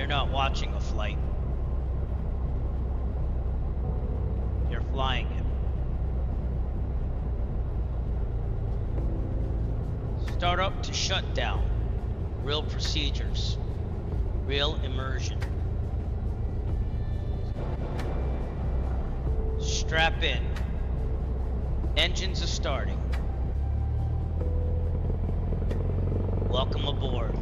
You're not watching a flight. You're flying it. Startup to shutdown. Real procedures. Real immersion. Strap in. Engines are starting. Welcome aboard.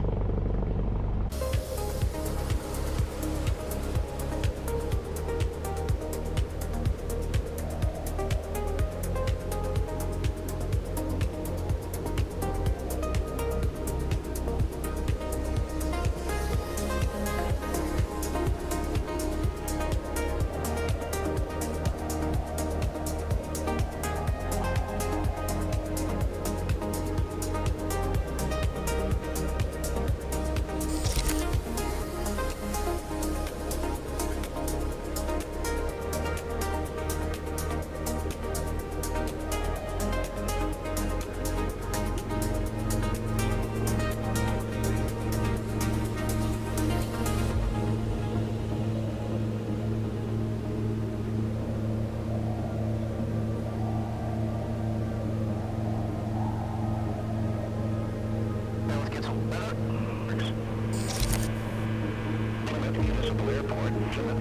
Municipal Airport,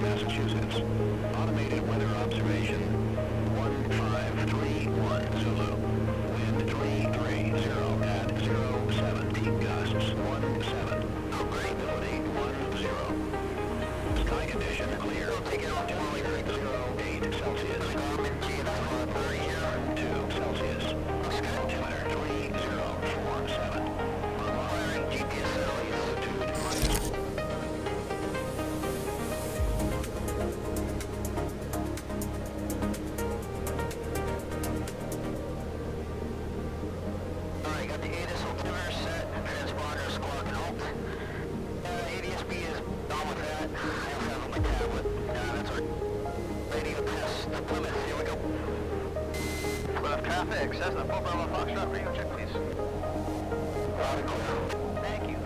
Massachusetts. Automated weather observation 1531 Zulu. Wind 330 at 07. Peak gusts 17. Variability 10. Sky condition clear. Temperature 08 Celsius. 2 Celsius. Altimeter 3047. Firing GPS altitude minus. Traffic, Cessna 4 Bravo Foxtrot, radio check please. Thank you.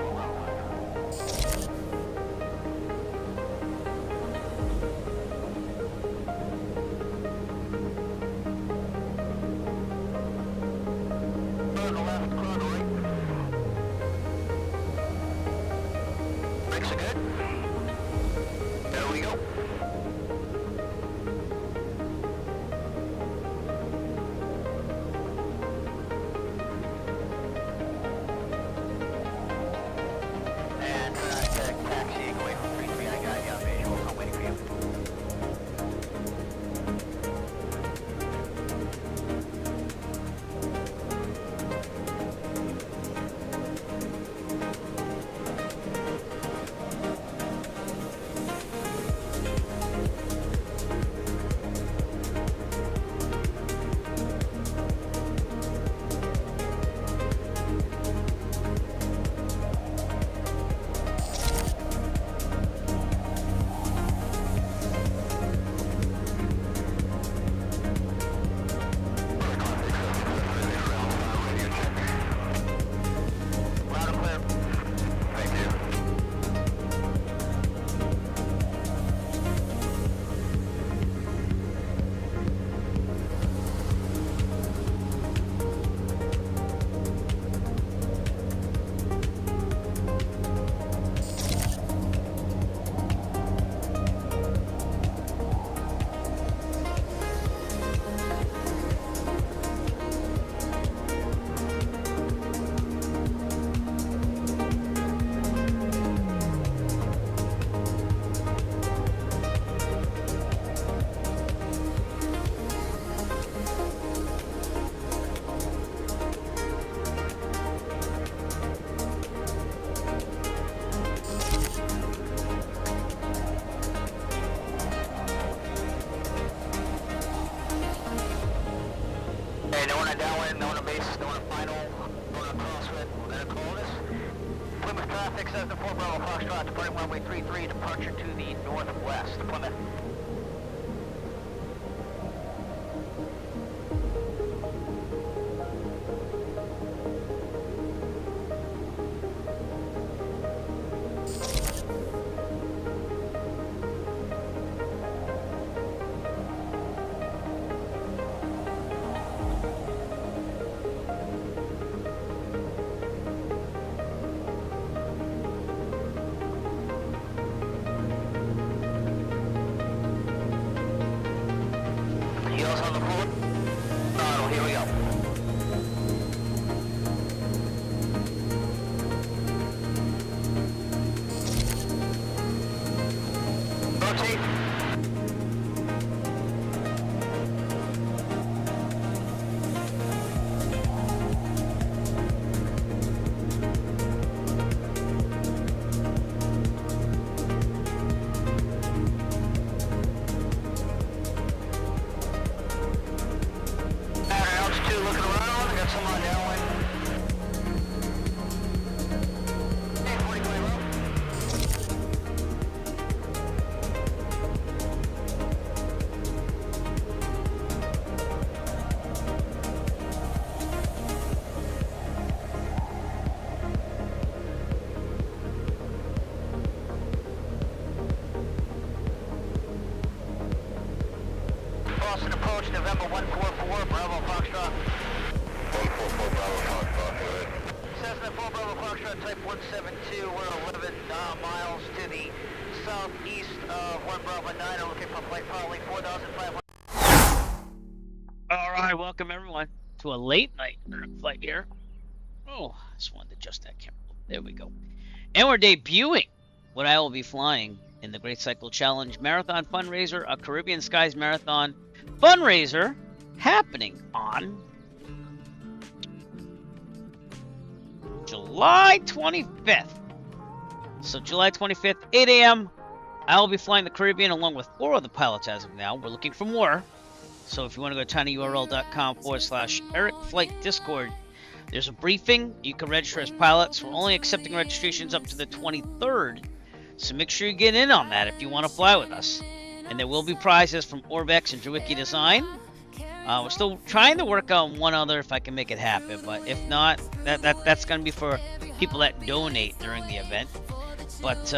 Left, chrono right. Brakes are good. There we go. Cessna 4 Bravo Foxtrot, departing runway 33, departure to the northwest, Plymouth. Foxtrot Type 172, we're 11 miles to the southeast of 1 Bravo 9, looking for flight probably 4,500. All right, welcome everyone to a late night flight here. Oh, I just wanted to adjust that camera. There we go. And we're debuting what I will be flying in the Great Cycle Challenge Marathon Fundraiser, a Caribbean Skies Marathon fundraiser happening on July 25th. So July 25th, 8 a.m. I will be flying the Caribbean along with 4 other pilots as of now. We're looking for more. So if you want to go to tinyurl.com/Eric Flight Discord, there's a briefing. You can register as pilots. We're only accepting registrations up to the 23rd. So make sure you get in on that if you want to fly with us. And there will be prizes from Orbex and Drawicki Design. We're still trying to work on one other if I can make it happen. But if not, that's going to be for people that donate during the event. But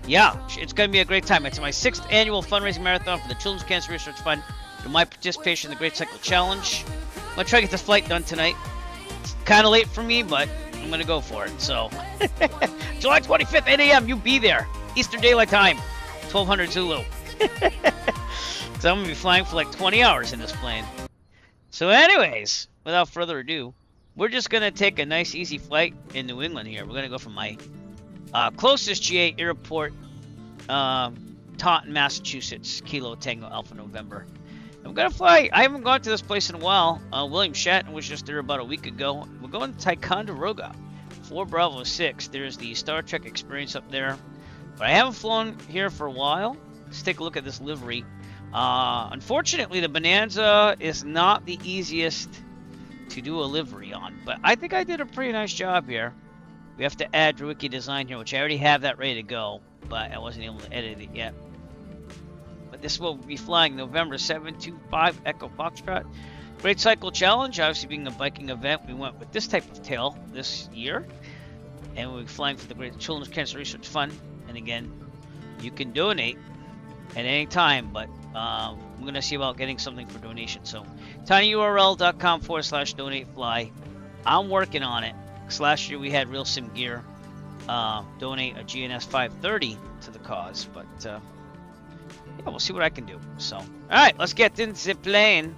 yeah, it's going to be a great time. It's my 6th annual fundraising marathon for the Children's Cancer Research Fund. For my participation in the Great Cycle Challenge. I'm going to try to get this flight done tonight. It's kind of late for me, but I'm going to go for it. So, July 25th, 8 a.m., you be there. Eastern Daylight Time, 1200 Zulu. So I'm going to be flying for like 20 hours in this plane. So anyways, without further ado, we're just going to take a nice, easy flight in New England here. We're going to go from my closest GA airport, Taunton, Massachusetts, Kilo Tango Alpha November. I'm going to fly. I haven't gone to this place in a while. William Shatton was just there about a week ago. We're going to Ticonderoga, 4 Bravo 6. There's the Star Trek experience up there. But I haven't flown here for a while. Let's take a look at this livery. Unfortunately, the Bonanza is not the easiest to do a livery on. But I think I did a pretty nice job here. We have to add Drawicki Design here, which I already have that ready to go. But I wasn't able to edit it yet. But this will be flying November 725 Echo Foxtrot. Great Cycle Challenge, obviously being a biking event, we went with this type of tail this year. And we'll be flying for the Great Children's Cancer Research Fund. And again, you can donate at any time, but I'm going to see about getting something for donation. So, tinyurl.com/donate-fly. I'm working on it. Because last year we had Real Sim Gear donate a GNS 530 to the cause. But, yeah, we'll see what I can do. So, all right, let's get into the plane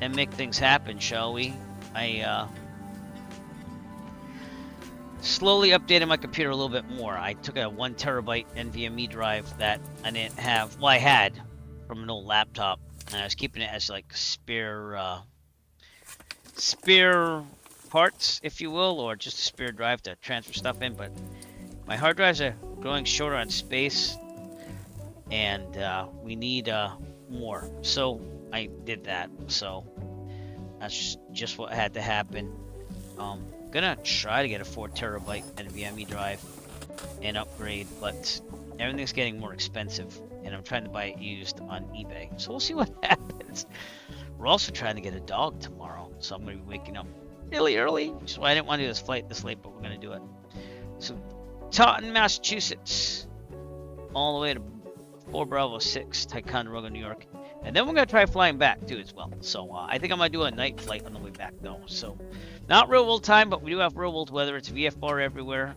and make things happen, shall we? I slowly updated my computer a little bit more. I took a 1 terabyte NVMe drive that I didn't have. Well, I had from an old laptop, and I was keeping it as like spare parts, if you will, or just a spare drive to transfer stuff in. But my hard drives are growing shorter on space. And we need more, so I did that. So that's just what had to happen. Gonna try to get a 4 terabyte NVMe drive and upgrade, but everything's getting more expensive, and I'm trying to buy it used on eBay. So we'll see what happens. We're also trying to get a dog tomorrow, so I'm gonna be waking up really early, which is why I didn't want to do this flight this late, but we're gonna do it. So Taunton, Massachusetts, all the way to 4 Bravo 6, Ticonderoga, New York. And then we're going to try flying back, too, as well. So, I think I'm going to do a night flight on the way back, though. So, not real-world time, but we do have real-world weather. It's VFR everywhere.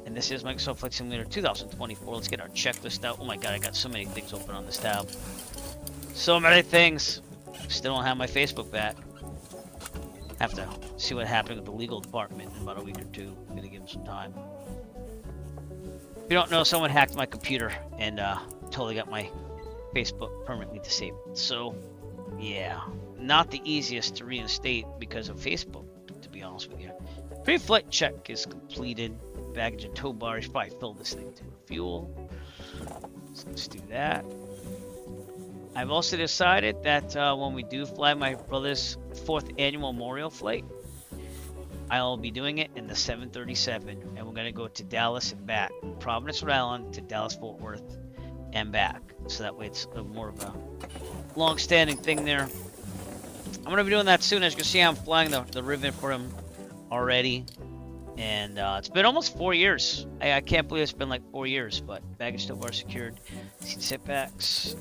And this is Microsoft Flight Simulator 2024. Let's get our checklist out. Oh, my God, I got so many things open on this tab. So many things. Still don't have my Facebook back. Have to see what happened with the legal department in about a week or two. I'm going to give them some time. If you don't know, someone hacked my computer and totally got my Facebook permanently disabled. So, yeah, not the easiest to reinstate because of Facebook, to be honest with you. Pre-flight check is completed. Baggage and tow bar. I should probably fill this thing to fuel. So let's do that. I've also decided that when we do fly my brother's 4th annual memorial flight, I'll be doing it in the 737, and we're going to go to Dallas and back. Providence, Rhode Island to Dallas-Fort Worth and back. So that way it's more of a long-standing thing there. I'm going to be doing that soon. As you can see, I'm flying the Ribbon for him already. And it's been almost 4 years. I can't believe it's been like 4 years, but baggage tow bar secured. Seat setbacks,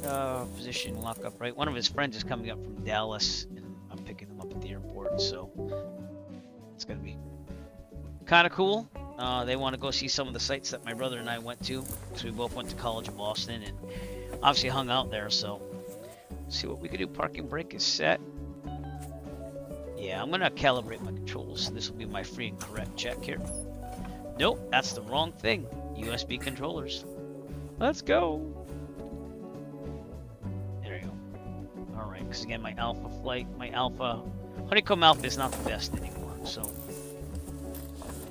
position, lock up right. One of his friends is coming up from Dallas, and I'm picking him up at the airport, so it's going to be kind of cool. They want to go see some of the sites that my brother and I went to, because we both went to college in Boston and obviously hung out there. So, see what we can do. Parking brake is set. Yeah, I'm gonna calibrate my controls. This will be my free and correct check here. Nope, that's the wrong thing. USB controllers. Let's go. There you go. All right, because again, my alpha flight, my alpha honeycomb alpha is not the best anymore. So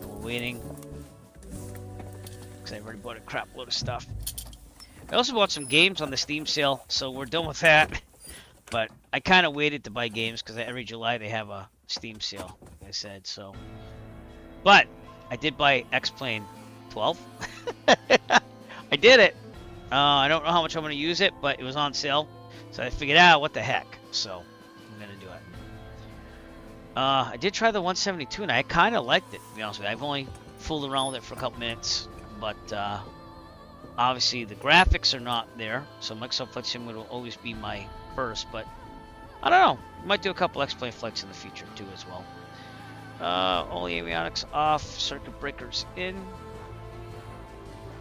we're waiting. Because I already bought a crap load of stuff. I also bought some games on the Steam sale, so we're done with that. But I kind of waited to buy games because every July they have a Steam sale, like I said. So, but I did buy X-Plane 12. I did it. I don't know how much I'm going to use it, but it was on sale. So I figured out what the heck. So I'm going to do it. I did try the 172 and I kind of liked it, to be honest with you. I've only fooled around with it for a couple minutes, but obviously the graphics are not there. So Microsoft Flight Simulator will always be my first, but I don't know. Might do a couple X-Plane flights in the future too as well. All the avionics off, circuit breakers in.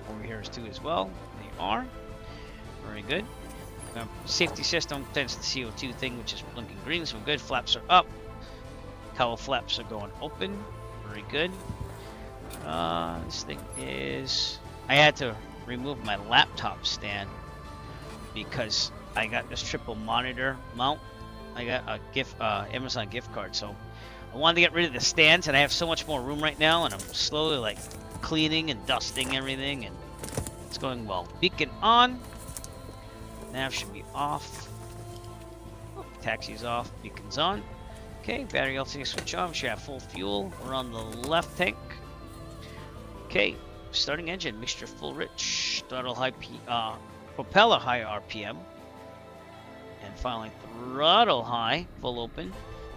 Over here is too as well. They are. Very good. Safety system tends the CO2 thing, which is blinking green, so good. Flaps are up. Cowl flaps are going open. Very good. This thing is... I had to remove my laptop stand because I got this triple monitor mount. I got a Amazon gift card, so I wanted to get rid of the stands, and I have so much more room right now, and I'm slowly like cleaning and dusting everything, and it's going well. Beacon on. Nav should be off. Oh, taxi's off. Beacon's on. Okay, battery LCD switch on. We should have full fuel. We're on the left tank. Okay, starting engine. Mixture full rich. Throttle high propeller high RPM. And finally throttle high. Full open.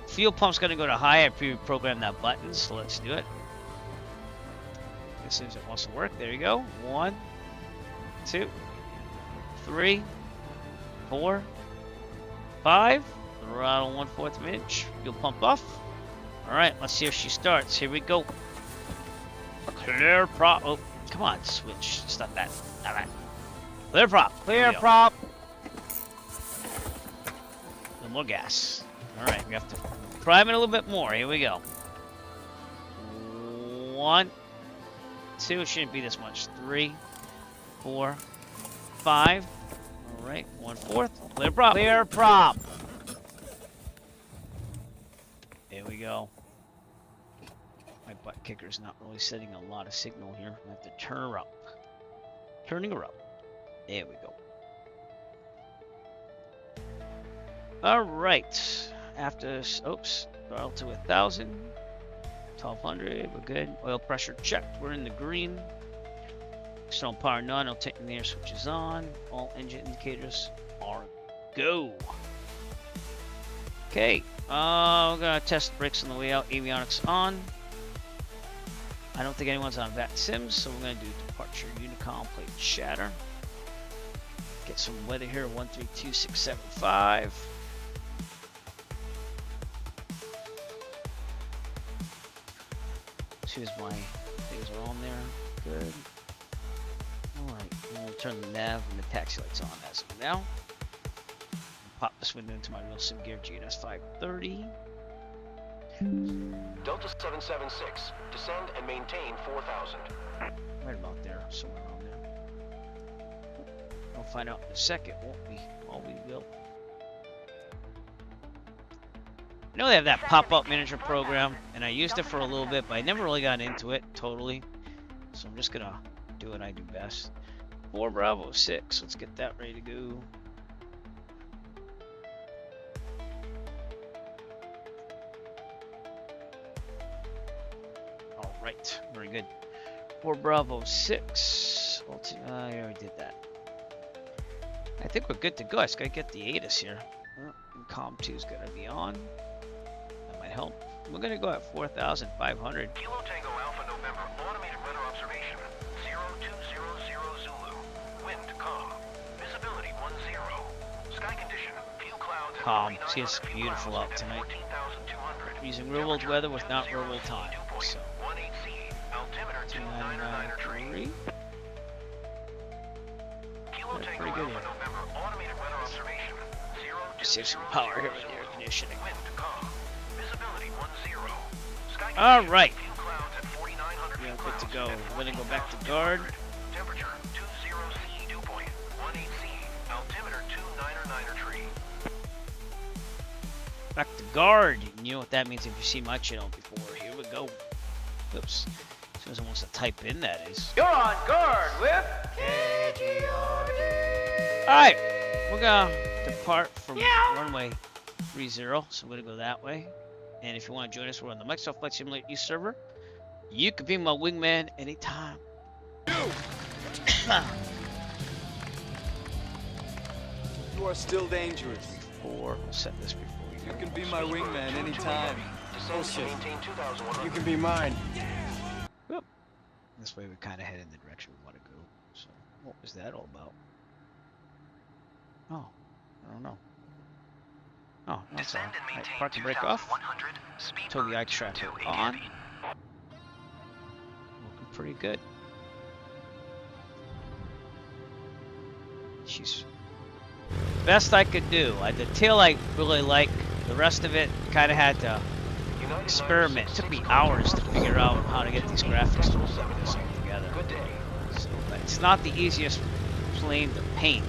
Fuel pump's gonna go to high. I pre-programmed that button, so let's do it. As soon as it wants to work. There you go. 1, 2, 3, 4, 5. Throttle 1/4 inch. Fuel pump off. Alright, let's see if she starts. Here we go. Clear prop. Oh, come on, switch. Stop that. Alright. Clear prop. Clear prop. No more gas. Alright, we have to prime it a little bit more. Here we go. 1, 2. It shouldn't be this much. 3, 4, 5. Alright, 1/4. Clear prop. Clear prop. There we go. My butt kicker's not really setting a lot of signal here. I have to turn her up. Turning her up. There we go. Alright. After, oops, throttle to 1,000. 1,200, we're good. Oil pressure checked. We're in the green. External power none. I'll take the air switches on. All engine indicators are go. Okay. We're gonna test the brakes on the way out. Avionics on. I don't think anyone's on VAT Sims, so we're gonna do departure Unicom plate shatter. Get some weather here. 132675. Choose my things are on there. Good. Alright, I'm gonna turn the nav and the taxi lights on as of now. Pop this window into my real sim gear GNS 530. Delta 776, descend and maintain 4,000. Right about there, somewhere around there. We'll find out in a second, won't we? Oh, we will. I know they have that pop-up manager program, and I used it for a little bit, but I never really got into it totally. So I'm just gonna do what I do best. 4 Bravo 6, let's get that ready to go. All right, very good. 4 Bravo 6. I already did that. I think we're good to go. I just gotta get the ATIS here. Com 2 is gonna be on. That might help. We're gonna go at 4,500. Kilo Tango Alpha November, automated weather observation. 0200 Zulu. Wind calm. Visibility 10. Sky condition. Few clouds. Calm. See, it's beautiful out tonight. 14,200. Using real world weather with not real world time. So. 18C. Altimeter Altimeter 299er tree. Kilo Yeah, Tango pretty good Alpha here. November. Automated weather observation. Save some power here with the air conditioning. Wind calm. Visibility 10. Sky All condition, right. few clouds at 4,900 Yeah, feet good to clouds go. and We're gonna go back to 14,200. guard. Temperature 20 C, dew point 18 C. Altimeter 29er tree. Back to guard. You know what that means if you've seen my channel before. Here we go. Oops. As soon as I wants to type in, that is. You're on guard with KTAN. Alright. We're gonna depart from runway 30. So we're gonna go that way. And if you want to join us, we're on the Microsoft Flight Simulator East server. You can be my wingman anytime. You are still dangerous. We'll set this before we You go. can be my wingman anytime. Descend to Bullshit. maintain 2,100. You can be mine. This way we kind of head in the direction we want to go. So, what was that all about? Oh, I don't know. Oh, that's all. Descend and Right, maintain park and break off. 2,100. Speed Told the bird eye traffic 22 on. ATV. Looking pretty good. She's best I could do. The tail I really like. The rest of it kind of had to United experiment. It 966 took me contact hours to Boston figure Center. out how to get these graphics to Decimal put this 75. all together. Good day. So, but it's not the easiest plane to paint.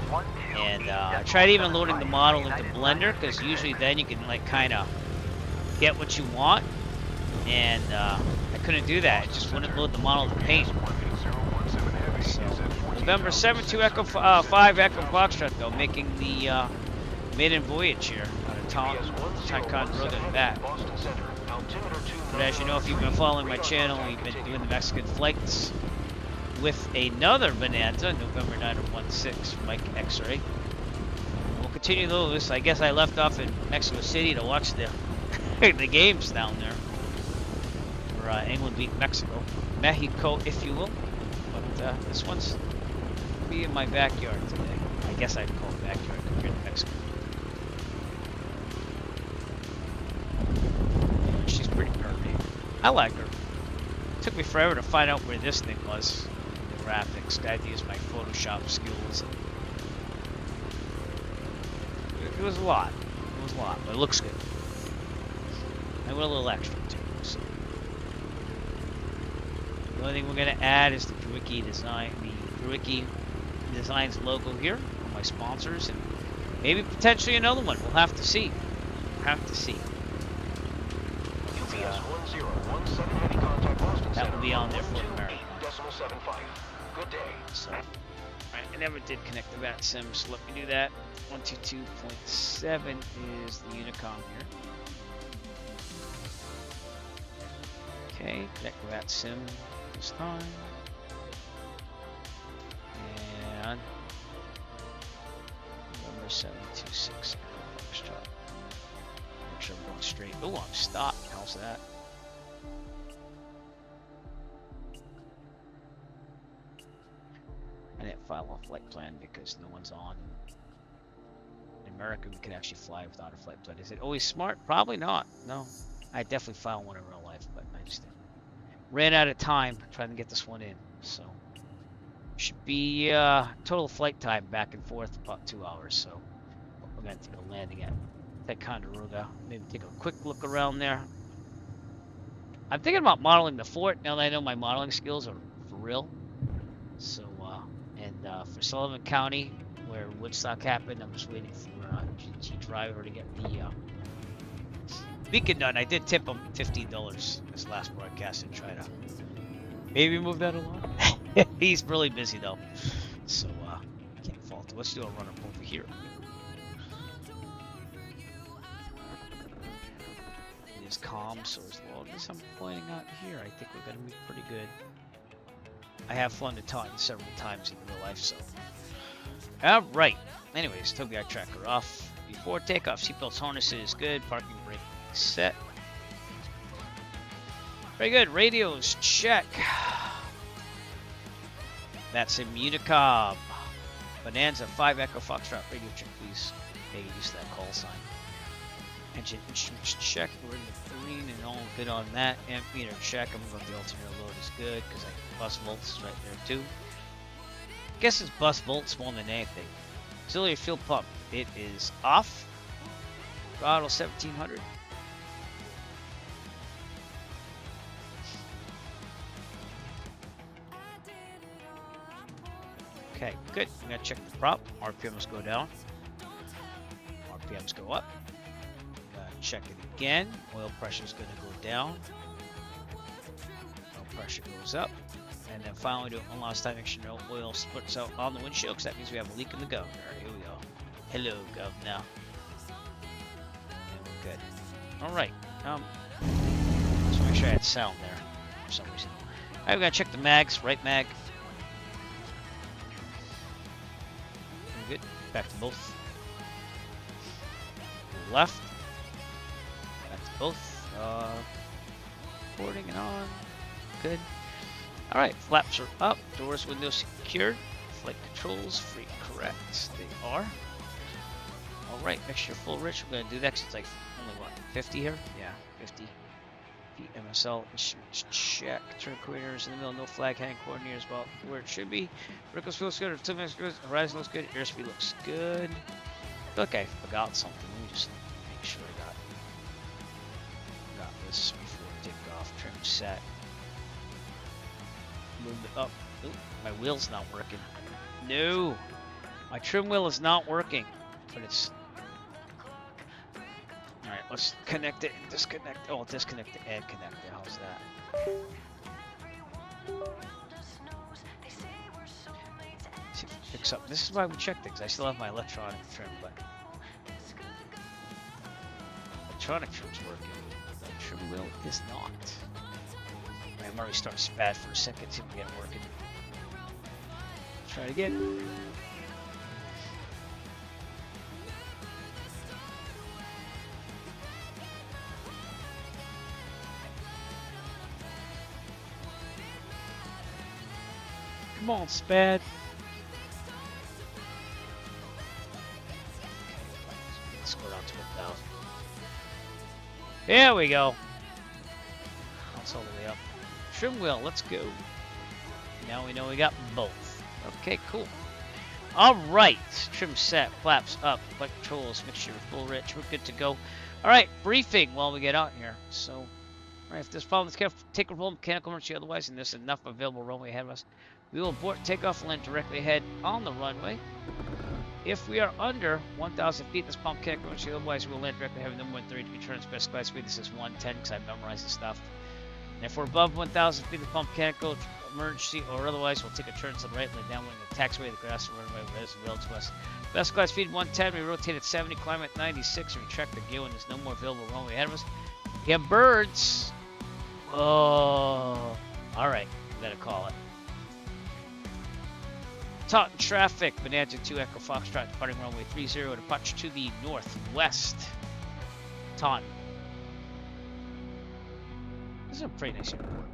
12 And I tried even loading the model into Blender, because usually then you can like kind of get what you want. And I couldn't do that. It just wouldn't load the model to paint. So, November 7 to Echo 5 Echo Foxtrot though, making the maiden voyage here out of Taunton Road and back. But as you know, if you've been following my channel, we've been doing the Mexican flights with another Bonanza, November 916 Mike X-Ray. We'll continue those. I guess I left off in Mexico City to watch the the games down there. Where England beat Mexico. Mexico, if you will. But this one's be in my backyard today. I guess I'd call it backyard compared to Mexico. She's pretty curvy. I like her. It took me forever to find out where this thing was. The graphics. I had to use my Photoshop skills. It was a lot. It was a lot, but it looks good. I went a little extra too. So. The only thing we're gonna add is the Kawiki design, the Kawiki Designs logo here for my sponsors, and maybe potentially another one. We'll have to see. We'll have to see. UPS 1017 heavy contact Boston That will Center. be on there for America. 128.75. Good day. So, right, I never did connect the VAT sim, so let me do that. 122.7 is the Unicom here. Okay, connect the VAT sim this time. And number 726. Make sure I'm going straight. Oh, I'm stopped. How's that? I didn't file a flight plan because no one's on. In America, we could actually fly without a flight plan. Is it always smart? Probably not. No. I definitely file one in real life, but I just ran out of time trying to get this one in. So, should be total flight time back and forth about 2 hours. So, we're going to take a landing at Ticonderoga. Maybe take a quick look around there. I'm thinking about modeling the fort now that I know my modeling skills are for real. So, for Sullivan County, where Woodstock happened, I'm just waiting for GG Driver to get the beacon done. I did tip him $15 this last broadcast and try to maybe move that along. He's really busy though, so can't fault it. Let's do a run up over here. It is calm, so as long as I'm pointing out here, I think we're gonna be pretty good. I have flown to Taunton several times in real life, so. Alright. Anyways, took the tracker off. Before takeoff, seatbelts, harnesses, good. Parking brake set. Very good. Radios, check. That's in Unicom. Bonanza 5 Echo Foxtrot radio check, please. Make use of that call sign. Engine instruments check. We're in the green and all good on that. Amp meter check. I'm going to the alternator load is good because I bus volts right there too. Guess it's bus volts more than anything. Auxiliary fuel pump. It is off. Throttle 1700. Okay, good. I'm gonna check the prop. RPMs go down. RPMs go up. Check it again. Oil pressure is gonna go down. Oil pressure goes up. And then finally do it one last time. Make sure no oil splits out on the windshield because that means we have a leak in the governor. Here we go. Hello, governor. And we're good. Alright. Let's make sure I had sound there for some reason. Alright, we gotta check the mags. Right mag. Good. Back to both. Left. Back to both. Boarding and on. Good. Alright, flaps are up. Doors, windows secured. Flight controls free. Correct. They are. Alright, make sure full rich. We're going to do that because it's like only what? 50 here? Yeah, 50. MSL instruments check. Turn coordinators in the middle, no flag hanging coordinators about where it should be. Verticals looks good, looks good, horizon looks good, airspeed looks good. Look, I forgot something. Let me just make sure I got this before I take off. Trim set. Move it up. Ooh, my wheel's not working. No! My trim wheel is not working. But it's alright, let's connect it and disconnect. Oh, disconnect it and connect it. How's that? See if it picks up. This is why we check things. I still have my electronic trim, but electronic trim's working. The trim wheel is not. I'm already starting to spat for a second. See if we get it working. Try it again. Come on, Spad. Let's go down to 1,000. There we go. That's all the way up. Trim wheel, let's go. Now we know we got both. Okay, cool. Alright. Trim set, flaps up, flight controls, mixture full rich. We're good to go. Alright, briefing while we get out here. So, alright, if there's problems, take a roll, mechanical emergency otherwise, and there's enough available runway ahead of us. We will abort takeoff and land directly ahead on the runway. If we are under 1,000 feet, this pump can't go into otherwise we will land directly ahead of 130 to return specified speed. This is 110 because I memorized the stuff. And if we're above 1,000 feet, the pump can't go emergency or otherwise we'll take a turn to the right, land downwind the taxiway, the grass runway is rail to us. Best class speed 110, we rotate at 70, climb at 96, and retract the gear when there's no more available runway ahead of us. We have birds. Oh, alright, we gotta call it. Taunton traffic, Bonanza 2 Echo Foxtrot, departing runway 30, departure to the northwest. Taunton. This is a pretty nice airport.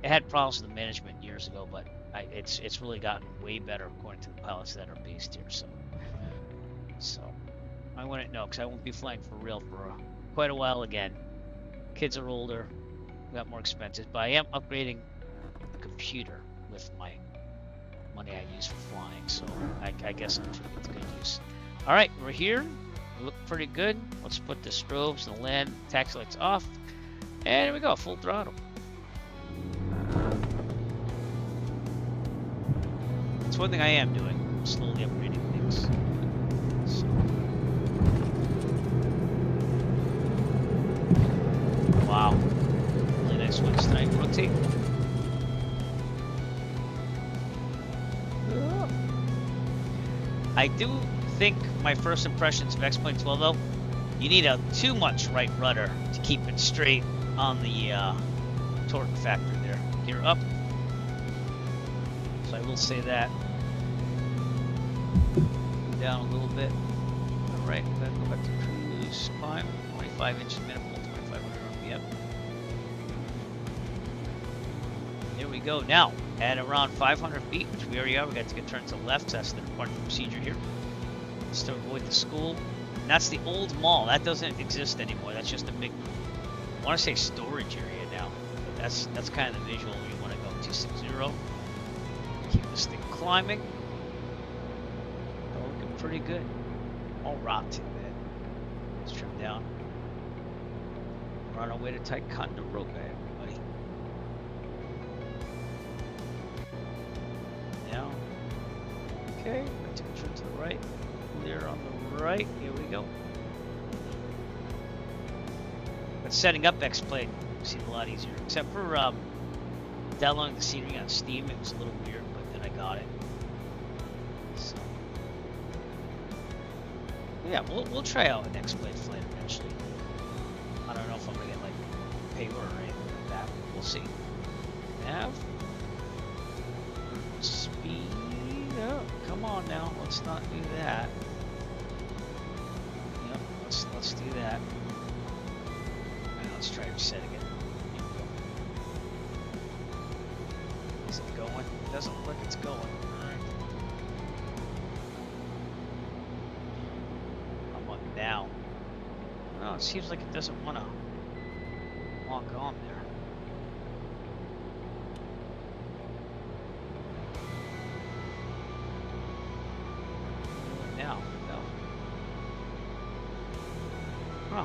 It had problems with the management years ago, but it's really gotten way better according to the pilots that are based here. So I wouldn't know because I won't be flying for real for quite a while again. Kids are older, got more expenses, but I am upgrading the computer with my money I use for flying, so I guess I'm putting it to good use. Alright, we're here. We look pretty good. Let's put the strobes and the land taxi lights off. And here we go, full throttle. That's one thing I am doing, slowly upgrading things. So. Wow. Really nice winds tonight. Rotate. I do think my first impressions of X-Plane 12 though, you need a too much right rudder to keep it straight on the torque factor there. Gear up. So I will say that. Down a little bit. Alright, then go back to cruise climb. 25 inches minimum, 2,500 RPM. There we go. Now, at around 500 feet, which we already are, we got to get turned to the left. So that's the departure procedure here. Just to avoid the school. And that's the old mall. That doesn't exist anymore. That's just a big, I want to say storage area now. But that's kind of the visual you want to go. 260. Keep this thing climbing. Looking pretty good. All rocked in bed. Let's trim down. We're on our way to Ticonderoga, everybody. Now, okay, take a trip to the right. Clear on the right. Here we go. But setting up X-Plane seemed a lot easier, except for downloading the scenery on Steam. It was a little weird, but then I got it. So, yeah, we'll try out an X-Plane flight eventually. I don't know if I'm gonna get like paper or anything like that. We'll see. Nav. Speed up. Come on now. Let's not do that. Yep. Let's do that. Alright, let's try resetting it. Here we go. Is it going? It doesn't look like it's going. Alright. I'm on now. No, it seems like it doesn't want to lock on there. Now, no. Huh.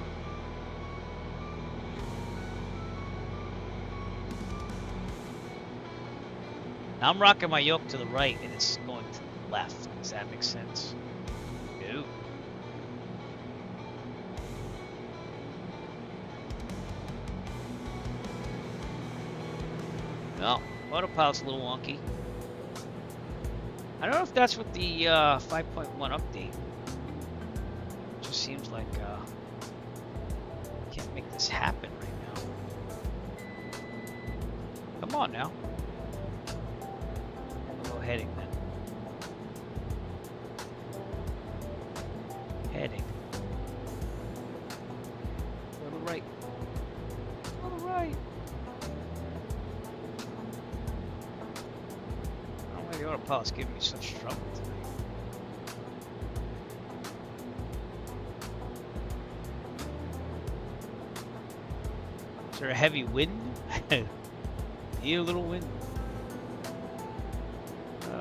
Now I'm rocking my yoke to the right and it's going to the left. Does that make sense? No. No, autopilot's a little wonky. I don't know if that's with the 5.1 update. It just seems like can't make this happen right now. Come on now. We'll go heading then. Heading. Go to the right. Go to the right. I don't know why the autopilot's giving me such trouble tonight. Is there a heavy wind? Need a little wind. Yeah,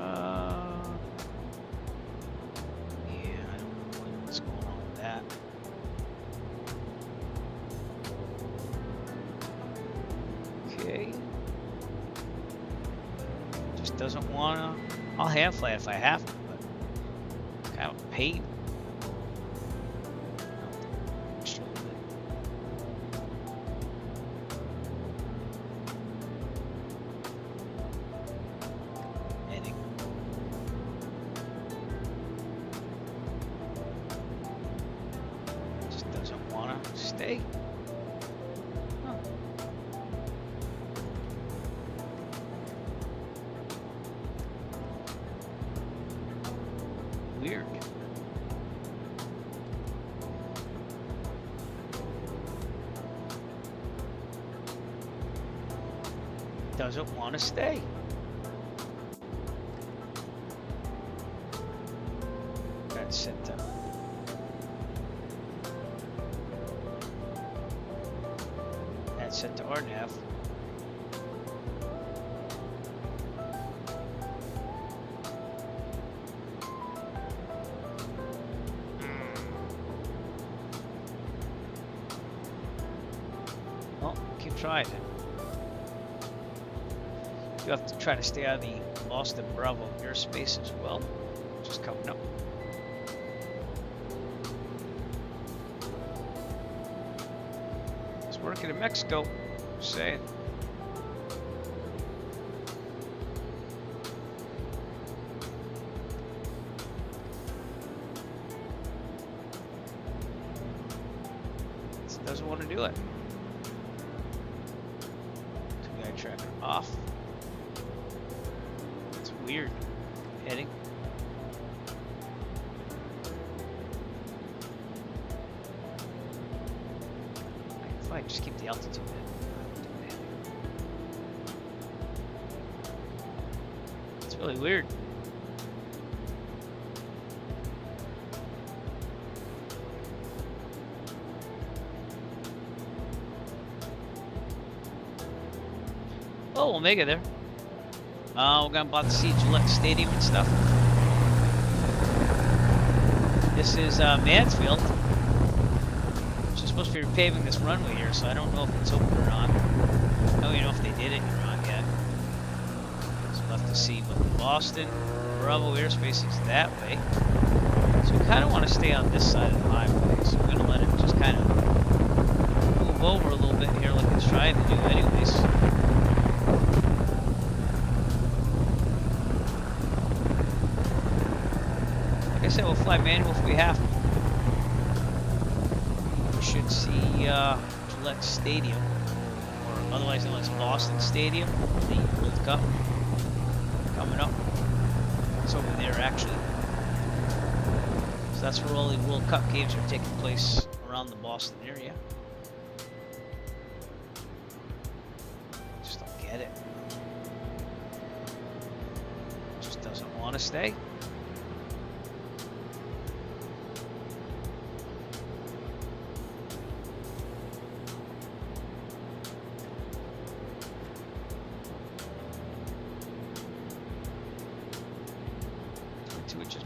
I don't know what's going on with that. Okay. Just doesn't wanna. I'll hand fly if I have to, but it's kind of a pain. Weird. Doesn't want to stay. That's set to. That's set to RNAV. Try it. You have to try to stay out of the Boston Bravo airspace as well, which is coming up. It's working in Mexico, just saying. It doesn't want to do it. Tracker off. It's weird. Heading. If I just keep the altitude in. It's really weird. Oh, Omega there. We're about to see Gillette Stadium and stuff. This is Mansfield. She's supposed to be repaving this runway here, so I don't know if it's open or not. I don't even know if they did it or not yet. So we'll have to see. But Boston Bravo airspace is that way. So we kind of want to stay on this side of the highway. So we're going to let it just kind of move over a little bit here like it's trying to do anyways. Like I said, we'll fly manual if we have to. We should see Gillette Stadium, or otherwise known as Boston Stadium, the World Cup coming up. It's over there actually. So that's where all the World Cup games are taking place around the Boston area. Just don't get it. Just doesn't want to stay.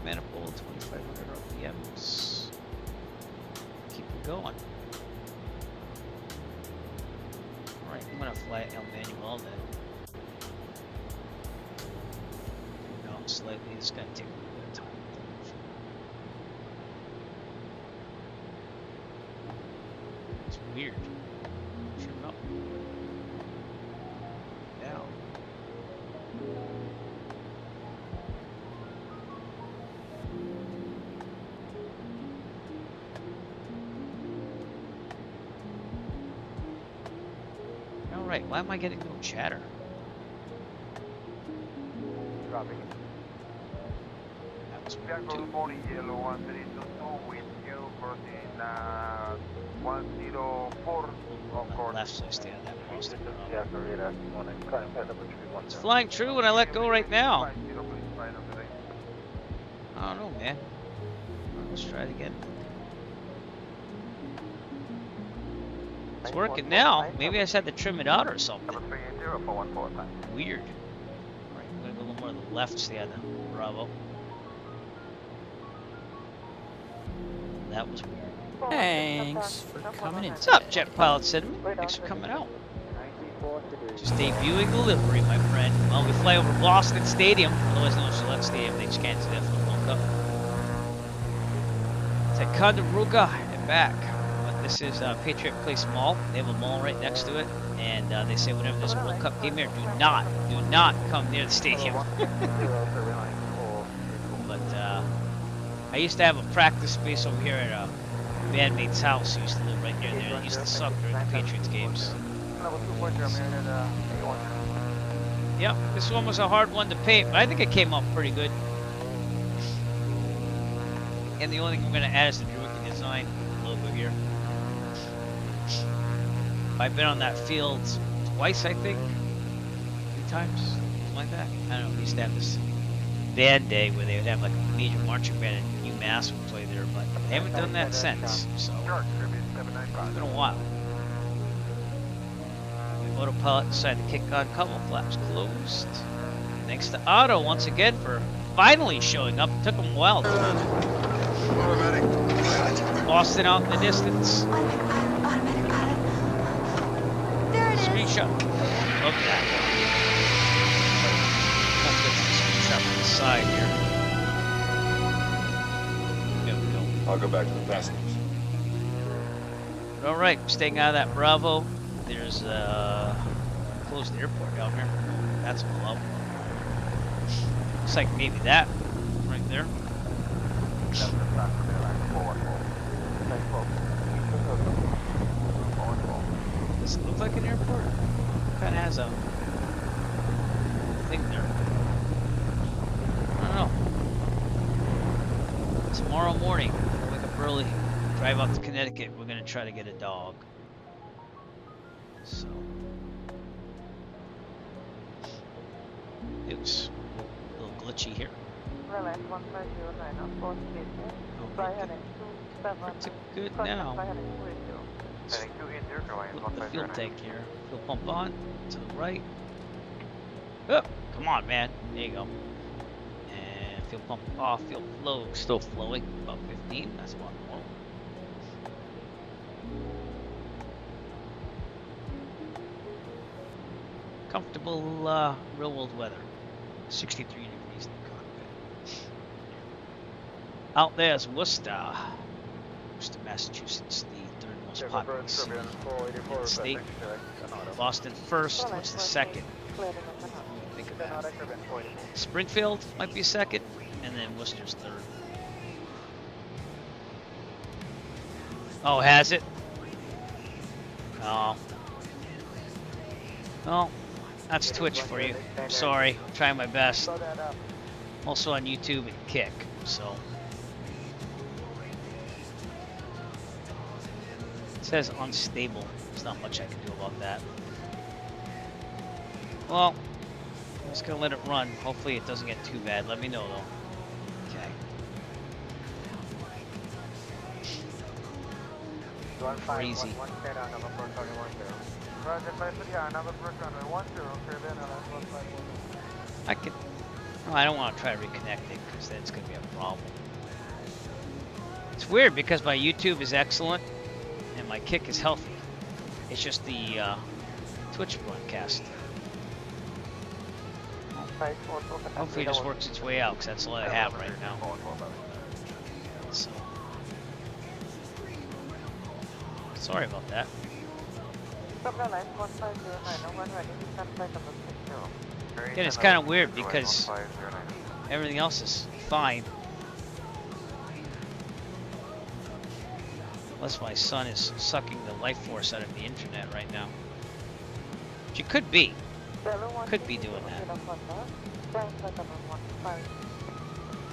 Manifold, 2500 RPMs. Keep it going. Alright, I'm gonna fly it El Manuel then. No, slightly, it's gonna take a little bit of time. It's weird. Sure enough. Now. Alright, why am I getting no chatter? Dropping. That was Jackal weird too. 40 yellow 1322 with you crossing 104 of course. Left, so I stay on that post. Jackal radar morning. Climb pad number 310. It's flying true when I let go right now. I don't know, man. Let's try it again. It's working now. Maybe I just had to trim it out or something. Number 380 for 145. Weird. Alright, I'm gonna go a little more to the left, stay on the Bravo. That was weird. Thanks for coming in. What's up, Jet Pilot Cinnamon? Thanks for coming out. Just debuting the livery, my friend. Well, we fly over Boston Stadium, otherwise known as Gillette Stadium. They just canceled that for the World Cup. Ticonderoga and back. But this is Patriot Place Mall. They have a mall right next to it, and they say whenever there's a World Cup game here, do not come near the stadium. But I used to have a practice space over here at a bandmate's house. Who used to live right near there. It used to suck during the Patriots games. Yep, this one was a hard one to paint, but I think it came out pretty good. And the only thing I'm going to add is the Druid design logo here. I've been on that field twice, I think. 3 times, something like that. I don't know, we used to have this band day where they would have like a major marching band and UMass would play there, but they haven't done that since, so it's been a while. Autopilot decided to kick on, couple flaps closed. Thanks to Otto once again for finally showing up. It took him a while. Boston out in the distance. There it is. Screenshot. Look at that. Let's get the screenshot from the side here. There we go. I'll go back to the passengers. All right, staying out of that Bravo. There's a closed airport down here. That's a blow. Looks like maybe that right there. Does it look like an airport? Kind of has a thing there. I don't know. Tomorrow morning, wake up early, drive out to Connecticut. We're gonna try to get a dog. So, oops, a little glitchy here. It's good now. Flip the fuel tank here. Fuel pump on, to the right. Oh, come on, man. There you go. And fuel pump off, fuel flow still flowing. About 15. That's about normal. Comfortable real world weather. 63 degrees in the cockpit. Out there's Worcester. Worcester, Massachusetts, the third most populous city in the state. Boston first. What's the second? Think of that. Springfield might be second, and then Worcester's third. Oh, has it? Oh. Well, that's Twitch for you. I'm sorry. I'm trying my best. Also on YouTube and Kick, so. It says unstable. There's not much I can do about that. Well, I'm just gonna let it run. Hopefully it doesn't get too bad. Let me know though. Okay. Crazy. I could. Oh, I don't want to try to reconnect it because then it's gonna be a problem. It's weird because my YouTube is excellent and my Kick is healthy. It's just the Twitch broadcast. Hopefully it just works its way out, because that's all I have right now. So. Sorry about that. Again, it's kind of weird because everything else is fine. Unless my son is sucking the life force out of the internet right now. Which it could be. Could be doing that.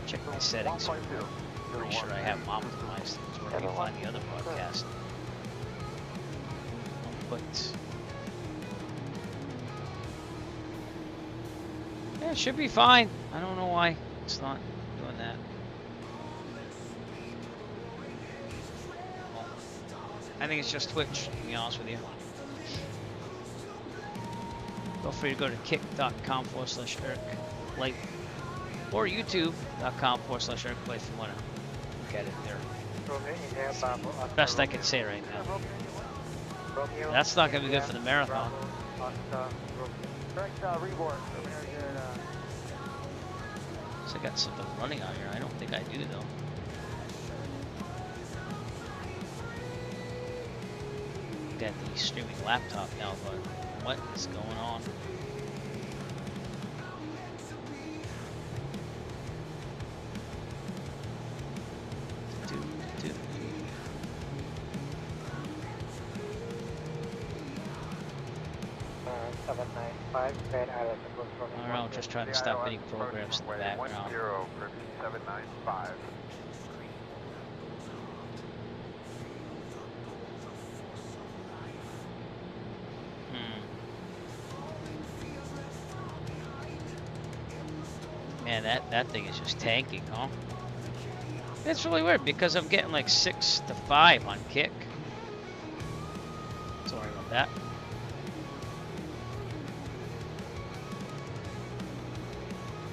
Check my settings. Pretty sure I have them optimized. It's working fine the other broadcast. But yeah, it should be fine. I don't know why it's not doing that. Well, I think it's just Twitch, to be honest with you. Feel free to go to kick.com/EricLight or youtube.com/EricLight if you want to look at it there. Best I can say right now. That's not going to be good for the marathon. So I got something running out here. I don't think I do though. Got the streaming laptop now, but what is going on? I don't know, just trying to stop any programs in the background. 795. Man, that thing is just tanking, huh? It's really weird because I'm getting like 6 to 5 on Kick. Sorry about that.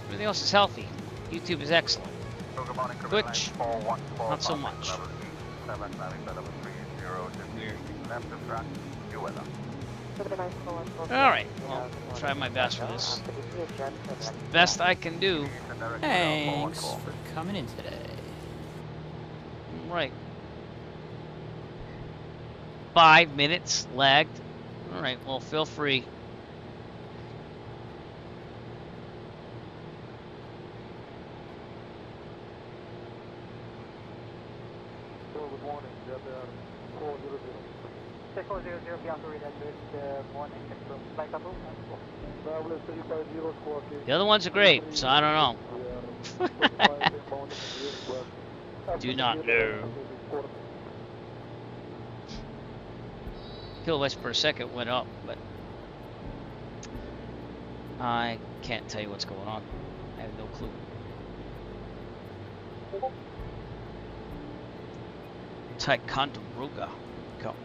Everything else is healthy. YouTube is excellent. Twitch, not so much. Weird. Alright, well, I'll try my best for this. It's the best I can do. Thanks for coming in today. Right. 5 minutes lagged. Alright, well, feel free. Good morning, Japan 400. Check 400, be operated with morning from flight up. Traveler 350 The other ones are great, so I don't know. Do not know. Kilobytes per second went up, but I can't tell you what's going on. I have no clue. Ticonderoga. Go.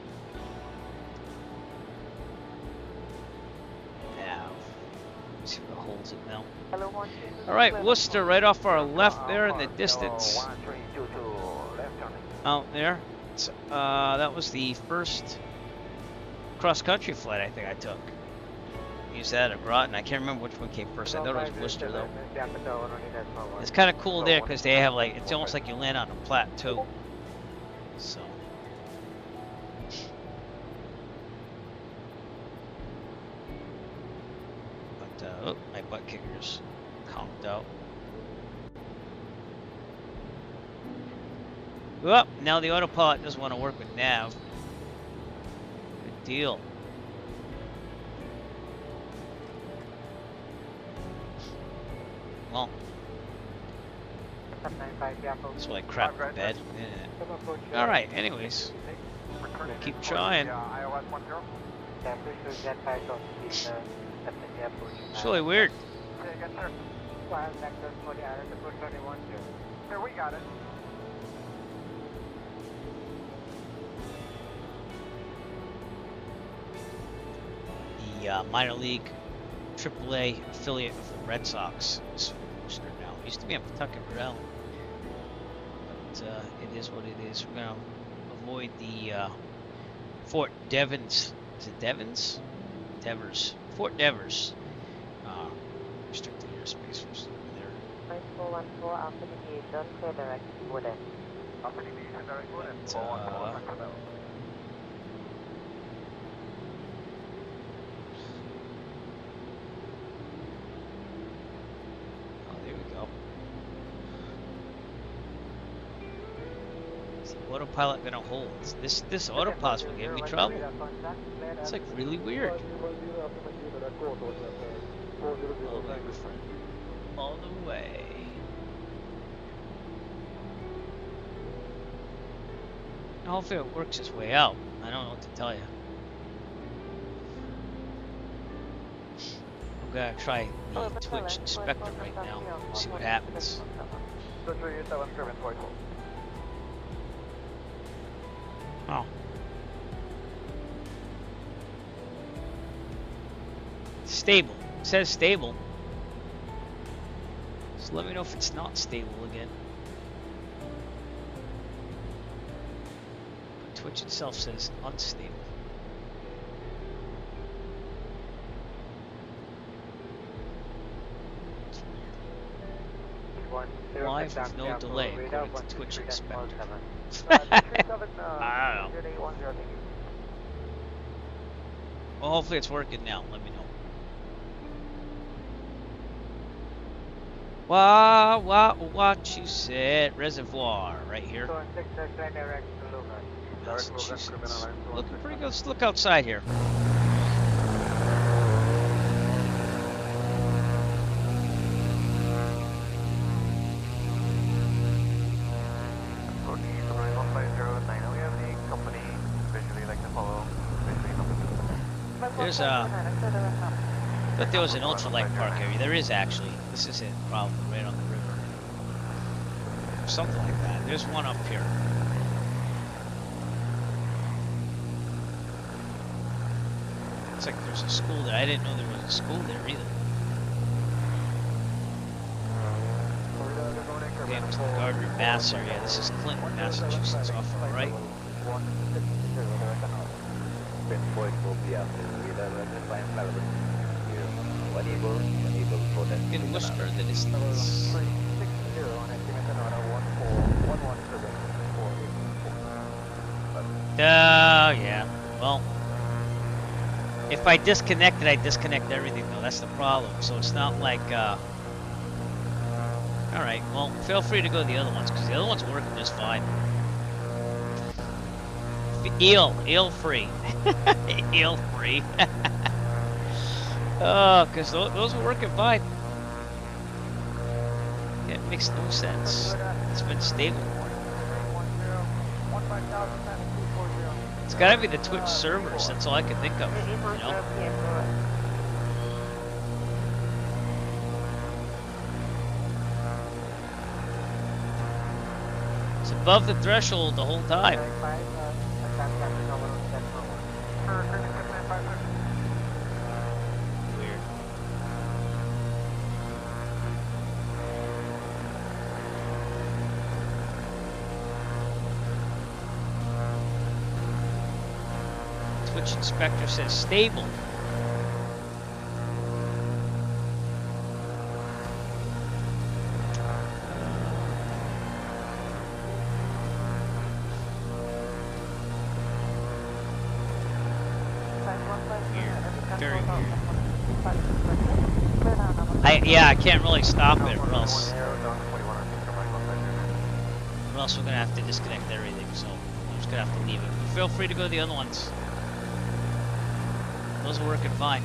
Now, let's see what the holds it now. Hello, All right, Worcester, right off our left there in the distance. 1322 left turning. Out there. That was the first cross-country flight I think I took. Used that at Groton. I can't remember which one came first. I thought it was Worcester though. It's kind of cool there because they have like, it's almost like you land on a plateau. So. But oh, my butt kicker's conked out. Well, now the autopilot doesn't want to work with nav. Good deal. Well, that's why I crap the bed. Yeah. All right. Anyways, we'll keep trying. It's really weird. Here, we got it. The minor league AAA affiliate of the Red Sox is Worcester now. It used to be on Pawtucket Rell, but it is what it is. We're gonna avoid the Fort Devens. Is it Devens? Devers. Fort Devers. Restricted airspace for there. 414 Alpha Deviation, clear direct Woodend. Alpha Deviation, direct Woodend. 414. Autopilot gonna hold. This autopilot's gonna give me trouble. It's like really weird. All the way. Hopefully it works its way out. I don't know what to tell you. I'm gonna try the Twitch inspector right now. See what happens. Oh. Stable. It says stable. So let me know if it's not stable again. But Twitch itself says unstable. Live with no delay, according to Twitch Inspector. I don't know. Well, hopefully it's working now. Let me know. What you said? Reservoir, right here. Massachusetts. Looking pretty good. Let's look outside here. There's a, I thought there was an ultralight park area. There is actually. This is it, probably right on the river. Or something like that. There's one up here. It's like there's a school there. I didn't know there was a school there either. Okay, to the Gardner, Mass area. This is Clinton, Massachusetts, off on the right. In Worcester, the distance. Yeah. Well, if I disconnect it, I disconnect everything, though. That's the problem. So it's not like, Alright, well, feel free to go to the other ones, because the other ones are working just fine. Eel free. Eel free. Oh, because those are working fine. It makes no sense. It's been stable. It's gotta be the Twitch servers, that's all I can think of, you know? It's above the threshold the whole time. Weird. Twitch inspector says stable. Very weird. I can't really stop it, or else we're gonna have to disconnect everything. So I'm just gonna have to leave it. But feel free to go to the other ones. Those are working fine.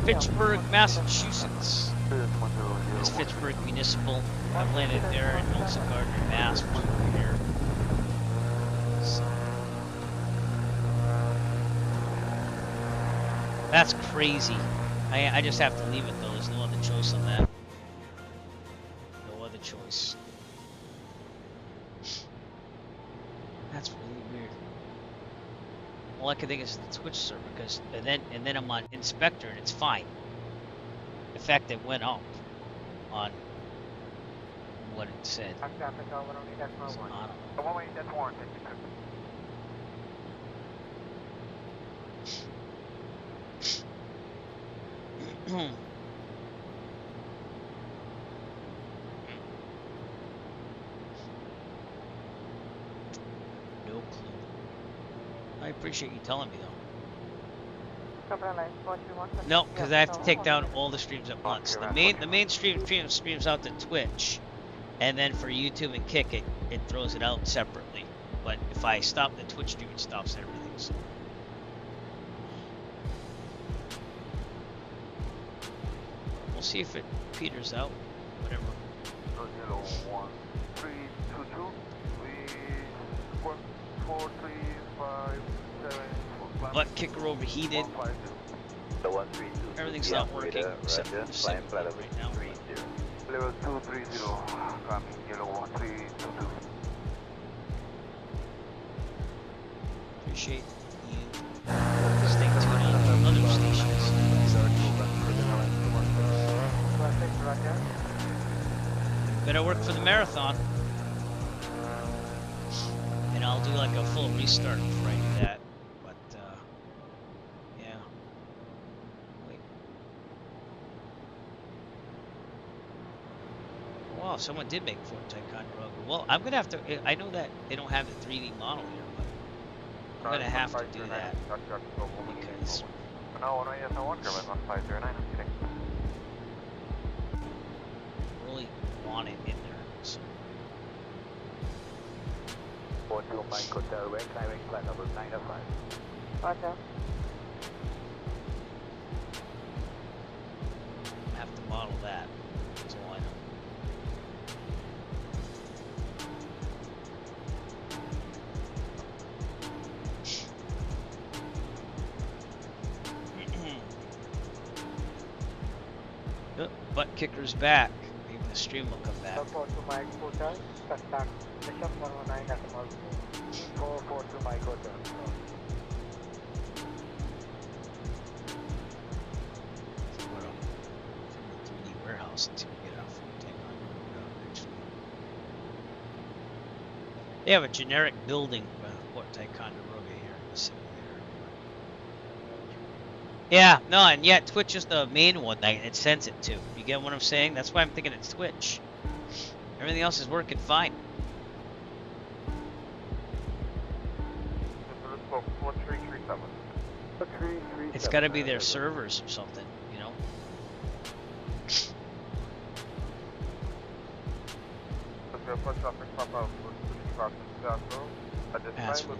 Fitchburg, Massachusetts. It's Fitchburg Municipal. I've landed there in Nelson Gardner, Mass. Which is over here. So. That's crazy. I just have to leave it though. There's no other choice on that. No other choice. That's really weird. All I can think is the Twitch server, because and then I'm on inspector and it's fine. The fact that it went up on what it said. So, no clue. I appreciate you telling me though. No, because I have to take down all the streams at once. The main streams out to Twitch, and then for YouTube and Kick it throws it out separately. But if I stop the Twitch stream, it stops everything. So. We'll see if it peters out. Whatever. 01322. We 14357. Butt kicker overheated. Everything's not working except for the sim right now. Level 230, coming yellow 1322. Appreciate you staying tuned on other stations. Better work for the marathon. And I'll do like a full restart before I do that. But, yeah. Wait. Wow, someone did make Fort Ticonderoga. Well, I'm gonna have to. I know that they don't have the 3D model here, but I'm gonna have to do that because I really want it in there. So. 42 Mike Hotel, we're climbing flight number 905. Roger. I have to model that. That's all I know. Oh, butt kicker's back. Maybe the stream will come back. 42 Mike Hotel, contact Bishop 119 decimal 442 Mike Hotel. Warehouse until we get out from Ticonderoga, actually. They have a generic building Fort Ticonderoga here in the simulator. Yeah, no, and yet Twitch is the main one that it sends it to. You get what I'm saying? That's why I'm thinking it's Twitch. Everything else is working fine. It's got to be their servers or something, you know? That's really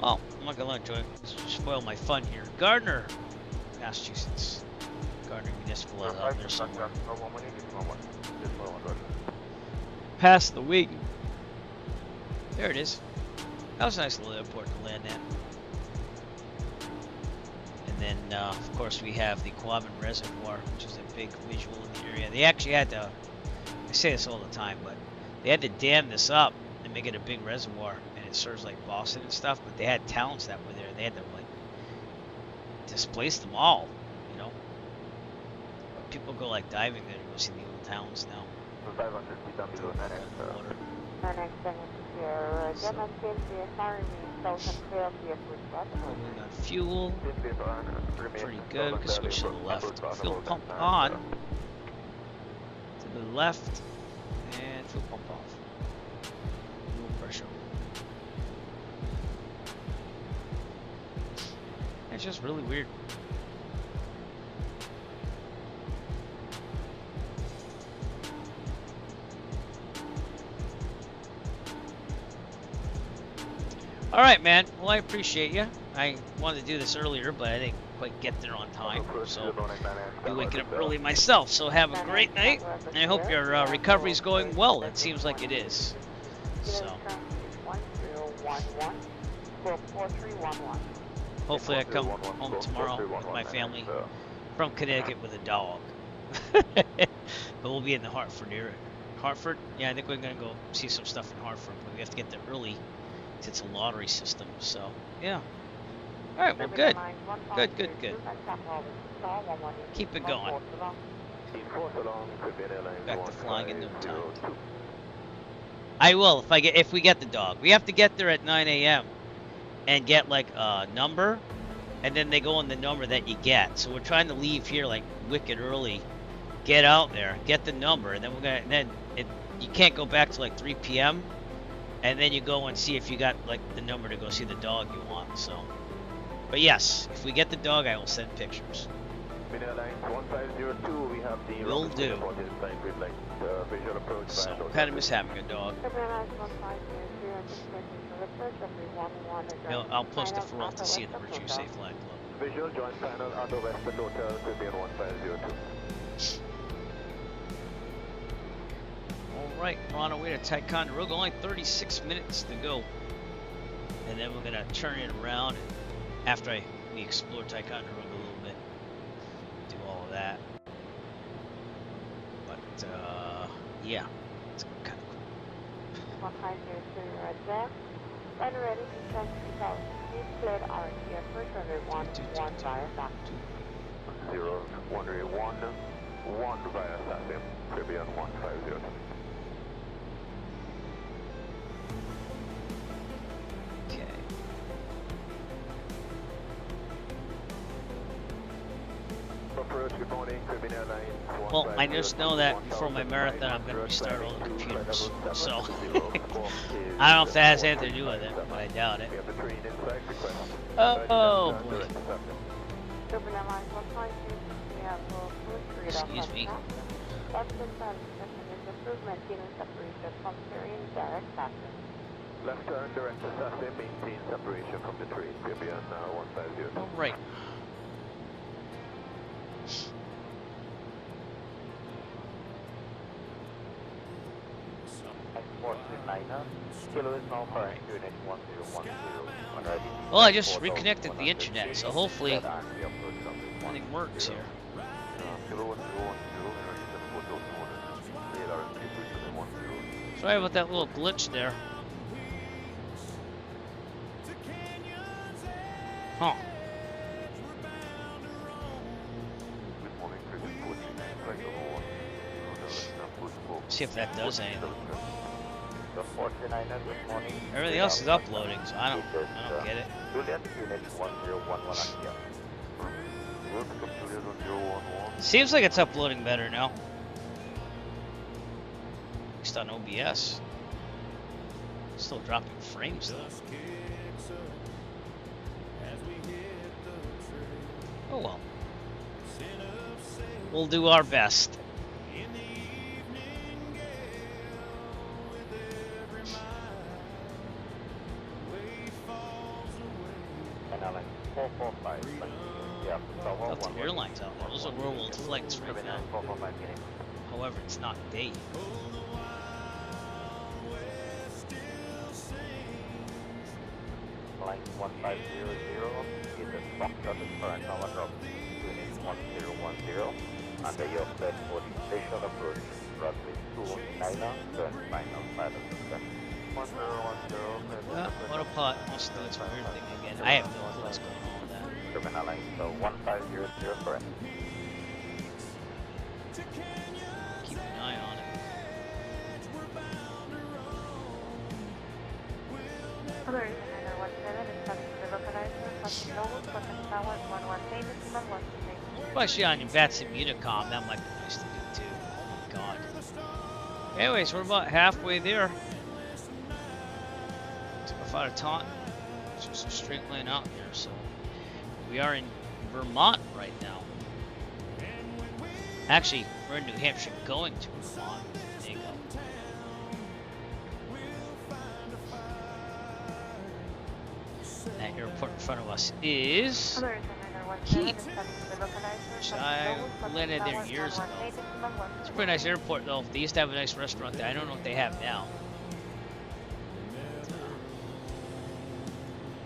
well, I'm not gonna let it spoil my fun here. Gardner, Massachusetts. Gardner Municipal is out there somewhere. Past the wing. There it is. That was a nice little airport to land at. And then, of course, we have the Quabbin Reservoir, which is a big visual in the area. They actually had to, I say this all the time, but they had to dam this up and make it a big reservoir. And that serves like Boston and stuff, but they had towns that were there. They had to like displace them all, you know. People go like diving there to go see the old towns now. Rolling on fuel, pretty good. We can switch to the left. Fuel pump on to the left, and fuel pump off. No pressure. It's just really weird. All right, man. Well, I appreciate you. I wanted to do this earlier, but I didn't quite get there on time. So I'll be waking up early myself. So have a great night, and I hope your recovery is going well. It seems like it is. So hopefully I come home tomorrow with my family from Connecticut with a dog. But we'll be in the Hartford area. Hartford? Yeah, I think we're gonna go see some stuff in Hartford, but we have to get there early. It's a lottery system, so yeah. All right, well, good. Keep it going. Back to flying in no time. I will if we get the dog. We have to get there at 9 a.m. and get like a number, and then they go on the number that you get. So we're trying to leave here like wicked early, get out there, get the number, and then you can't go back to like 3 p.m. and then you go and see if you got like the number to go see the dog you want. So, but yes, if we get the dog, I will send pictures. Will do. So, Pedimus having a dog. I'll push the for all to see the Virtue Safe Flag Club. Visual joint panel under Western Hotel, Caribbean 1502. Alright, we're on our way to Ticonderoga. Only 36 minutes to go. And then we're going to turn it around after we explore Ticonderoga a little bit. Do all of that. But, yeah. It's kind of cool. 150 right there. When ready to transfer south, please clear the RT approach runway 11 via taxi. 1 via taxi, Caribbean 150. Okay. Well, I just know that before my marathon, I'm going to restart all the computers. So, I don't know if that has anything to do with it, but I doubt it. Oh boy. Excuse me. Left turn, direct assassin, maintain separation from the train, Caribbean 150. All right. Well, I just reconnected the internet, so hopefully everything works here. Sorry about that little glitch there. Huh. See if that does anything. Everything else is uploading, so I don't get it. Seems like it's uploading better now. At least on OBS. Still dropping frames though. Oh well. We'll do our best. Delta Airlines out there. Those are world flights right now. However, it's not day. Line 1500 is a Foxtrot is current now at unit 1010. Under your flight for the station approach, runway 29, turn final pilot system. Autopilot wants to do its weird thing again. I have no clue what's going on with that. Terminal line, so 1500 correct. Keep an eye on it. Fundraiser 917 is coming to the localizer, Hudson Noble, Cotton Tower, 118, decimal 128. Well, actually on your VATSIM Unicom, that might be nice to do too. Oh my god. Anyways, we're about halfway there. Took off out of Taunton. It's just a straight line out there, so we are in Vermont right now. Actually, we're in New Hampshire going to Vermont. There you go. That airport in front of us is Fundraiser 917 is coming to the localizer, which Hudson I Noble, Cotton landed there Tower, years ago. 118, decimal It's a pretty nice airport though. They used to have a nice restaurant there. I don't know what they have now.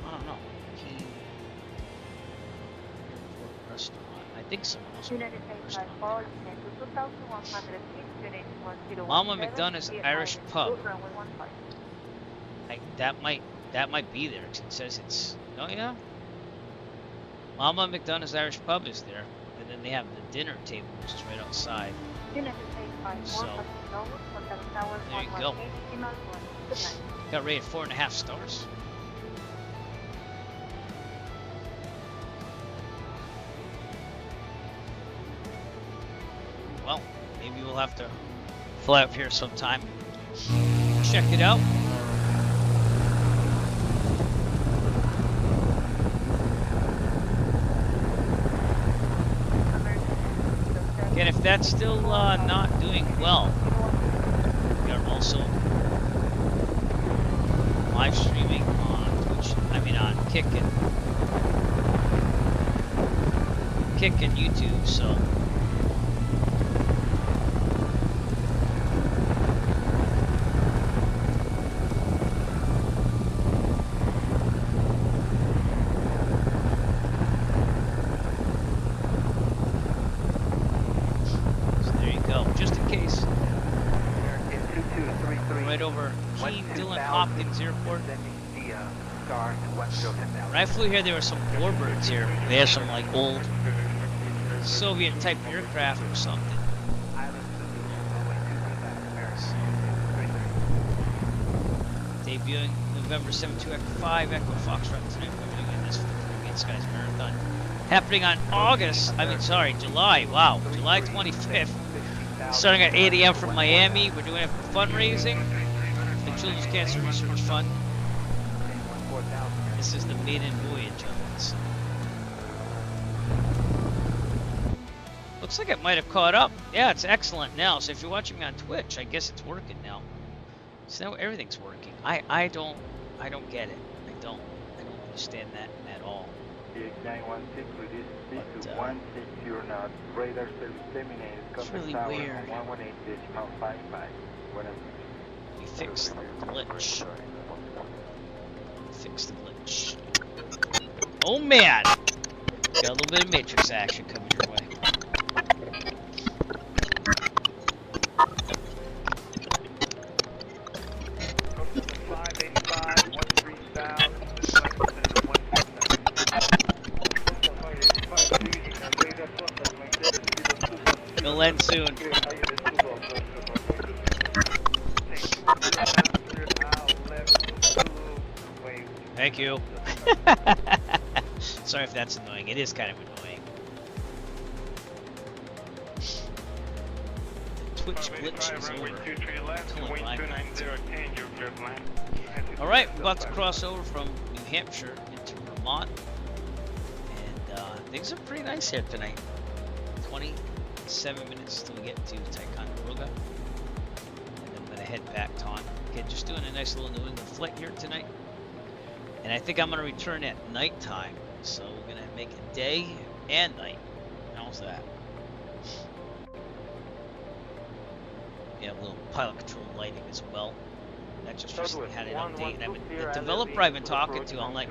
I don't know. Airport restaurant. I think someone else. United States Flight 4, descend to 2,100 feet, unit 1017. Mama McDonough's Irish Pub. Runway 15. That might be there. It says it's. Oh yeah. Mama McDonough's Irish Pub is there, and then they have the dinner table, which is right outside. United States Flight 4, So, Hudson Noble, Cotton Tower, there you 118, go. decimal 1. Good night. Got rated 4.5 stars. Well, maybe we'll have to fly up here sometime. Check it out. Again, if that's still not doing well, we are also live streaming on Twitch. I mean on Kick and YouTube. So. Right over Keene Dillon Hopkins Airport. When I flew here, there were some warbirds here. They had some like old Soviet type aircraft or something. Debuting November 72 Echo 5 Echo Foxtrot tonight. We're doing this for the Caribbean Skies Marathon. Happening on July. Wow, July 25th. Starting at 8 a.m. from Miami. We're doing it for fundraising. The Children's Cancer Research Fund. This is the maiden voyage of it. So. Looks like it might have caught up. Yeah, it's excellent now. So if you're watching me on Twitch, I guess it's working now. So now everything's working. I don't get it. I don't understand that at all. 916, release speed to 160 knots. Radar service terminated. It's really weird. 118.55. We fixed the glitch. Fix the glitch. Oh man! Got a little bit of Matrix action coming your way. It'll end soon. Thank you. Sorry if that's annoying. It is kind of annoying. Twitch glitch is over. Alright, we're about to cross over from New Hampshire into Vermont. And things are pretty nice here tonight. 27 minutes till we get to Ticonderoga. And then I'm going to head back to Taunton. Okay, just doing a nice little New England flight here tonight. And I think I'm going to return at nighttime. So we're going to make it day and night. How's that? Yeah, a little pilot control lighting as well. I just recently had an update. And the developer I've been talking to, I'm like,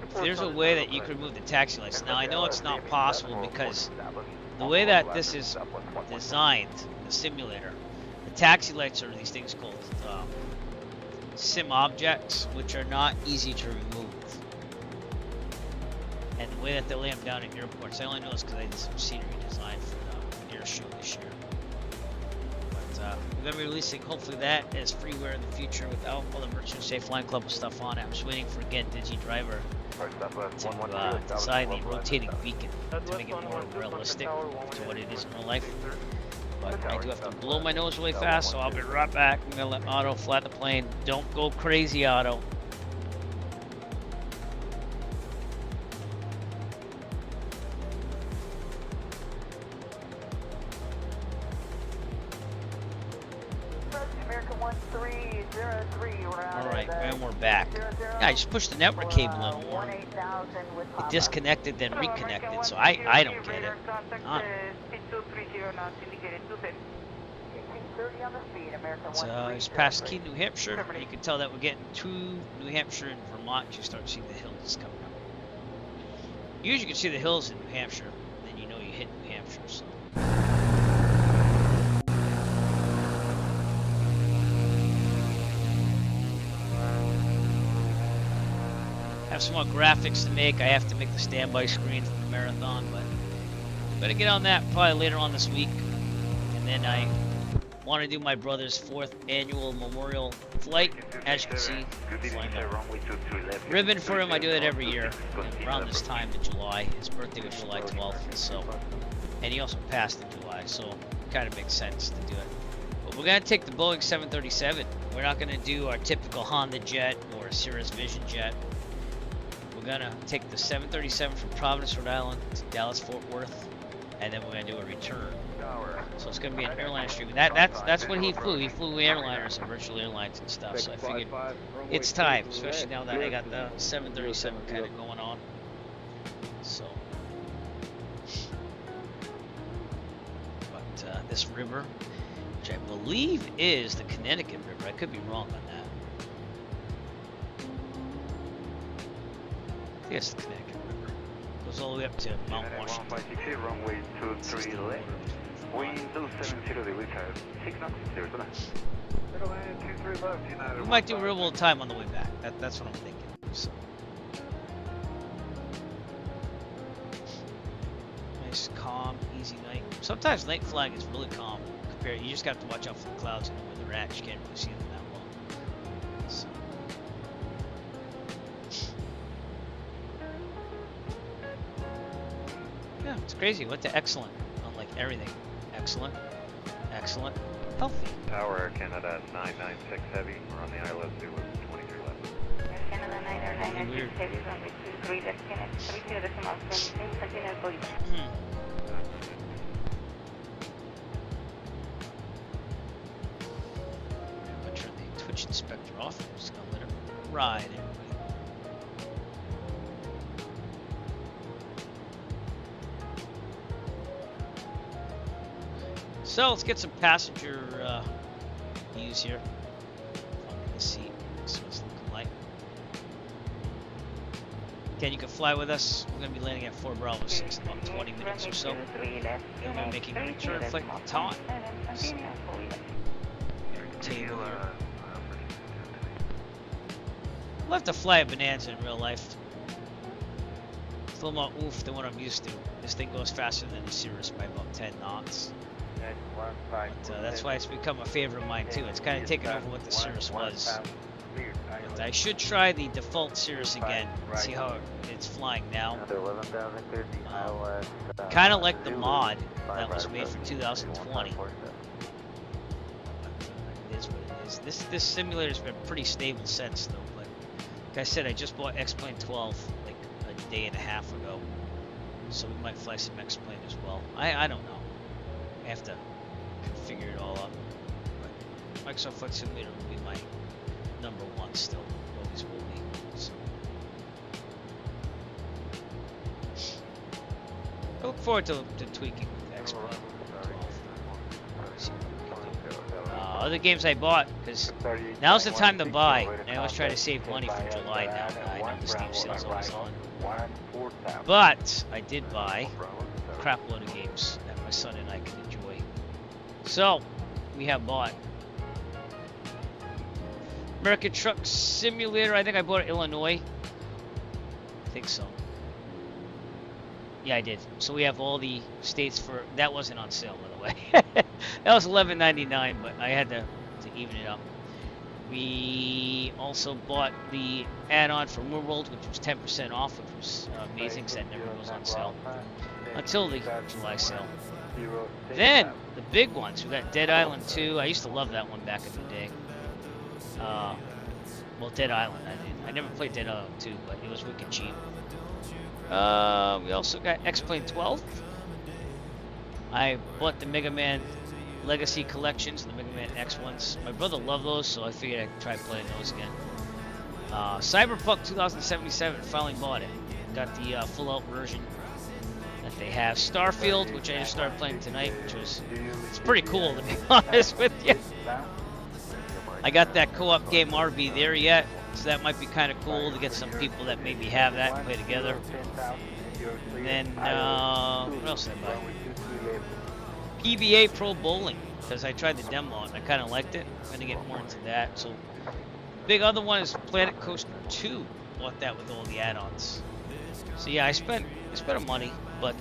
if there's a way that you could remove the taxi lights. Now I know it's not possible because the way that this is designed, the simulator, the taxi lights are these things called sim objects, which are not easy to remove. And the way that they lay them down at airports, I only know this because I did some scenery design for the air show this year. But we're going to be releasing hopefully that as freeware in the future without all the Merchant Safe Flying Club stuff on it. I'm just waiting for, again, DigiDriver to design the rotating beacon to make it more realistic to what it is in real life. But I do have to blow my nose really fast, so I'll be right back. I'm going to let Otto fly the plane. Don't go crazy, Otto. Alright, and we're back. Yeah, I just pushed the network cable in more. It disconnected, then reconnected, so I don't get it. It's past Key, New Hampshire. You can tell that we're getting to New Hampshire and Vermont. You start seeing the hills coming up. Usually you can see the hills in New Hampshire, then you know you hit New Hampshire. So. Have some more graphics to make. I have to make the standby screen for the marathon, but I'm gonna get on that probably later on this week. And then I want to do my brother's 4th annual memorial flight. As you can see, flying a ribbon for him. I do that every year around this time in July. His birthday was July 12th, so, and he also passed in July, so it kind of makes sense to do it. But we're gonna take the Boeing 737. We're not gonna do our typical Honda jet or Cirrus Vision jet. We're gonna take the 737 from Providence, Rhode Island to Dallas Fort Worth, and then we're gonna do a return. So it's gonna be an airline stream. That's what he flew. He flew airliners and virtual airlines and stuff. So I figured it's time, especially now that I got the 737 kind of going on. So, but this river, which I believe is the Connecticut River, I could be wrong on that. Yes, the Connecticut River. Goes all the way up to Mount Washington. Runway 23 left. Wind 270 degrees south. 6 knots. We might do real world time on the way back. That's what I'm thinking. So. Nice, calm, easy night. Sometimes night flying is really calm. Compared, you just got to watch out for the clouds and know where they're at. You can't really see them that well. So. Yeah, it's crazy. Went to excellent on like everything. Excellent, excellent, healthy. Tower Canada 996 heavy. We're on the ILS with 23 left. Canada 996 heavy, runway 23 left, Canada 30.26, continue going. I'm gonna turn the Twitch inspector off. I'm just gonna let it ride. So let's get some passenger views here. From the seat, see what it's looking like. Again, you can fly with us. We're going to be landing at 4 Bravo 6 in about 20 minutes or so. Then we're making a return flight to Taunton. So, table here. We'll have to fly a Bonanza in real life. It's a little more oof than what I'm used to. This thing goes faster than the Cirrus by about 10 knots. But that's why it's become a favorite of mine too. It's kind of taken over what the Cirrus was. But I should try the default Cirrus again and see how it's flying now. Kind of like the mod that was made for 2020. It is what it is. This simulator's been pretty stable since though. But like I said, I just bought X-Plane 12 like a day and a half ago, so we might fly some X-Plane as well. I don't know. I have to figure it all out. But Microsoft Flight Simulator will be my #1 still. Always will be. So. I look forward to tweaking with X-Plane 12. Other games I bought, because now's the time to buy. I always try to save money for July now. I know the Steam sale's always on. But I did buy a crap load of games that my son and I can enjoy. So, we have bought American Truck Simulator. I think I bought it in Illinois. I think so. Yeah, I did. So we have all the states for that. Wasn't on sale, by the way. That was $11.99, but I had to even it up. We also bought the add-on for World, which was 10% off, which was amazing because that never goes on sale until the July sale. Then the big ones, we got Dead Island 2. I used to love that one back in the day. Well, Dead Island, I did. I never played Dead Island 2, but it was wicked cheap. We also got X-Plane 12. I bought the Mega Man Legacy Collections, the Mega Man X ones. My brother loved those, so I figured I'd try playing those again. Cyberpunk 2077, finally bought it. Got the full-out version that they have. Starfield, which I just started playing tonight, which was it's pretty cool to be honest with you. I got that co-op game RV there yet, so that might be kind of cool to get some people that maybe have that and play together. And then what else did I buy? PBA Pro Bowling, because I tried the demo and I kind of liked it. I'm gonna get more into that. So big other one is Planet Coaster 2. Bought that with all the add-ons. So yeah, I spent a money, but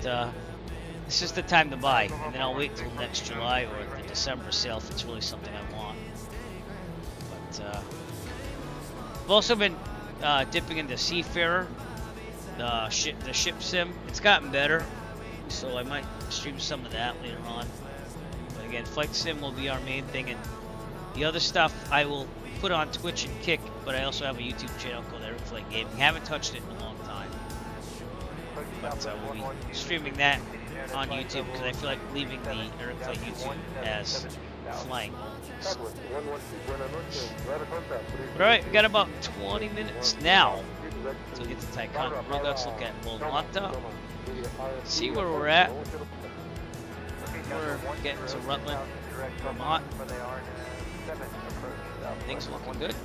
this is the time to buy, and then I'll wait till next July or the December sale if it's really something I want. But I've also been dipping into Seafarer, the ship sim. It's gotten better, so I might stream some of that later on. But again, Flight Sim will be our main thing, and the other stuff I will put on Twitch and Kick, but I also have a YouTube channel called Air Flight Gaming. Haven't touched it in a long time, but we'll be streaming that on YouTube because I feel like leaving the Air Flight YouTube as flying. Alright, we got about 20 minutes now to get to Tycon. Let's look at Volanta. See where we're at. We're getting to Rutland, Vermont. Things are looking good.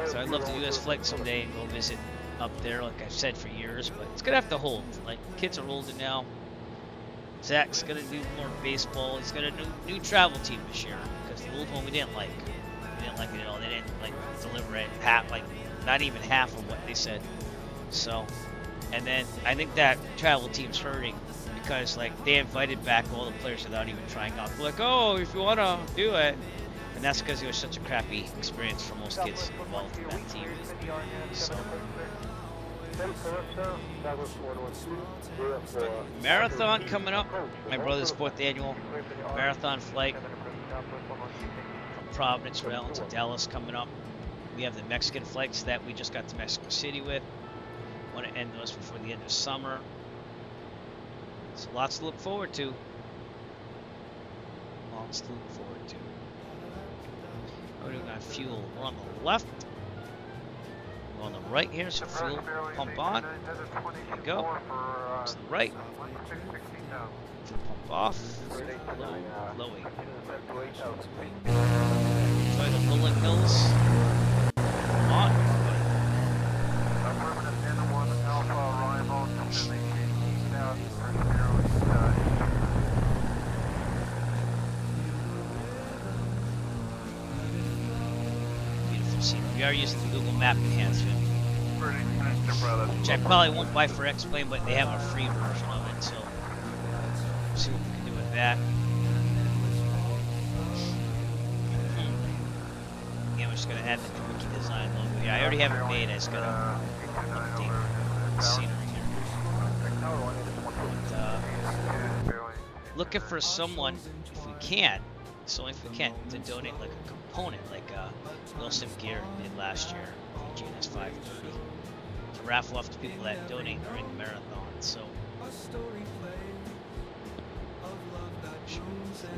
So I'd love to do this flight someday and go visit up there, like I've said for years, but it's gonna have to hold. Like, kids are older now. Zach's gonna do more baseball. He's got a new travel team this year because the old one we didn't like. We didn't like it at all. They didn't like deliver it half, like not even half of what they said. So, and then I think that travel team's hurting because like they invited back all the players without even trying out. They're like, oh, if you wanna do it, and that's because it was such a crappy experience for most kids involved in that team. So. Marathon coming up. My brother's 4th annual marathon flight from Providence, Rhode Island to Dallas coming up. We have the Mexican flights that we just got to Mexico City with. Want to end those before the end of summer. So lots to look forward to. Lots to look forward to. We're doing our fuel. We're on the left. On the right here, so fuel pump on. There you go. To the right. Fuel pump off. Low, lowing. Enjoy the rolling hills. On. Beautiful scene. We are using the Google Map enhancement, which I probably won't buy for X-Plane, but they have a free version of it, so we'll see what we can do with that. Yeah, we're just gonna add the Wiki design logo here. I already have it made. I just gotta update the scenery here. But, looking for someone, if we can, so if we can, to donate like a component, like Wilson Gear did last year, the GNS 530, to raffle off to people that donate during the marathon. So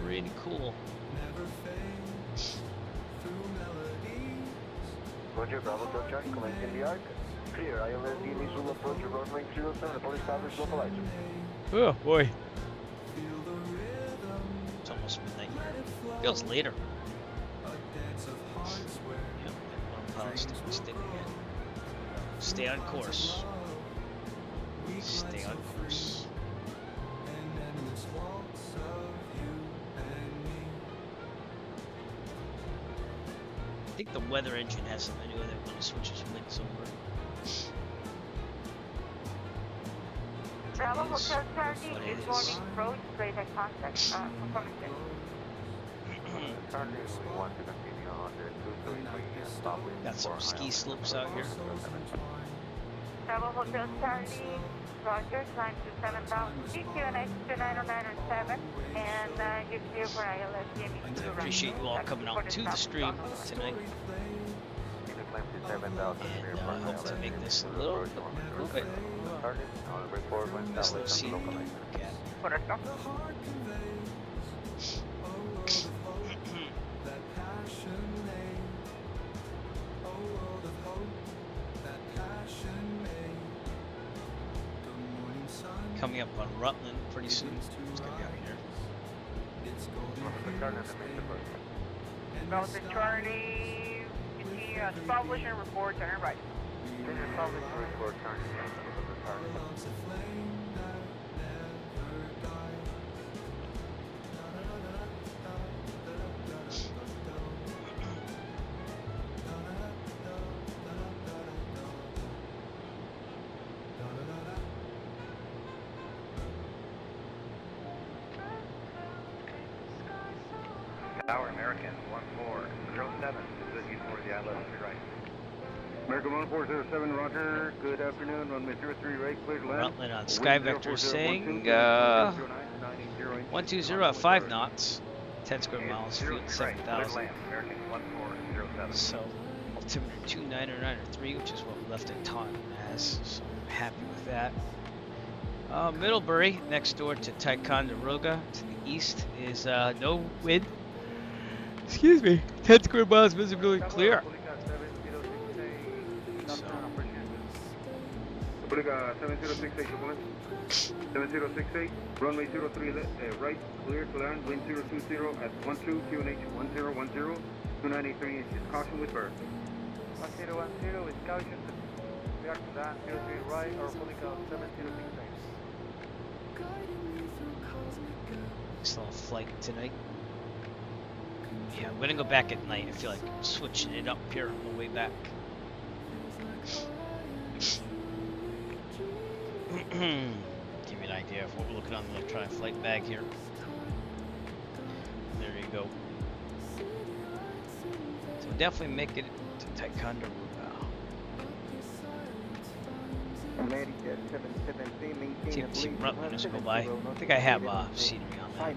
really cool. Roger, Bravo, Delta Charlie, commencing the arc. Clear, ILS visual approach, runway 07, the police average localizer. Oh boy. It's almost midnight here. Feels later. Yep, stay on course. Stay on course. think the weather engine has something to do with it when it switches winds over. Bravo It is Hotel Charlie, what it good is. morning, approach, straight eye contact, performance. Currently, we want to continue on the 233 and stop with Got some ski slopes out here. Bravo Hotel Charlie, Roger, climb to 7,000 feet, QNH 290907, and you're clear for ILS. I appreciate you all coming out to the stream tonight. And I hope to make this a little bit this little scene again. Coming up on Rutland pretty soon. It's gonna be out here. Bravo Charlie, continue to publish and report, turn right. Tower American 1407 is looking for the ILS to right. American 1407, Roger. Good afternoon. Runway 03 right, clear to land. Rutland on Sky Vector saying 120 at 5 knots, 10 square miles, fuel 7,000. So altimeter 290903, which is what we left at Taunton as. So I'm happy with that. Middlebury, next door to Ticonderoga, to the east, is no wind. Excuse me, 10 square miles, visibility clear. So, 7068, 7068, runway 03 right, clear to land, wind 020 at 12, QNH 1010, 293 inches, caution with bird. 1010 with caution, we are to land 03 right, or pulling out 7068. nice little flight tonight. Yeah, I'm gonna go back at night. I feel like switching it up here on the way back. Give you an idea of what we're looking on the electronic flight bag here. There you go. So definitely make it to Ticonderoga. See if some Rutlanders go by. I think I have scenery on that.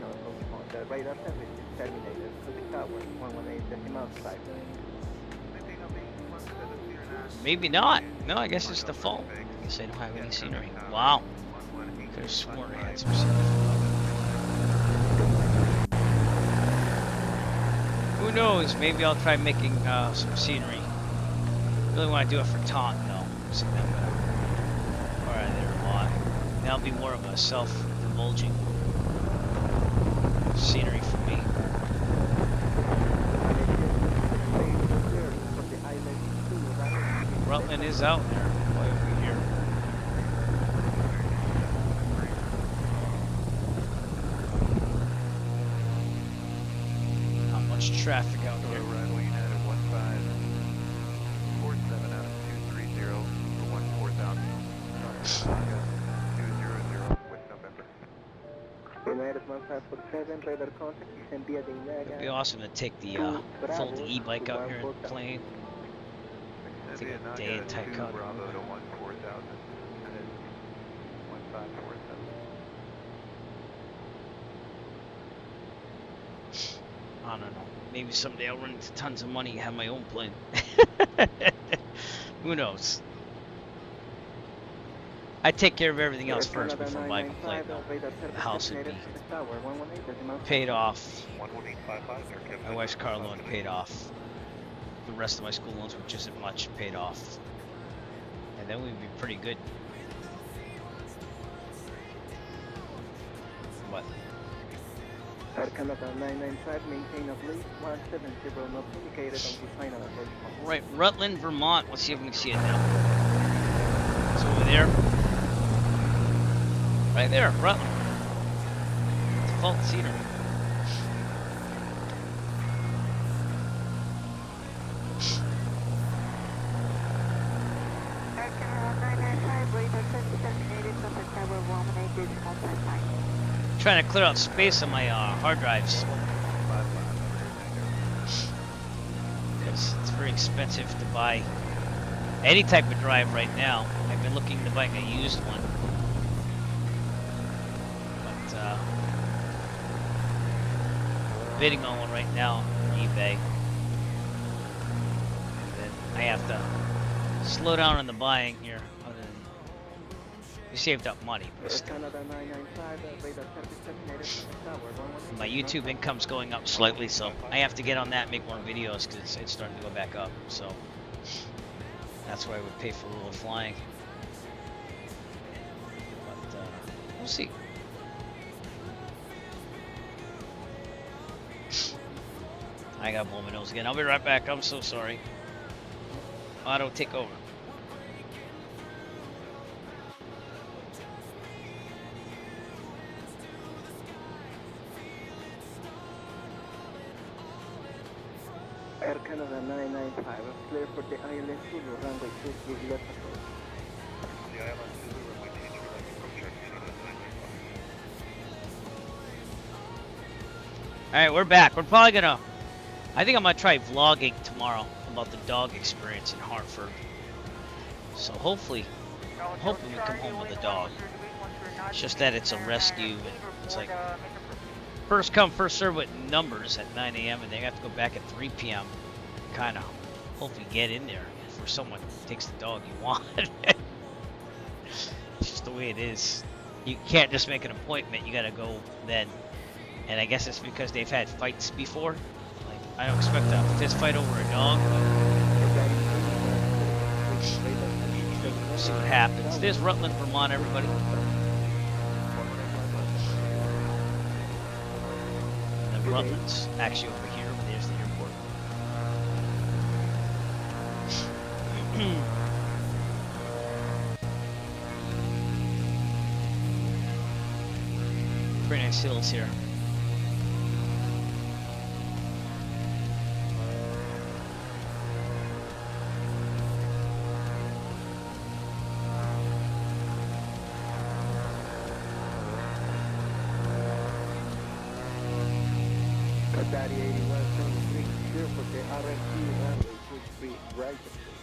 Maybe not. No, I guess it's default. I guess I don't have any scenery. Wow. Could have sworn I had some scenery. Who knows? Maybe I'll try making some scenery. Really want to do it for Taunton though. So I'm gonna go right there a lot. That'll be more of a self-divulging scenery for me. Rutland is out there, way over here. Not much traffic out here. Runway United 1547 out of 230 for 14,000. 200 with November. It'd be awesome to take the folding e-bike out here and plane. Take a day in Ticonderoga. Bravo to 14,000. And then 1547. I don't know. Maybe someday I'll run into tons of money and have my own plane. Who knows? I take care of everything else first before buying a plane, though. The house would be paid off. 11855. My wife's car loan paid off. The rest of my school loans, which isn't much, paid off. And then we'd be pretty good. What? Right, Rutland, Vermont. Let's see if we can see it now. It's over there. Right there, Rutland. Default scenery. Trying to clear out space on my hard drives. Because it's very expensive to buy any type of drive right now. I've been looking to buy a used one. But bidding on one right now on eBay. And then I have to slow down on the buying here. Other than we saved up money, but still. My YouTube income's going up slightly, so I have to get on that and make more videos because it's starting to go back up. So that's why I would pay for a little flying. But we'll see. I got blow my nose again. I'll be right back. I'm so sorry. Auto, take over. Air Canada 995, clear for the island Zulu, runway 23 left approach. The island Zulu, runway 23 left approach, Canada 995. Alright, we're back. We're probably gonna... I think I'm gonna try vlogging tomorrow about the dog experience in Hartford. So hopefully we come home with a dog. It's just that it's a rescue and it's like first come, first serve with numbers at 9 a.m. and they have to go back at 3 p.m. Kind of hopefully get in there before someone takes the dog you want. It's just the way it is. You can't just make an appointment. You gotta go then. And I guess it's because they've had fights before. Like I don't expect a fist fight over a dog. We'll see what happens. There's Rutland, Vermont, everybody. And Rutland's actually over here, but there's the airport. Pretty nice hills here. Daddy 8173, clear for the RFC runway 23 right approach.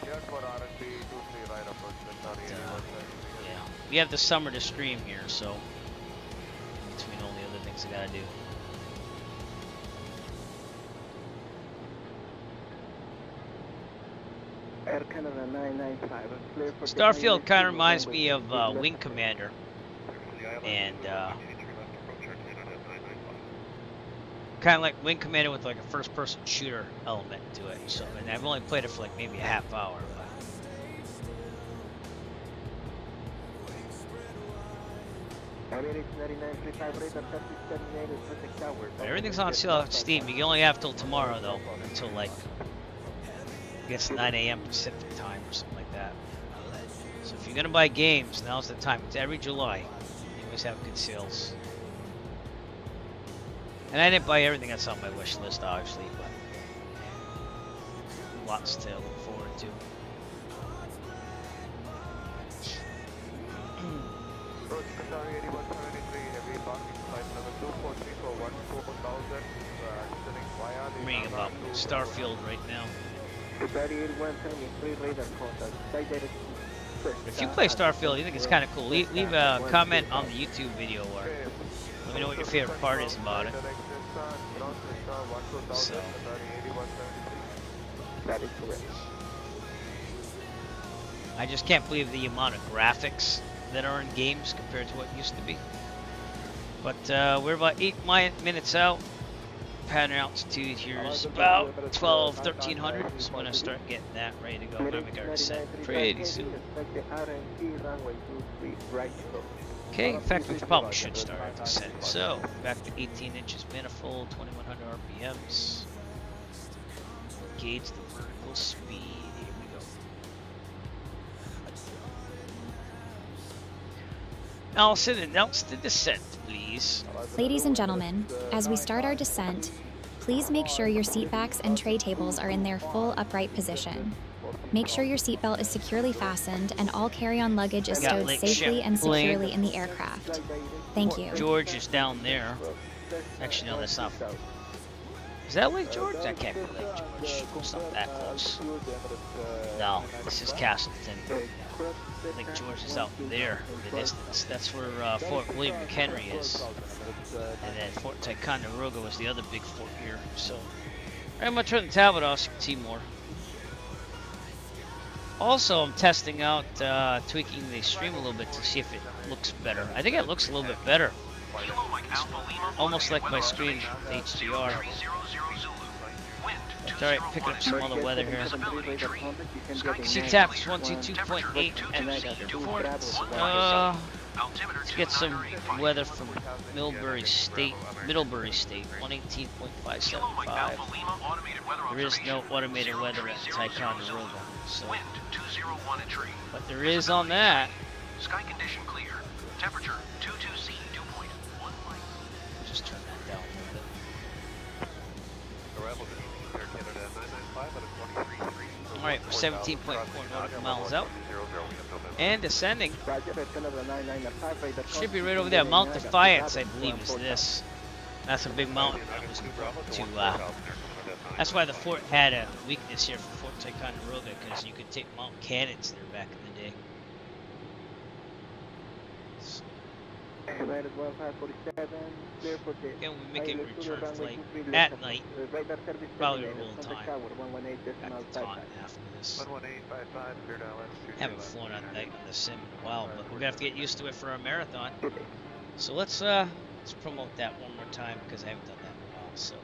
Cleared for RFP 23 right approach, Daddy 8173. Yeah, we have the summer to stream here, so between all the other things I gotta do. Air Canada 995, clear for Starfield kind of reminds me of Wing Commander, and kind of like Wing Commander with like a first-person shooter element to it. So, and I've only played it for like maybe a half hour. But everything's on sale on Steam. You can only have till tomorrow though, until like I guess 9 a.m. Pacific time or something like that. So if you're gonna buy games, now's the time. It's every July. You always have good sales. And I didn't buy everything that's on my wish list, obviously, but lots to look forward to. Approach Qatari 8173, heavy parking, flight number 243 for 14,000, descending via the... I'm reading about Starfield right now. Qatari 8173, radar contact, side direction. If you play Starfield, you think it's kind of cool, leave a comment on the YouTube video or let me know what your favorite part is about it. So, That is correct. I just can't believe the amount of graphics that are in games compared to what used to be. But we're about 8 minutes out. Pattern altitude here is about 1300. So when I start getting that ready to go, I'm gonna get set pretty soon. Okay, in fact, we probably should start our descent. So, back to 18 inches manifold, 2100 RPMs. Gauge the vertical speed. Here we go. Allison, announce the descent, please. Ladies and gentlemen, as we start our descent, please make sure your seat backs and tray tables are in their full upright position. Make sure your seatbelt is securely fastened and all carry-on luggage is Got stowed Lake safely and Champlain. securely in the aircraft. Thank you. George is down there. Actually, no, that's not. Is that Lake George? That can't be Lake George. It's not that close. No, this is Castleton. Lake George is out there in the distance. That's where Fort William McHenry is. And then Fort Ticonderoga was the other big fort here. So, I'm going to turn the tablet off so you can see more. Also, I'm testing out, tweaking the stream a little bit to see if it looks better. I think it looks a little bit better. Almost like my screen HDR. It's alright, picking up some other weather here. CTAP is 122.8 at Fort. Let's get some weather from Middlebury State, 118.575. There is no automated weather at Ticonderoga, so. But there is on that. Sky condition clear. Temperature 22C, dew point 1. Just turn that down a little bit. Alright, we're 17.4 nautical miles out. And descending. Should be right over there. Mount Defiance, I believe, is this. That's a big mountain that was brought to, that's why the fort had a weakness here for Fort Ticonderoga, because you could take Mount Cannons there back in the day. So, again, we make a return flight at night, probably a little time. Back to Taunton after this. Haven't flown at night on the sim in a while, but we're gonna have to get used to it for our marathon. So let's promote that one more time because I haven't done that in a while. So,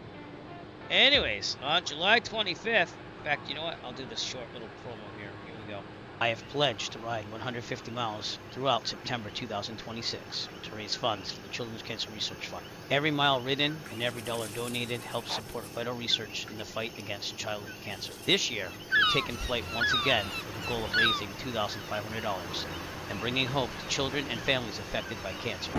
anyways, on July 25th, in fact, you know what? I'll do this short little promo here. Here we go. I have pledged to ride 150 miles throughout September 2026 to raise funds for the Children's Cancer Research Fund. Every mile ridden and every dollar donated helps support vital research in the fight against childhood cancer. This year, we're taking flight once again with the goal of raising $2,500 and bringing hope to children and families affected by cancer.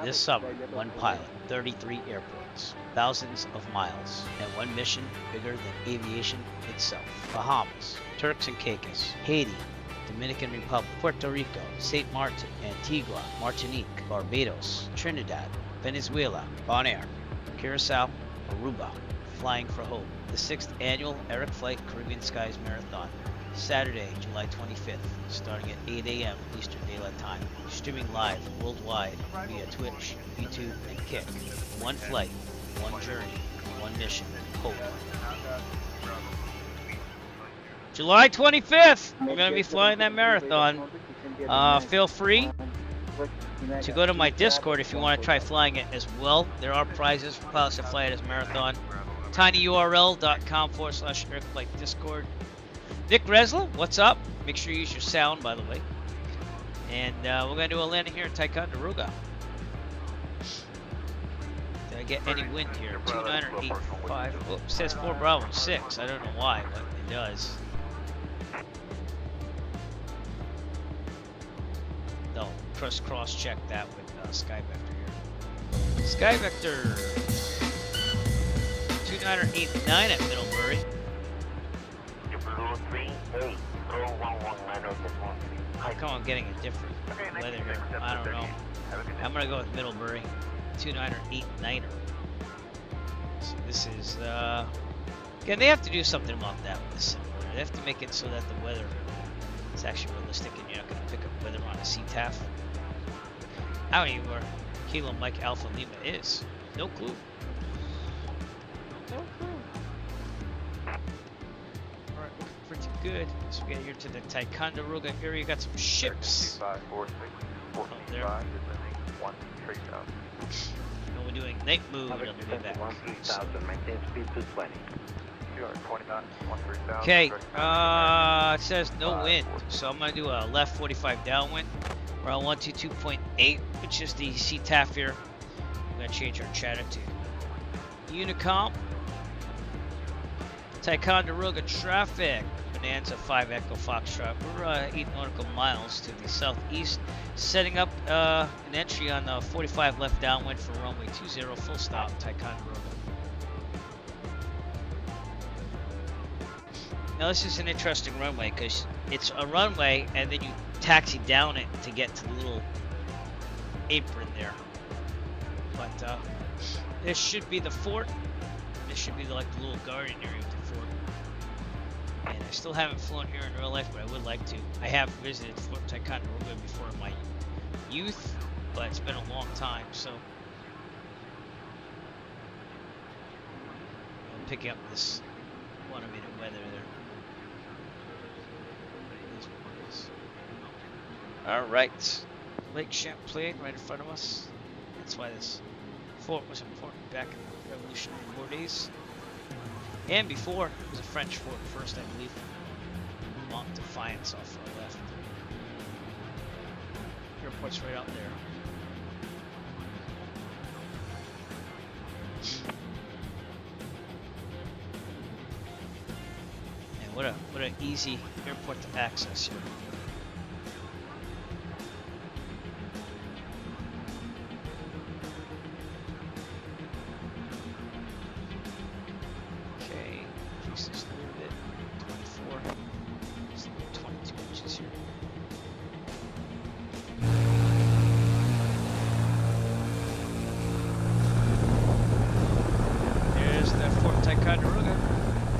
This summer, one pilot, 33 airports, thousands of miles, and one mission bigger than aviation itself. Bahamas, Turks and Caicos, Haiti, Dominican Republic, Puerto Rico, St. Martin, Antigua, Martinique, Barbados, Trinidad, Venezuela, Bonaire, Curacao, Aruba, Flying for Hope. The 6th annual Eric Flight Caribbean Skies Marathon. Saturday, July 25th, starting at 8 a.m. Eastern Daylight Time. Streaming live worldwide via Twitch, YouTube, and Kick. One flight, one journey, one mission, hope. July 25th, we're going to be flying that marathon. Feel free to go to my Discord if you want to try flying it as well. There are prizes for pilots that fly it as marathon. tinyurl.com/EricFlightDiscord. Nick Resla, what's up? Make sure you use your sound, by the way. And we're going to do a landing here in Ticonderoga. Did I get any wind here? 2985. Oh, it says 4 Bravo 6. I don't know why, but it does. No, cross-check that with Skyvector here. Skyvector 2989 at Middlebury. How come I'm getting a different weather here? I don't know. I'm gonna go with Middlebury 2989er. So this is again, they have to do something about that with the simulator. They have to make it so that the weather is actually realistic and you're not gonna pick up weather on a CTAF. I don't even know where Kilo Mike Alpha Lima is. No clue. No clue. Alright, looking pretty good. So we get here to the Ticonderoga area. Got some ships. Oh, there. And we're doing night mode on the way back. So. Okay, it says no wind, so I'm gonna do a left 45 downwind. We're on 122.8, which is the CTAF here. I'm gonna change our chatter to Unicom. Ticonderoga traffic. Bonanza 5 Echo Foxtrot. We're 8 nautical miles to the southeast, setting up an entry on 45 left downwind for runway 20 full stop Ticonderoga. Now this is an interesting runway because it's a runway and then you taxi down it to get to the little apron there. But this should be the fort. This should be like the little garden area of the fort. And I still haven't flown here in real life, but I would like to. I have visited Fort Ticonderoga before in my youth, but it's been a long time, so I'm picking up this 1-minute weather there. All right, Lake Champlain right in front of us. That's why this fort was important back in the Revolutionary War days. And before, it was a French fort first, I believe. Mont Defiance off our left. Airport's right out there. And what an easy airport to access here.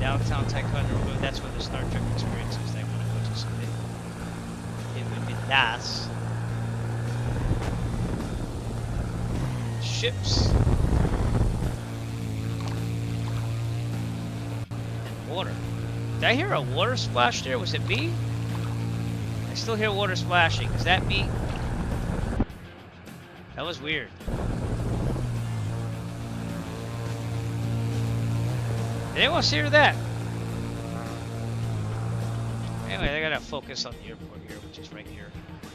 Downtown Ticonderoga, that's where the Star Trek experience is. They want to go to someday. It would be nice. Ships. And water. Did I hear a water splash there? Was it me? I still hear water splashing. Is that me? That was weird. Did anyone else hear that? Anyway, I gotta focus on the airport here, which is right here.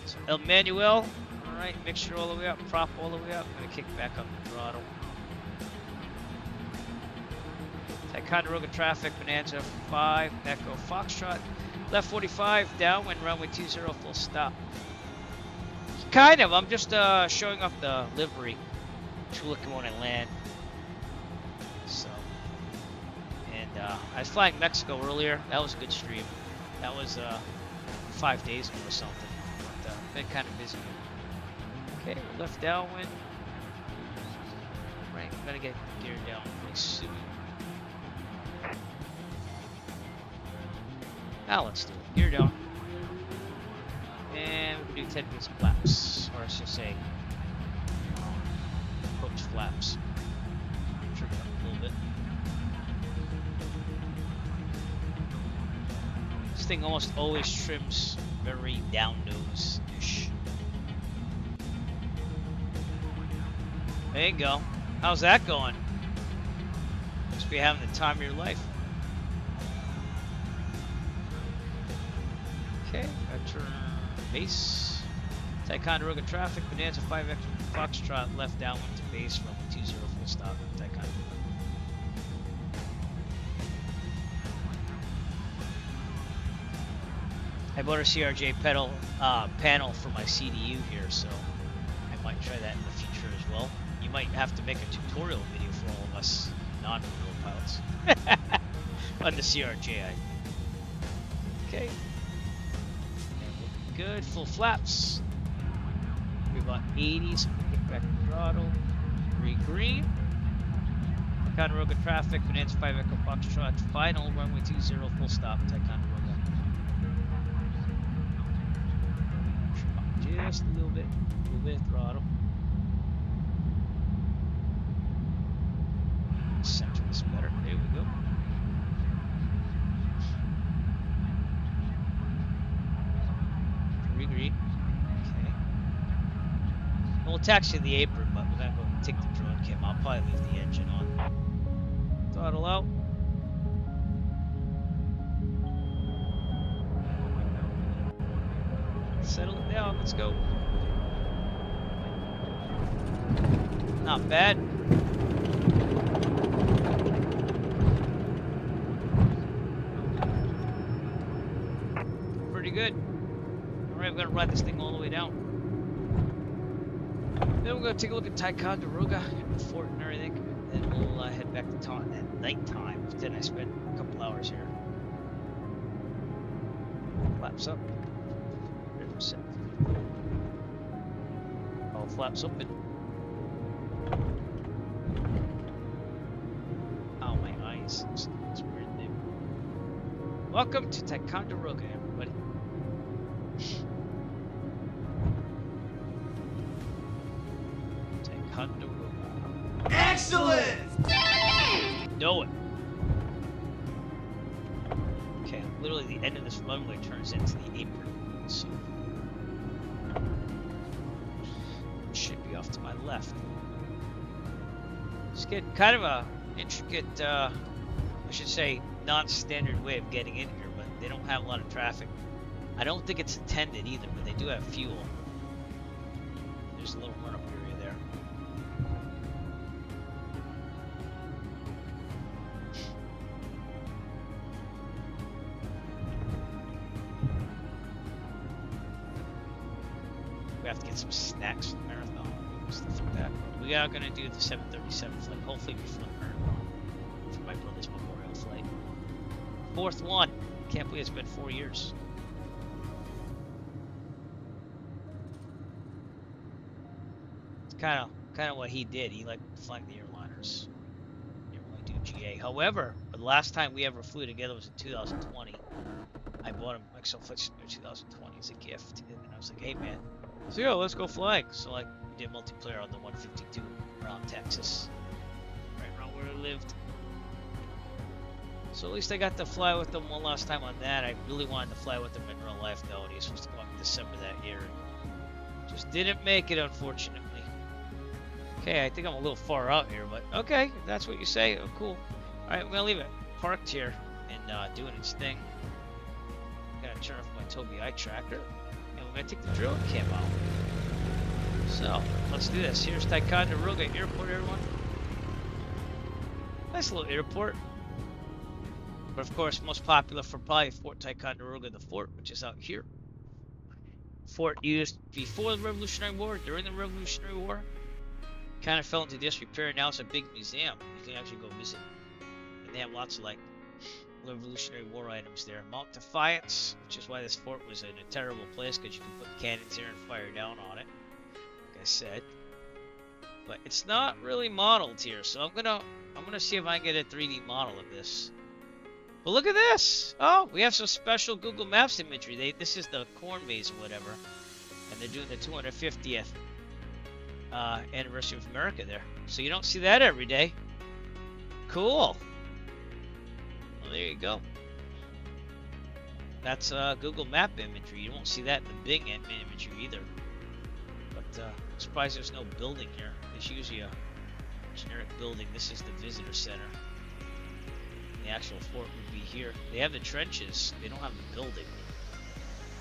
So El Manuel, alright, mixture all the way up, prop all the way up. I'm gonna kick back up the throttle. Ticonderoga traffic, Bonanza 5, Echo Foxtrot. Left 45, downwind runway 20, full stop. Kind of, I'm just showing off the livery. Looking when I land. So. I was flying Mexico earlier. That was a good stream. That was 5 days ago or something. But been kind of busy. Okay, left downwind. Right, I'm gonna get gear down pretty soon. Now let's do it. Gear down. And we can do 10 minutes of flaps. Or I should say, approach flaps. Trim it up a little bit. This thing almost always trims very down nose-ish. There you go. How's that going? Must be having the time of your life. Okay, I turn base. Ticonderoga traffic, Bonanza 5 extra Foxtrot, left downwind to base, runway 20, full stop, Ticonderoga. I bought a CRJ panel for my CDU here, so I might try that in the future as well. You might have to make a tutorial video for all of us non-real pilots on the CRJ. Okay. Good, full flaps. We're about 80, so kick back the throttle. Green. Ticonderoga traffic, Bonanza 5 Echo Foxtrot, final runway 20, full stop, Ticonderoga. Just a little bit of throttle. Center this better. There we go. Green. Okay. We'll taxi the apron, but we're gonna go take the drone cam. I'll probably leave the engine on. Throttle out. Settle it down. Let's go. Not bad. Pretty good. Alright, we're gonna ride this thing all the way down. Then we're gonna take a look at Ticonderoga and the fort and everything. Then we'll head back to Taunton at nighttime. Then I spent a couple hours here. Flaps up. Set. All flaps open. Oh, my eyes. It's weird name. Welcome to Ticonderoga, everybody. Ticonderoga. Excellent! Know it. Okay, literally the end of this runway turns into the apron. So should be off to my left. It's getting kind of a intricate, I should say, non-standard way of getting in here, but they don't have a lot of traffic. I don't think it's attended either, but they do have fuel. There's a little run-up area there. We have to get some snacks for the marathon, stuff like that. We are going to do the 737 flight, hopefully before the marathon, for my brother's memorial flight. Fourth one. Can't believe it's been 4 years. It's kind of what he did. He liked flying the airliners. Didn't really do GA. However, the last time we ever flew together was in 2020. I bought him XL Flight Simulator 2020 as a gift, and I was like, "Hey man, so yo, let's go flying." So like, we did multiplayer on the 152 around Texas, right around where I lived. So at least I got to fly with them one last time on that. I really wanted to fly with them in real life though, and he was supposed to go out in December that year. Just didn't make it, unfortunately. Okay, I think I'm a little far out here, but okay, if that's what you say. Oh, cool. Alright, we're gonna leave it parked here and doing its thing. Gotta turn off my Tobii eye tracker, and we're gonna take the drone cam out. So, let's do this. Here's Ticonderoga Airport, everyone. Nice little airport. But of course, most popular for probably Fort Ticonderoga, the fort, which is out here. Fort used before the Revolutionary War, during the Revolutionary War. Kind of fell into disrepair. Now it's a big museum. You can actually go visit. And they have lots of like Revolutionary War items there. Mount Defiance, which is why this fort was in a terrible place, because you can put cannons here and fire down on it, like I said. But it's not really modeled here, so I'm gonna see if I can get a 3D model of this. But look at this! Oh, we have some special Google Maps imagery. This is the corn maze or whatever, and they're doing the 250th anniversary of America there. So you don't see that every day. Cool. Well, there you go. That's Google Map imagery. You won't see that in the Bing imagery either. But I'm surprised there's no building here. There's usually a generic building. This is the visitor center. The actual fort would be here. They have the trenches. They don't have the building.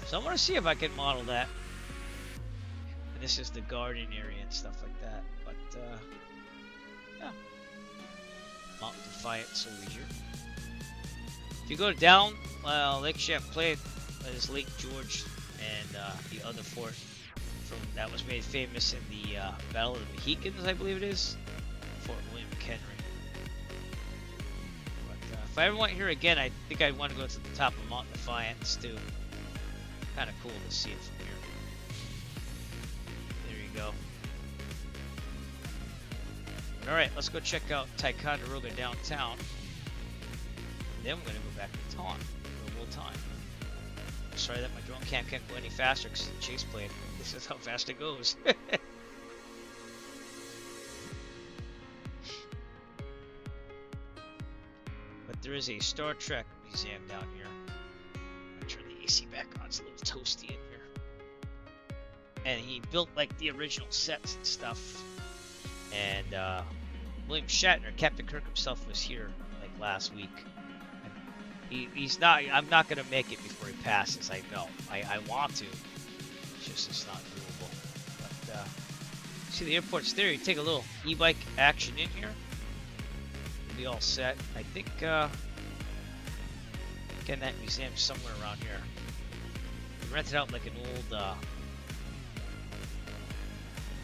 So I'm going to see if I can model that. And this is the garden area and stuff like that. But, yeah. Mount Defiance over here. If you go down Lake Champlain, that is Lake George, and the other fort that was made famous in the Battle of the Mohicans, I believe it is. Fort William McHenry. But if I ever went here again, I think I'd want to go to the top of Mount Defiance too. Kind of cool to see it from here. There you go. Alright, let's go check out Ticonderoga downtown. Then we're going to go back to Taunton for a little time. Sorry that my drone can't go any faster because it's a chase plane. This is how fast it goes. But there is a Star Trek museum down here. I'm going to turn the AC back on. It's a little toasty in here. And he built like the original sets and stuff. And William Shatner, Captain Kirk himself, was here like last week. He's not. I'm not gonna make it before he passes. I know. I want to. It's not doable. But see, the airport's there. You take a little e-bike action in here. We'll be all set. I think again, that museum's somewhere around here. We rented out like an old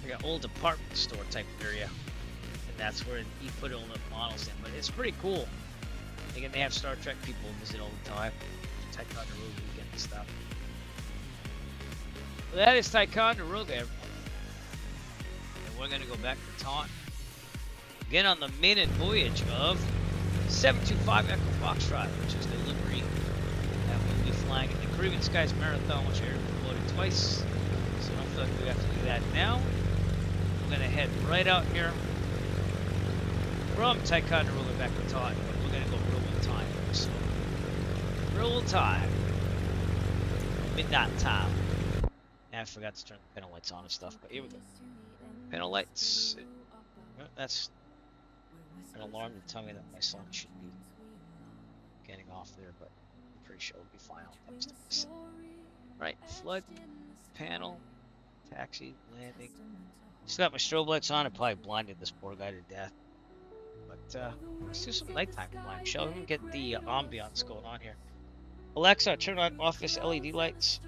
like an old department store type area, and that's where he put all the models in. But it's pretty cool. Again, they have Star Trek people visit all the time. Ticonderoga weekend and stuff. Well, that is Ticonderoga, everyone. And we're going to go back to Taunton. Again on the maiden voyage of 725 Echo Foxtrot, which is the livery that we'll be flying in the Caribbean Skies Marathon, which I already loaded twice. So don't feel like we have to do that now. We're going to head right out here from Ticonderoga back to Taunton, but we're going to go real time. So, real time. Midnight time. And I forgot to turn the panel lights on and stuff, but here we go. Panel lights. That's an alarm to tell me that my son should be getting off there, but I'm pretty sure it'll be fine. Right, flood, panel, taxi, landing. Still got my strobe lights on. I probably blinded this poor guy to death. But let's do some nighttime flying, shall we? Get the ambiance going on here. Alexa, turn on office LED lights.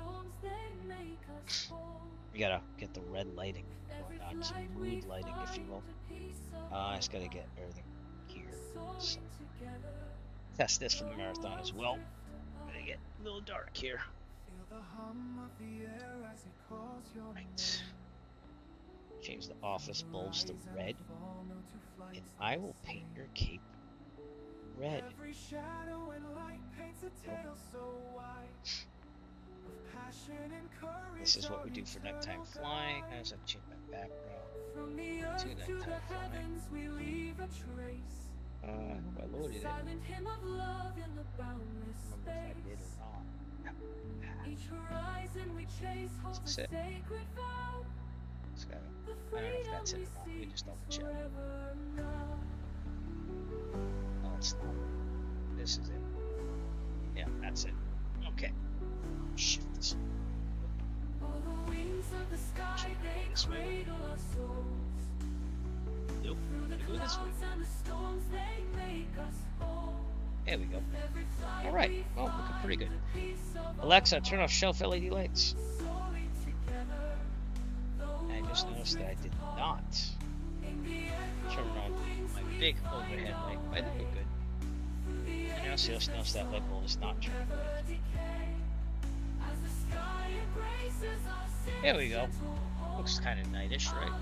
We gotta get the red lighting going on, some mood lighting, if you will. I just gotta get everything here. So, test this for the marathon as well. I'm gonna get a little dark here. Right. Change the office bulbs to red. And I will paint your cape red. This is what we do for nighttime flying. I just have to change my background to nighttime flying. I loaded it. I don't remember if I did or not. That's it. It's got I don't know if that's it or not. We just double check. No, it's not. This is it. Yeah, that's it. Okay. Shift this. This way. Nope. Gotta go this way. There we go. Alright. Well, looking pretty good. Alexa, turn off shelf LED lights. I just noticed that I did not turn on my big overhead light. I think we're good. And I also just noticed that light bulb is not turned on. There we go. Looks kind of nightish, right?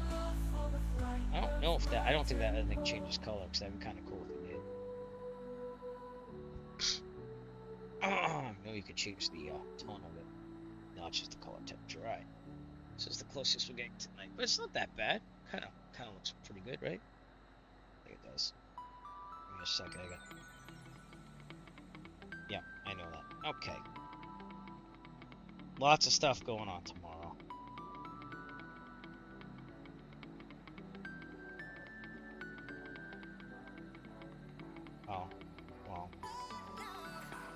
I don't know if that. I don't think that other thing changes color, because that'd be kind of cool if it did. I know you could change the tone of it, not just the color temperature. Right. This is the closest we're getting tonight, but it's not that bad. Kind of looks pretty good, right? I think it does. Give me a second. Yeah, I know that. Okay. Lots of stuff going on tomorrow. Oh, well.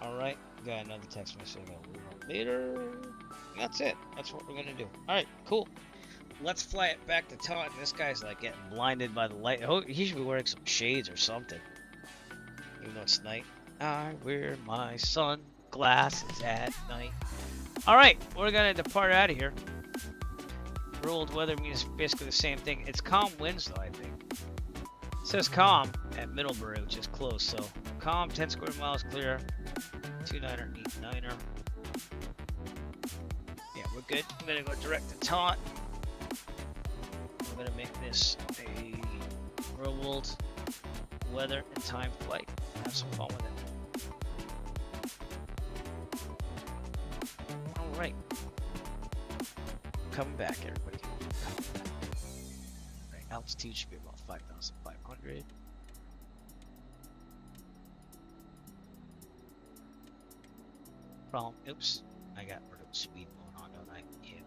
Alright, got another text message a little later. That's it. That's what we're gonna do. Alright, cool. Let's fly it back to Taunton. This guy's like getting blinded by the light. Oh, he should be wearing some shades or something. Even though it's night. I wear my sunglasses at night. Alright, we're gonna depart out of here. Ruled weather means basically the same thing. It's calm winds though, I think. It says calm at Middlebury, which is close. So calm, 10 square miles clear. 29er, 89er. Yeah, we're good. I'm gonna go direct to Taunton. I'm gonna make this a real world weather and time flight. Have some fun with it. Alright. Coming back, everybody. Right, altitude should be about 5,500. Problem. Oops. I got rid of speed going on, don't I? Yeah.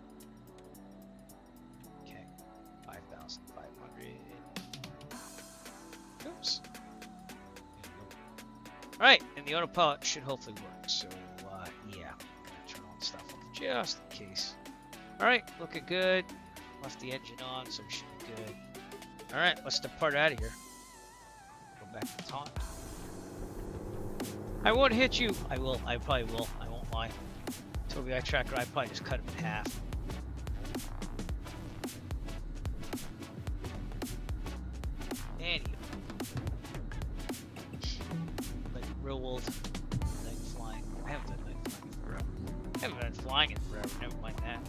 Okay. 5,500. Oops. Alright, and the autopilot should hopefully work. So, yeah. Turn all the stuff off just in case. Alright, looking good. Left the engine on, so we should be good. Alright, let's depart out of here. Go back to Taunton. I won't hit you. I will. I probably will. I won't lie. Toby, I tracker. I probably just cut him in half. Anyway. Like real world night flying. I haven't done night flying in forever. I haven't been flying in forever. Never mind that.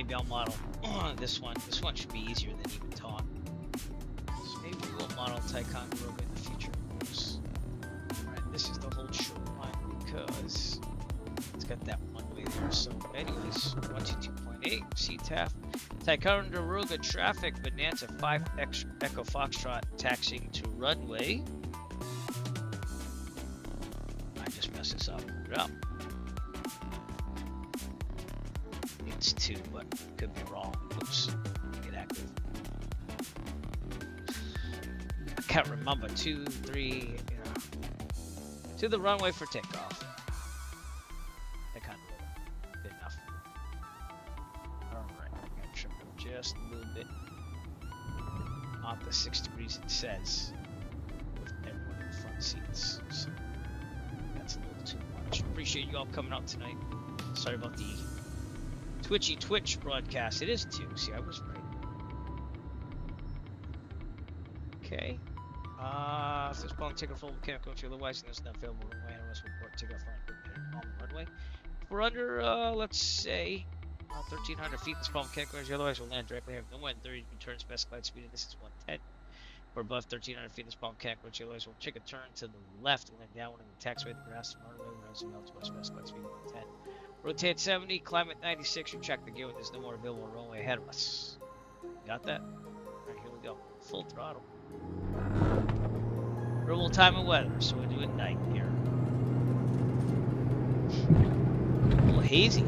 maybe I'll model this one. This one should be easier than even Taunton. So maybe we'll model Ticonderoga in the future. Oops. Alright, this is the whole shoreline because it's got that one way there. So anyways, 122.8, CTAF. Ticonderoga traffic, Bonanza 5 Echo Foxtrot taxiing to runway. I just messed this up. Drop. It's 2, but could be wrong. Oops. Get active. I can't remember. 2, 3. To the runway for takeoff. Good enough. Alright, I'm gonna trim them just a little bit. Not the 6 degrees it says. With everyone in the front seats. So that's a little too much. Appreciate you all coming out tonight. Sorry about the twitchy Twitch broadcast. It is 2. See, I was right. Okay. If there's bomb takeoff full mechanical to otherwise, and there's not available runway, unless we report takeoff on the runway. If we're under, let's say, 1,300 feet, this bomb mechanical to otherwise will land directly here. No more than 30 return specified speed, and this is 110. If we're above 1,300 feet, this bomb mechanical to otherwise will take a turn to the left and land downwind in the taxiway, the grass, and runway, whereas the melts by specified speed 110. Rotate 70, climb at 96, retract the gear when there's no more available runway ahead of us. Got that? Alright, here we go. Full throttle. Variable time and weather, so we're doing night here. A little hazy.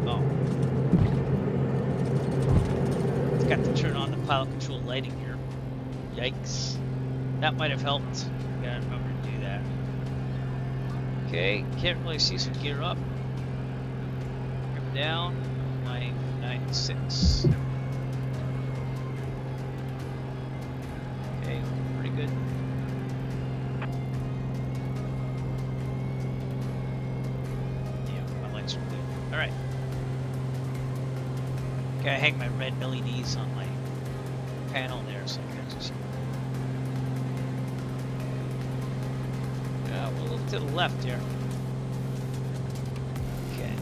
Oh. Got to turn on the pilot control lighting here. Yikes. That might have helped. Gotta remember to do that. Okay, can't really see, so gear up. Gear down. Flying 96. Okay, pretty good. Yeah, my lights are good. Alright. Okay, I hang my red LEDs on my panel there so I can actually see. Yeah, we're a little to the left here. Okay.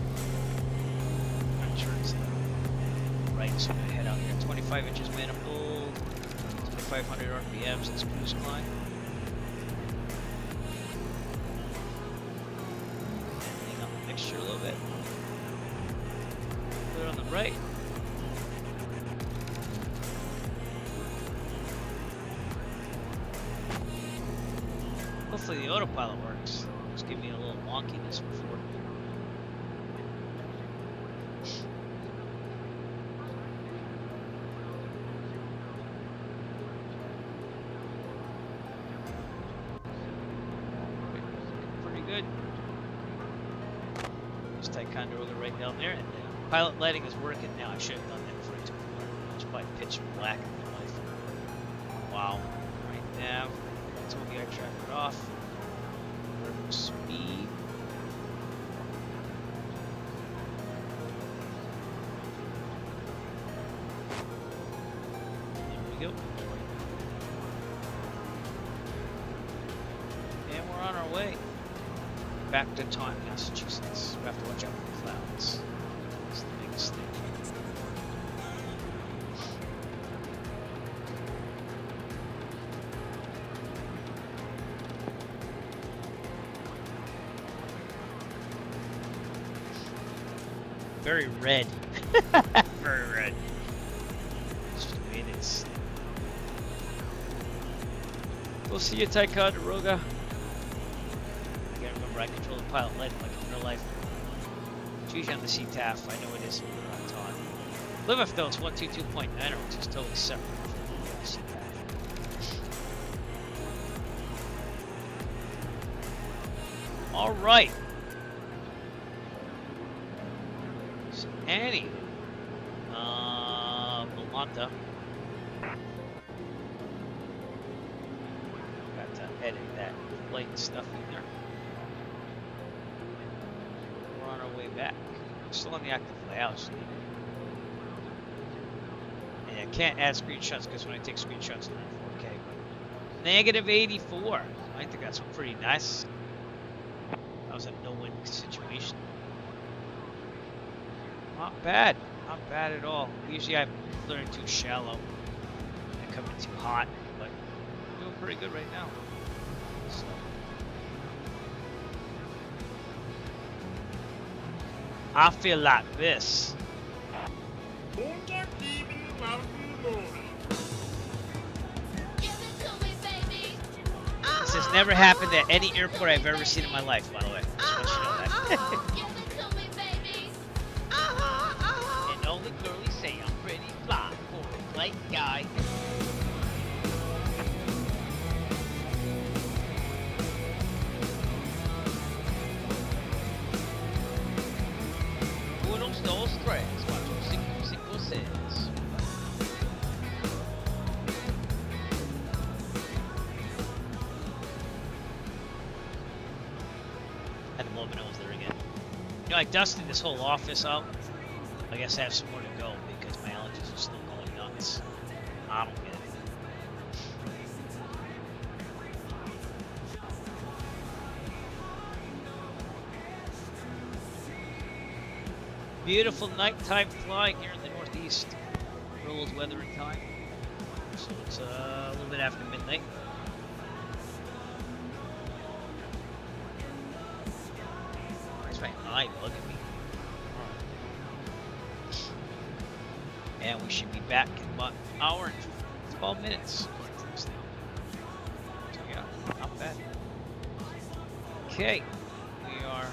I'm gonna turn to the right, so I'm gonna head out here. 25 inches manifold, 2,500 RPMs, let's cruise climb. Clean up the mixture a little bit. Clear on the right. Hopefully the autopilot works. Just give me a little wonkiness before. Pretty good. There's Ticonderoga right down there, and the pilot lighting is working now. I should have done that before I took the water. It's probably pitch black in real life. Wow. Right now. Told you I tracked it off. Speed. There we go. And we're on our way back to Taunton, Massachusetts. We have to watch out for the clouds. That's the biggest thing. Very red. Very red. It's just the way it is. We'll see you, Ticonderoga. I gotta remember I control the pilot light like in real life. It's usually on the CTAF. I know it is when we're on Taunton. Live though, it's 122.9, which is totally separate from the CTAF. Alright. Annie, Belmonte. Got to edit that light stuff in there. We're on our way back. We're still on the active layout. And I can't add screenshots because when I take screenshots, they're in 4K. But negative 84. I think that's pretty nice. That was a no-win situation. Not bad. Not bad at all. Usually I'm clearing too shallow. I come in too hot, but I'm doing pretty good right now. So. I feel like this. This has never happened at any airport I've ever seen in my life, by the way. Just want you to know that. And all the girlies say I'm pretty fly for a white guy. Unos, dos, tres, cuatro, cinco, cinco, seis. At the moment I was there again. You know, I dusted this whole office up. I guess I have some more to go because my allergies are still going nuts. I don't get it. Beautiful nighttime flying here in the Northeast. Rolls weather and time. So it's a little bit after midnight. Where's my eye? Look at me. And we should be back in about an hour and 12 minutes. So yeah, not bad. Okay, we are.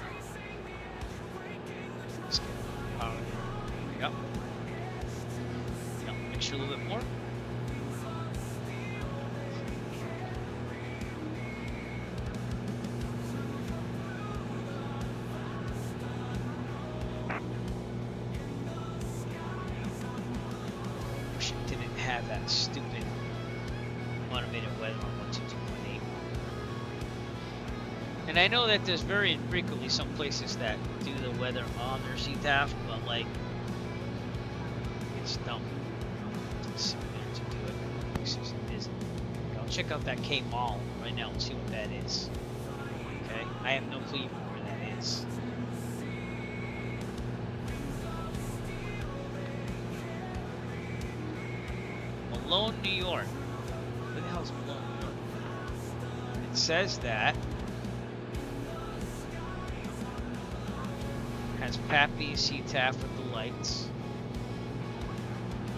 Let's get out of here. There we go. Yeah, make sure a little bit more. Wish it didn't have that stupid automated weather on 122.8. And I know that there's very infrequently some places that do the weather on their CTAF, but like, it's dumb. It's there to do it. This isn't. I'll check out that K Mall right now and see what that is. Okay, I have no clue where that is. Malone, New York. Where the hell is Malone, New York? It says that has Pappy CTAF with the lights.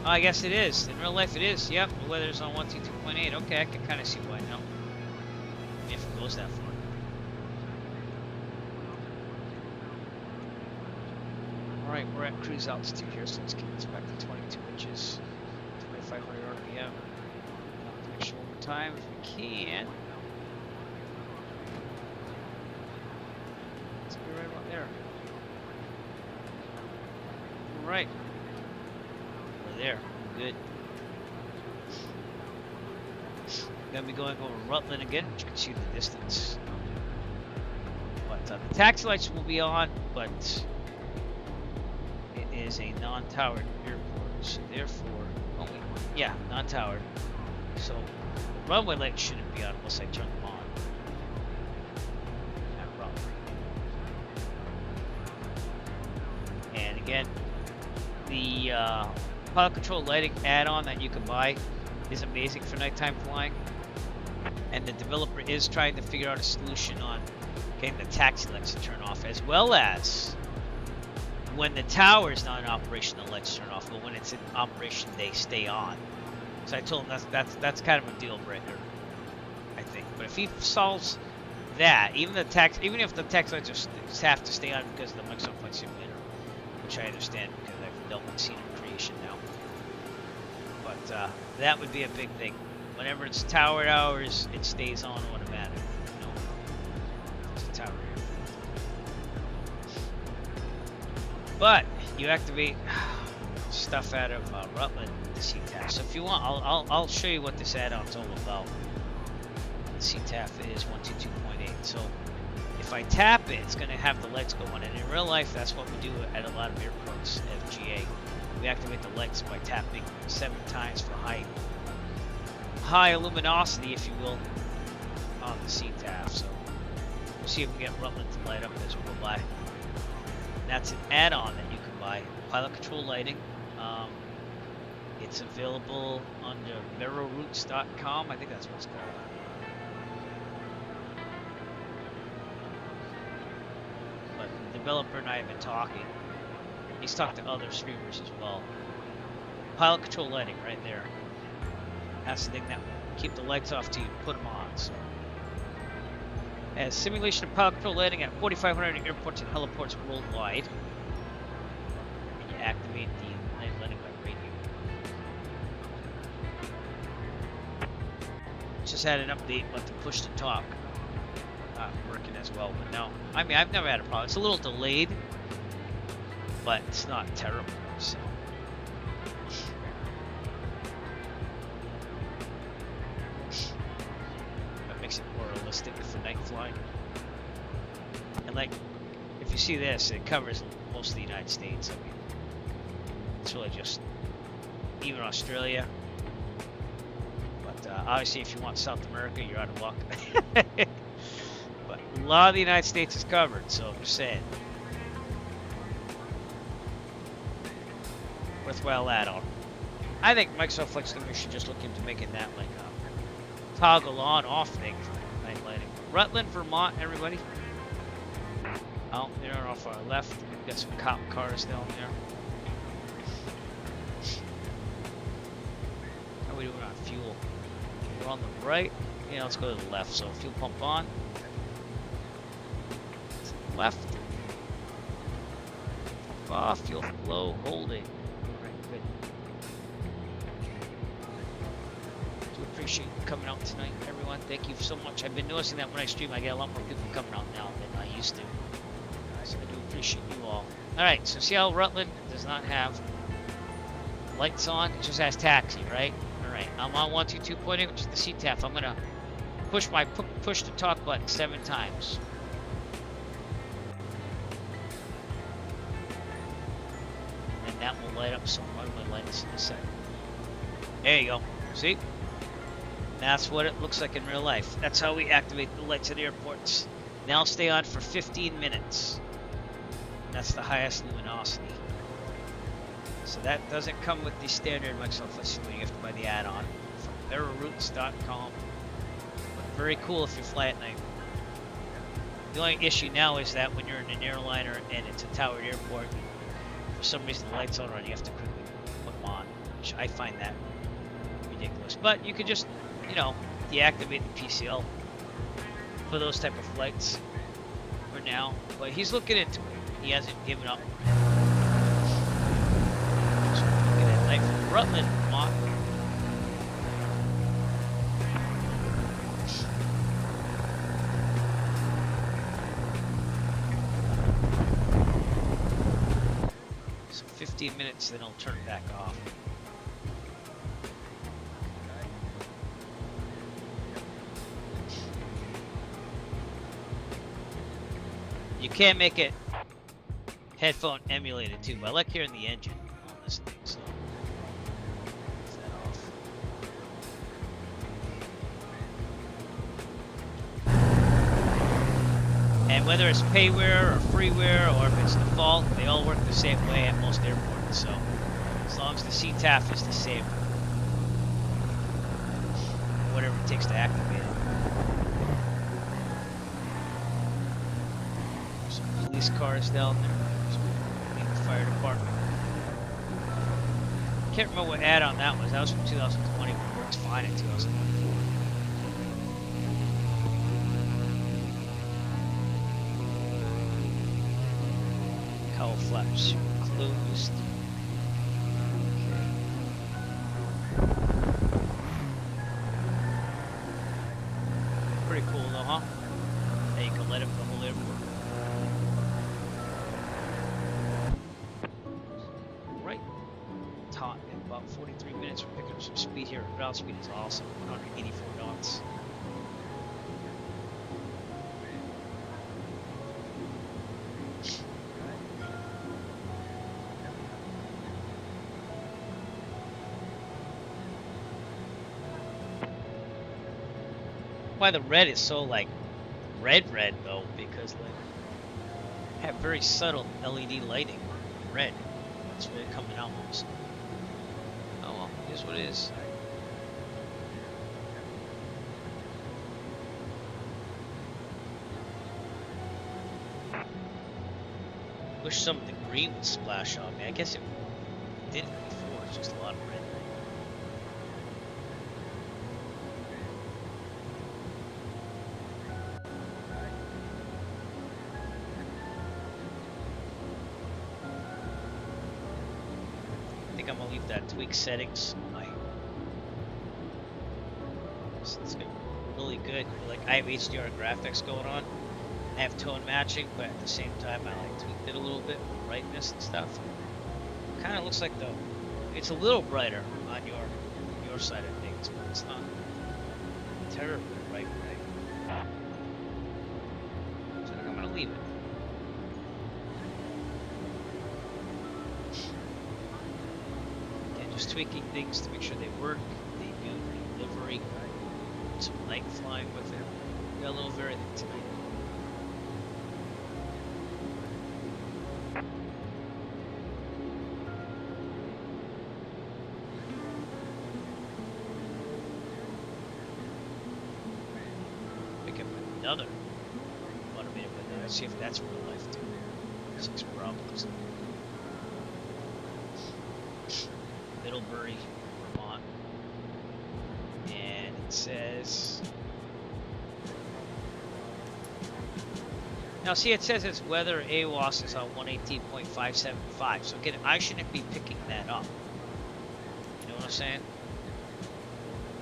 Oh, I guess it is. In real life it is. Yep, the weather's on 122.8. Okay, I can kind of see why now. If it goes that far. Alright, we're at cruise altitude here, so let's get this back to 22 inches. 2,500 RPM. Make sure one more time if we can. Let's be right about there. Alright. We're there. Good. Gonna be going over Rutland again, which you can see in the distance. But the taxi lights will be on, but it is a non-towered airport, so therefore, yeah, non-towered. So the runway lights shouldn't be on unless I turn them on. At Rutland. And again, the pilot control lighting add-on that you can buy is amazing for nighttime flying, and the developer is trying to figure out a solution on getting the taxi lights to turn off, as well as when the tower is not in operation, the lights turn off, but when it's in operation, they stay on. So I told him that's kind of a deal breaker, I think. But if he solves that, even if the taxi lights have to stay on because of the Microsoft Flight Simulator, which I understand because I've dealt with Scenic creation now. But that would be a big thing. Whenever it's towered hours, it stays on automatic. You know, it's a tower airport. But you activate stuff out of Rutland, the CTAF. So if you want, I'll show you what this add-on's all about. The CTAF is 122.8. So if I tap it, it's going to have the lights go on. And in real life, that's what we do at a lot of airports, FGA. We activate the lights by tapping 7 times for high luminosity, if you will, on the CTAF. So we'll see if we can get Rutland to light up as we go by. And that's an add-on that you can buy. fly. Pilot control lighting. It's available under mirrorroutes.com. I think that's what it's called. But the developer and I have been talking. He's talked to other streamers as well. Pilot control lighting right there. That's the thing that will keep the lights off till you put them on. So. Has simulation of pilot control lighting at 4,500 airports and heliports worldwide. And you activate the night lighting by radio. Just had an update, but the push to talk not working as well. But no, I mean, I've never had a problem. It's a little delayed, but it's not terrible. So. That makes it more realistic for night flying. And like, if you see this, it covers most of the United States. I mean, it's really just even Australia. But obviously, if you want South America, you're out of luck. But a lot of the United States is covered, so I'm just saying. Worthwhile add-on. I think Microsoft Flight Simulator should just look into making that like a toggle on-off thing for night lighting. Rutland, Vermont, everybody. Oh, they're off our left. We've got some cop cars down there. How are we doing on fuel? We're on the right. Yeah, let's go to the left. So fuel pump on. To the left. Pump off. Fuel flow holding. Alright, good. Do appreciate you coming out tonight, everyone. Thank you so much. I've been noticing that when I stream, I get a lot more people coming out now than I used to. So I do appreciate you all. Alright, so see how Rutland does not have lights on? It just has taxi, right? Alright, I'm on 122.8, which is the CTAF. I'm going to push my push to talk button 7 times. And that will light up some runway lights in a second. There you go. See? That's what it looks like in real life. That's how we activate the lights at airports. Now stay on for 15 minutes. That's the highest luminosity. So that doesn't come with the standard Microsoft Flight Simulator. You have to buy the add-on from mirrorroutes.com. But very cool if you fly at night. The only issue now is that when you're in an airliner and it's a towered airport, for some reason the lights aren't on, you have to quickly put them on, which I find that ridiculous. But you could just, you know, deactivate the PCL for those type of flights for now. But he's looking into it. He hasn't given up. So looking at night from Rutland, Vermont. So 15 minutes, then I'll turn it back off. You can't make it headphone emulated too, but I like hearing the engine on this thing, so turn that off. And whether it's payware or freeware or if it's default, they all work the same way at most airports, so as long as the CTAF is the same, whatever it takes to activate it. Some police cars down there. Fire department. Can't remember what add-on that was. That was from 2020, but it works fine in 2024. Cowl flaps closed. Pretty cool though, huh? Now you can light up the whole airport. Taunton in about 43 minutes. We're picking up some speed here. Ground speed is awesome. 184 knots. Why the red is so like red though, because like have very subtle LED lighting red. It's really coming out almost. Oh well, here's what it is. Wish some of the green would splash on me. I guess it didn't before. It's just a lot of red. I think I'm gonna leave that tweak settings on my. It's really good. Like I have HDR graphics going on. I have tone matching, but at the same time I like tweaked it a little bit, brightness and stuff. Kind of looks like it's a little brighter on your side of things, but it's not terribly bright. So I think I'm gonna leave it. And just tweaking things to make sure they work. They do the livery. Some light flying with it. Got a little of everything tonight. Another automated window. Let's see if that's real life too. 6 problems. Middlebury, Vermont. And it says. Now see, it says its weather AWOS is on 118.575. So again, I shouldn't be picking that up. You know what I'm saying?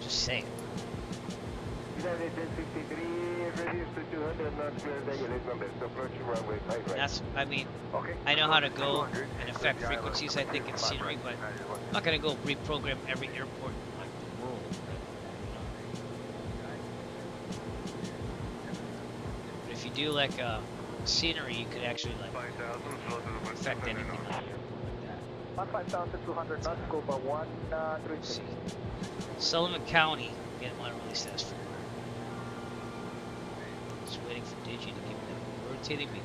Just saying. That's, I mean, I know how to go and affect frequencies, I think, in scenery, but I'm not going to go reprogram every airport in like the world. But if you do like scenery, you could actually like affect anything on the airport like that. 5,200 knots, go by 136. Sullivan County, again, what it really says for. Just waiting for Digi to give me the rotating beacon.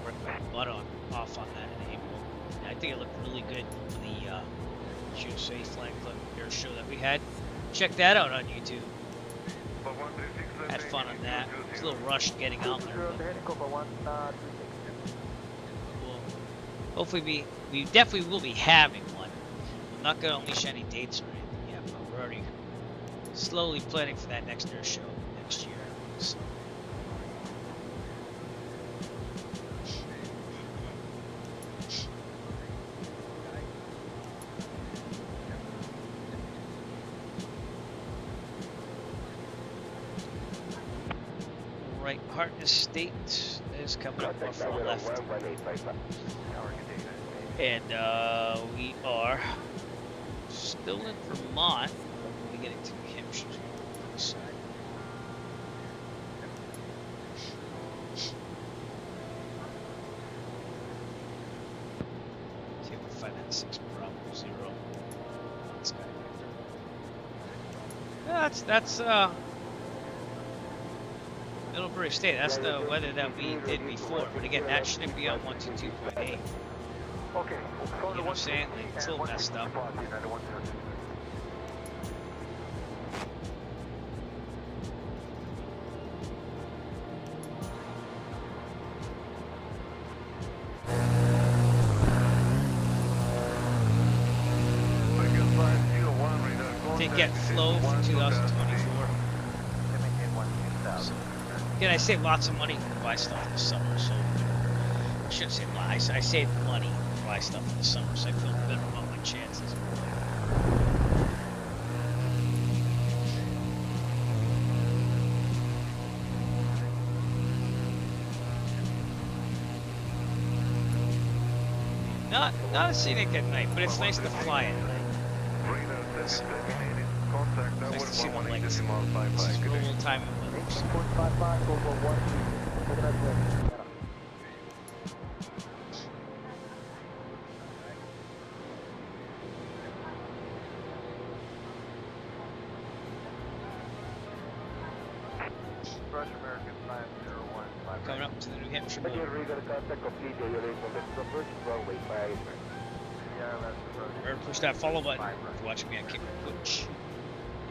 Work my butt off on that in April. And I think it looked really good for the USA Flying Club air show that we had. Check that out on YouTube. Had fun on that. It was a little rushed getting out there. But hopefully we definitely will be having one. I'm not going to unleash any dates or anything yet, but we're already slowly planning for that next air show next year. So. Right, Hartness State is coming up off our left. And we are still in Vermont. We're getting to New Hampshire. See if we can find that 6 Bravo 0. That's Middlebury State. That's the weather that we did before. But again, that shouldn't be on 122.8. You know what I'm saying? Like, it's a little messed up. Did get flow for 2024. So, again, I save lots of money to buy stuff this summer, so I shouldn't say a lot. I saved money to buy stuff in the summer, so I feel better about my chances. Not a Scenic at night, but it's nice to fly at night. It's nice to see the lights. This is real time and weather. Rush American 901. Coming up to the New Hampshire Again, border. Regal contact complete. Aviation left approach runway 5. Remember to push that follow button if you're watching me on Kick or Twitch.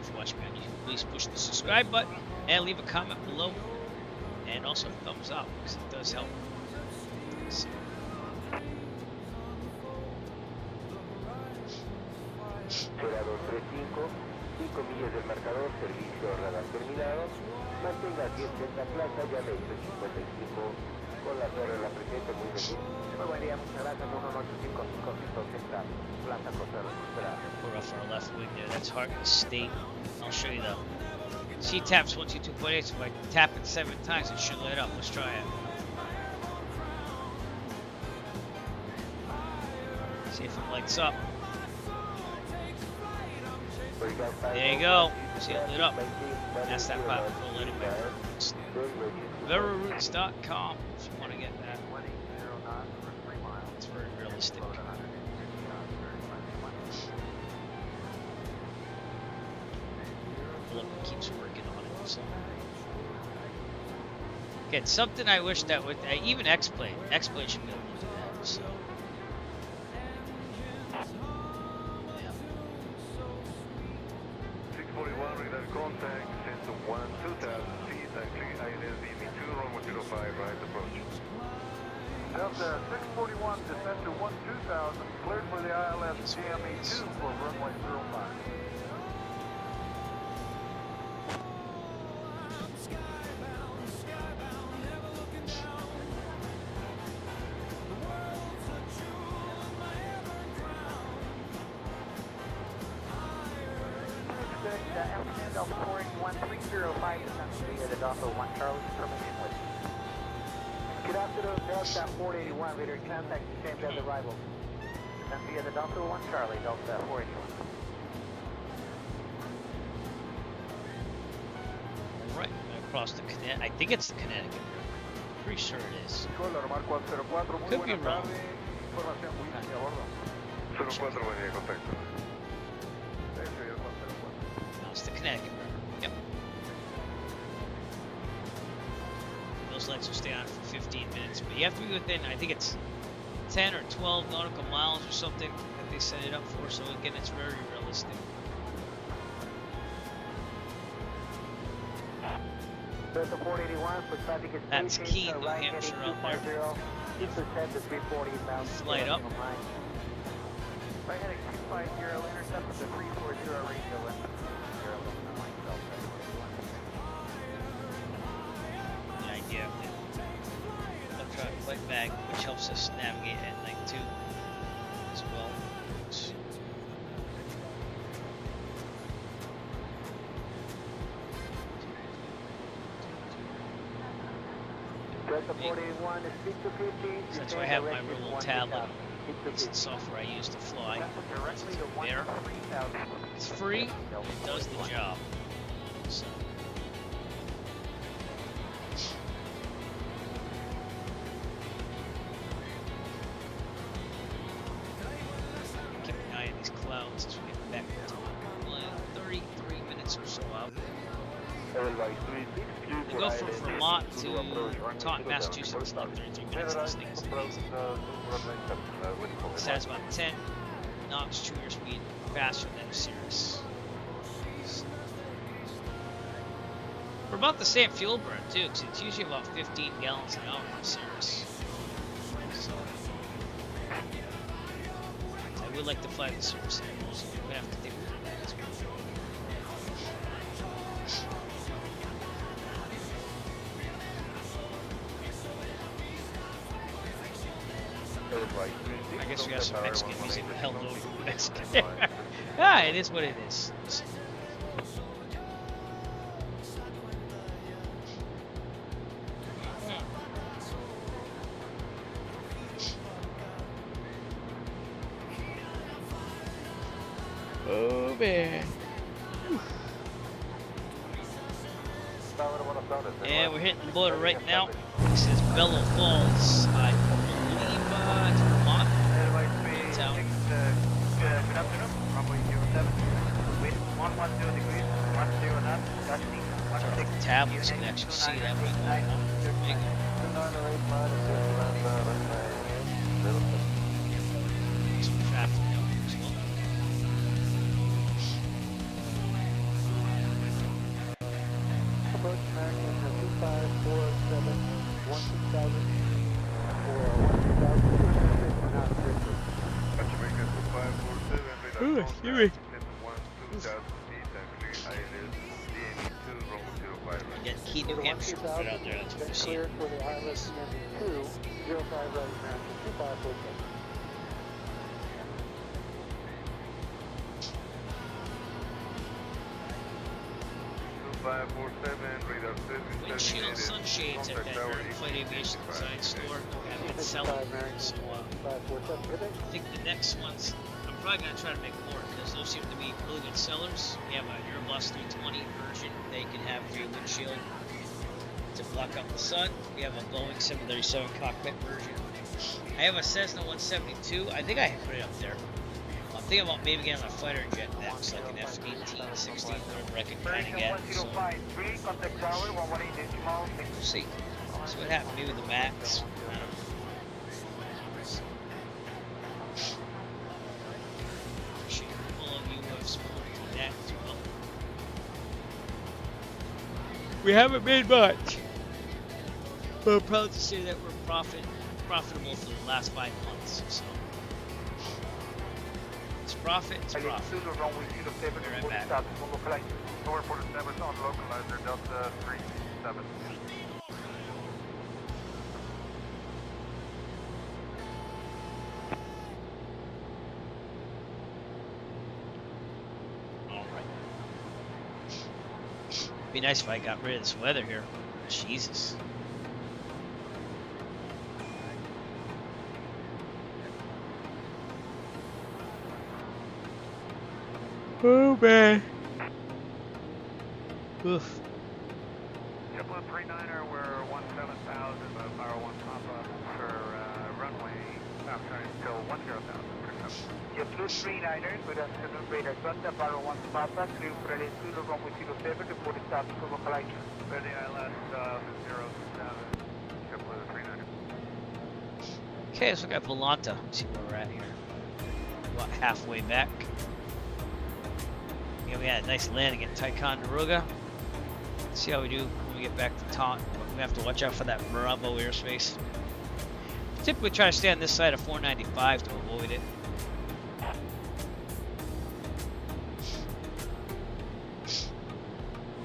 If you're watching me on YouTube, please push the subscribe button and leave a comment below. And also a thumbs up, because it does help. So, Será 235, 5 millas del marcador, servicio radar terminado. Mantenga asiento en la plaza, llame 55 con la torre la presente, muy bien. Muy buen día, muchas gracias, 185 Plaza Costa Recuperada. we're off our left wing there. That's Hartman State. I'll show you the C-taps 122.8. So if I tap it 7 times, it should light up. Let's try it. See if it lights up. There you go. See it lit up. That's that pilot full lighting back. VeraRoots.com if you want to get that. It's very realistic. Look, it keeps working on it. So. Okay, it's something I wish that would even X-Plane should be able to do that. So. Yeah. 641 radar contact, send to 2,000 feet, actually INS EV2, runway 05, right approach. Delta 641, descend to 2,000, cleared for the ILS GME2 for runway 05. Delta 481-305 descent via the Delta 1 Charlie, permission with. Good afternoon, Delta 481, radar contact, same as arrival. Descent via the Delta 1 Charlie, Delta 481. Alright, across the Connecticut. I think it's the Connecticut River. Pretty sure it is. Could be wrong. No, it's the Connecticut River. Yep. Those lights will stay on for 15 minutes, but you have to be within, I think it's 10 or 12 nautical miles or something that they set it up for, so again, it's very realistic. Delta 481 for traffic is That's key, New Hampshire out there. 2% to 340 bound. Flight up. Right heading 250, intercept with the 340 radio left. The idea of the electronic flight bag, which helps us navigate at night too, as well. Delta 481 is 650. So that's why I have my little tablet. It's the software I use to fly. Directly to There. 13,000. It's free. It does the job. So. Keep an eye on these clouds as we get back to 33 minutes or so out. We go from Vermont to Taunton, Massachusetts in like 33 minutes. This thing is amazing. This has about 10 knots trigger speed faster than a Cirrus. We're about the same fuel burn too, because it's usually about 15 gallons an hour for Cirrus. So I would like to fly the Cirrus anymore, so we're gonna have to think about that as well. I guess we got some Mexican music held over Mexican. Ah, it is what it is. Oh man. Yeah, we're hitting the border right now. This is Bellow Falls. I believe it's Vermont. Town. Good afternoon, runway 07. Wind 110 degrees, 10 knots, gusting the tablets can actually see that right now. Big. Some traffic down here as well. Approach American 2547 16000 for 1,250. Jamaica 2547, Ooh, radar excuse me. contact, 2,000 feet, taxi ILS DME2, runway 05 right. Again, Key, New Hampshire, right out there. That's what we're seeing. Cleared for the ILS DME2, 05 right American 2547. 2547, radar service Windshield designated. sunshades at that Flight Aviation Design store. Have been selling. So I think the next ones, I'm probably going to try to make more because those seem to be really good sellers. We have a Airbus 320 version that you can have for your windshield to block out the sun. We have a Boeing 737 cockpit version. I have a Cessna 172. I think I have put it up there. I'm thinking about maybe getting a fighter jet next, like an F-18, 16, whatever I can kind of get. So we'll see. See what happens. Maybe the Max. I don't know. Appreciate all of you who have supported that as well. We haven't made much, but I'm proud to say that we're profitable for the last 5 months. So it's profit, it's profit. Be right back. Airport established on localizer Delta 37. Be nice if I got rid of this weather here. Jesus. Oh man. Oof. JetBlue 39er, we're 17,000, power 1 pop-up for runway, I'm sorry, until 10,000. JetBlue 39er, good afternoon, radar contact, power 1 Papa, clear for LA 2, runway 07, report stop for flight. Ready ILS 07, JetBlue 39er. Okay, let's look at Volanta. See where we're at here. About halfway back. Yeah, we had a nice landing at Ticonderoga. Let's see how we do when we get back to Taunton. We have to watch out for that Bravo airspace. Typically try to stay on this side of 495 to avoid it.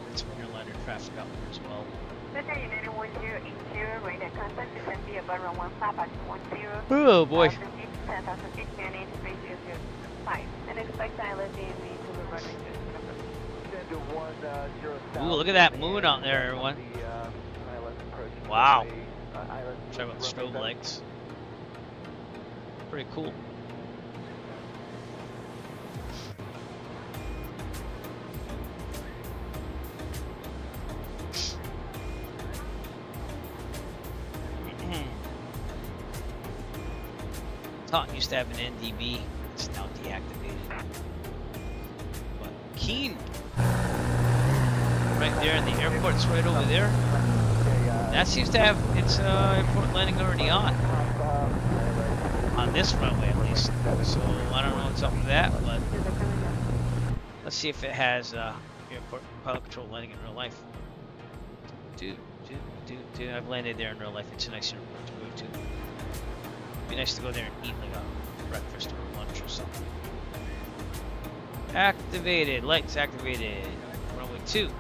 Get some airliner traffic out there as well. Oh boy. Ooh, look at that moon out there, everyone. Wow. Sorry about the strobe lights. Pretty cool. Taunton used to have an NDB. It's now deactivated. But Keene, right there in the airport's right over there. That seems to have its airport landing already on this runway at least. So I don't know what's up with that, but let's see if it has airport pilot control landing in real life. I've landed there in real life. It's a nice airport to go to. It'd be nice to go there and eat like a breakfast or lunch or something. Activated, lights activated. Runway 2.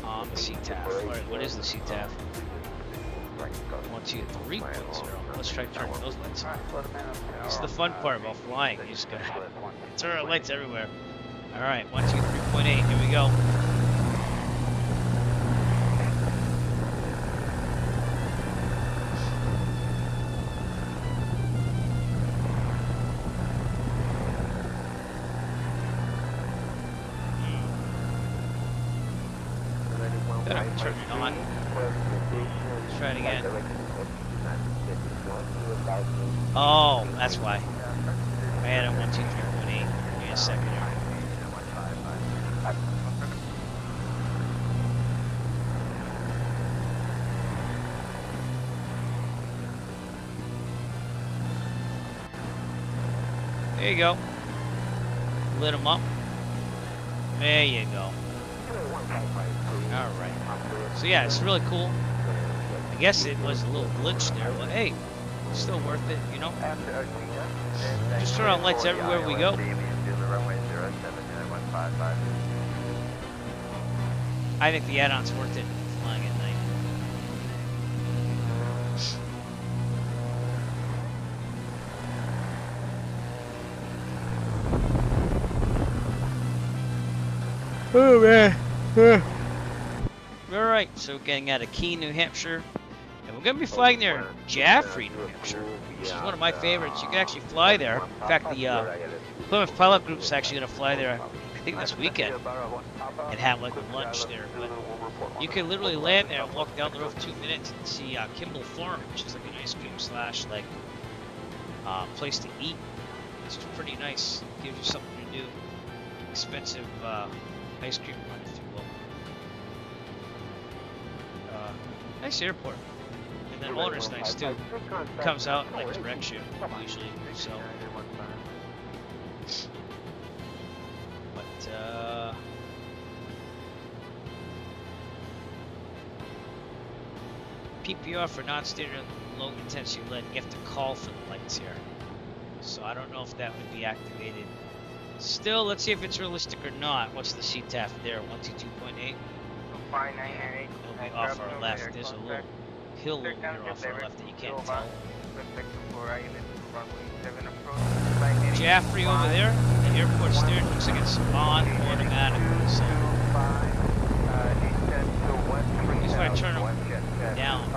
On the CTAF. Alright, what is the CTAF? 123.0. Let's try turning those lights on. This is the fun part about flying. You just gotta turn our lights everywhere. Alright, 123.8. Here we go. Turn it on. Let's try it again. Oh, that's why. I had a 123.8. Wait a second here. There you go. Lit them up. There you go. Alright. So yeah, it's really cool. I guess it was a little glitch there, but hey, still worth it, you know? Just turn on lights everywhere we go. I think the add-on's worth it flying at night. Oh man. Alright, so getting out of Keene, New Hampshire. And we're going to be flying there in Jaffrey, New Hampshire, which is one of my favorites. You can actually fly there. In fact, the Plymouth Pilot Group's actually going to fly there, I think this weekend, and have like a lunch there. But you can literally land there and walk down the road for 2 minutes and see Kimball Farm, which is like an ice cream slash like place to eat. It's pretty nice. Gives you something to do. Expensive ice cream run, if you will. Nice airport. And then owner's nice too. Comes out and like directs you usually. So but PPR for non-standard low intensity lead, you have to call for the lights here. So I don't know if that would be activated. Still, let's see if it's realistic or not. What's the CTAF there? 122.8. 598. It'll be off our left. There's a little hill over here off our left that you can't tell. Jaffrey over there. The airport steering looks like it's on automatic. So just want to turn them down.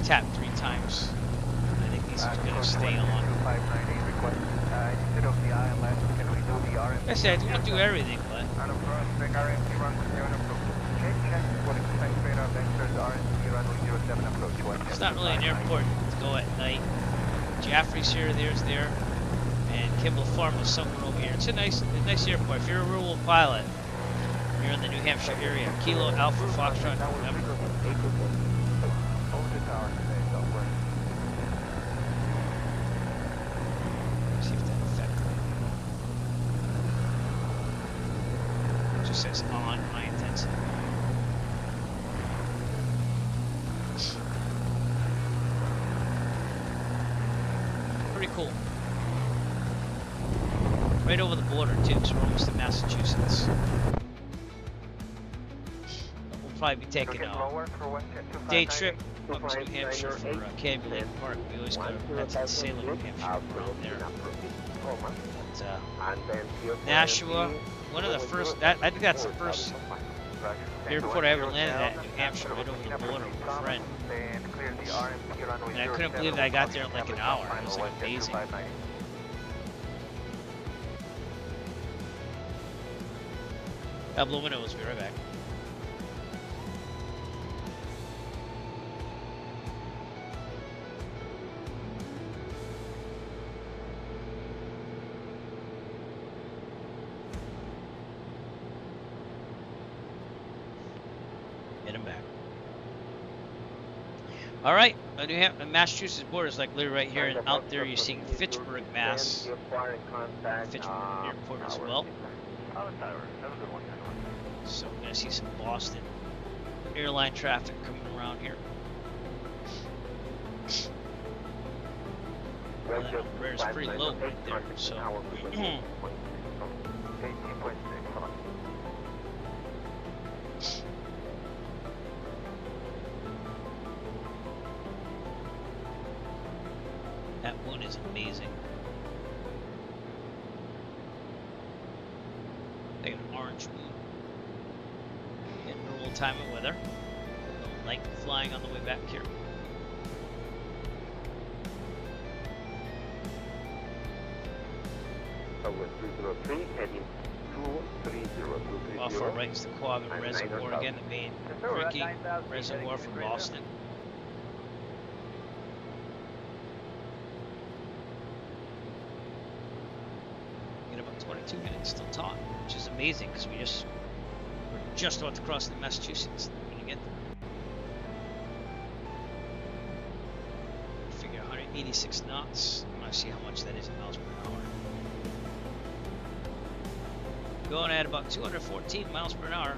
Tap 3 times. I think these are going to stay on. I said I don't want to do everything, but it's not really an airport to go at night. Jaffrey's here, there's there, and Kimball Farm is somewhere over here. It's a nice airport. If you're a rural pilot, you're in the New Hampshire area. Kilo Alpha Foxtrot November. See if that affected it. It just says on high intensity. Pretty cool. Right over the border too, so we're almost in Massachusetts. We'll probably be taking a day trip up to New Hampshire for Canby Lake Park. We always go to Salem, New Hampshire, around there. But, Nashua, one of the first, I think that's the first airport I ever landed at in New Hampshire, right over the border with a friend. And I couldn't believe that I got there in like an hour. It was like amazing. Double windows, be right back. Hit him back. All right, New Hampshire, Massachusetts border is like literally right here, and out there you're seeing Fitchburg, Mass. Fitchburg Airport as well. So we're gonna see some Boston airline traffic coming around here. Well, that rare is pretty low right there, so. That one is amazing. They got an orange moon. Getting normal time of weather. A little light flying on the way back here. Off our right is the Quabbin Reservoir again, the main drinking reservoir from Boston. In about 22 minutes till Taunton, which is amazing because we're just about to cross the Massachusetts when you get there. 86 knots. I want to see how much that is in miles per hour. Going at about 214 miles per hour.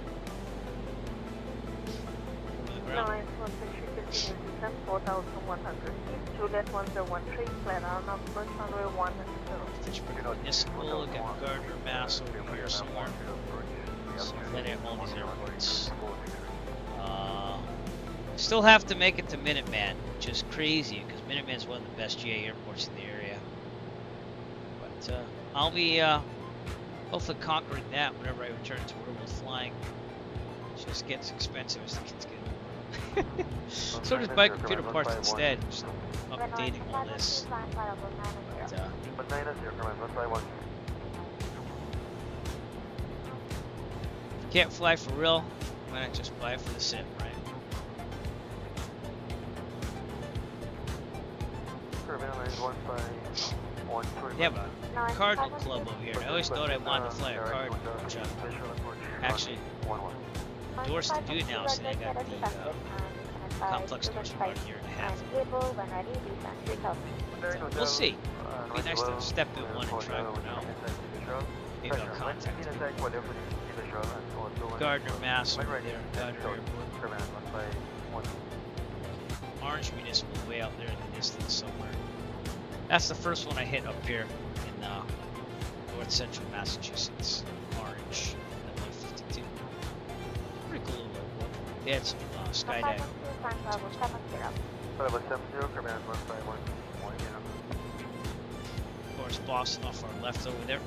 Over the ground. Airlines 163 continue descent 4,100 feet. Juliet 1013, flat out numbers runway 10. Fitchburg Municipal, got Gardner, Mass over here somewhere. So plenty of all these airports. Still have to make it to Minuteman, which is crazy because Minuteman is one of the best GA airports in the area. But I'll be hopefully conquering that whenever I return to remote flying. It just gets expensive as the kids get older. So does buy computer parts instead. Just updating all this. But, can't fly for real, why not just buy it for the sim, right? They have a Cardinal Club over here. I always thought I wanted to fly a Cardinal, which I'm actually endorsed to do it now, so I got the complex doors for about a year and a half. So we'll see. It'd be nice to step in one and try one out. Maybe I'll contact him. Gardner, Mass over there. Gardner Airport. Orange Municipal way out there in the distance somewhere. That's the first one I hit up here in north central Massachusetts. Orange at 152. Pretty cool little airport. They had some skydiving. Of course, Boston off our left over there.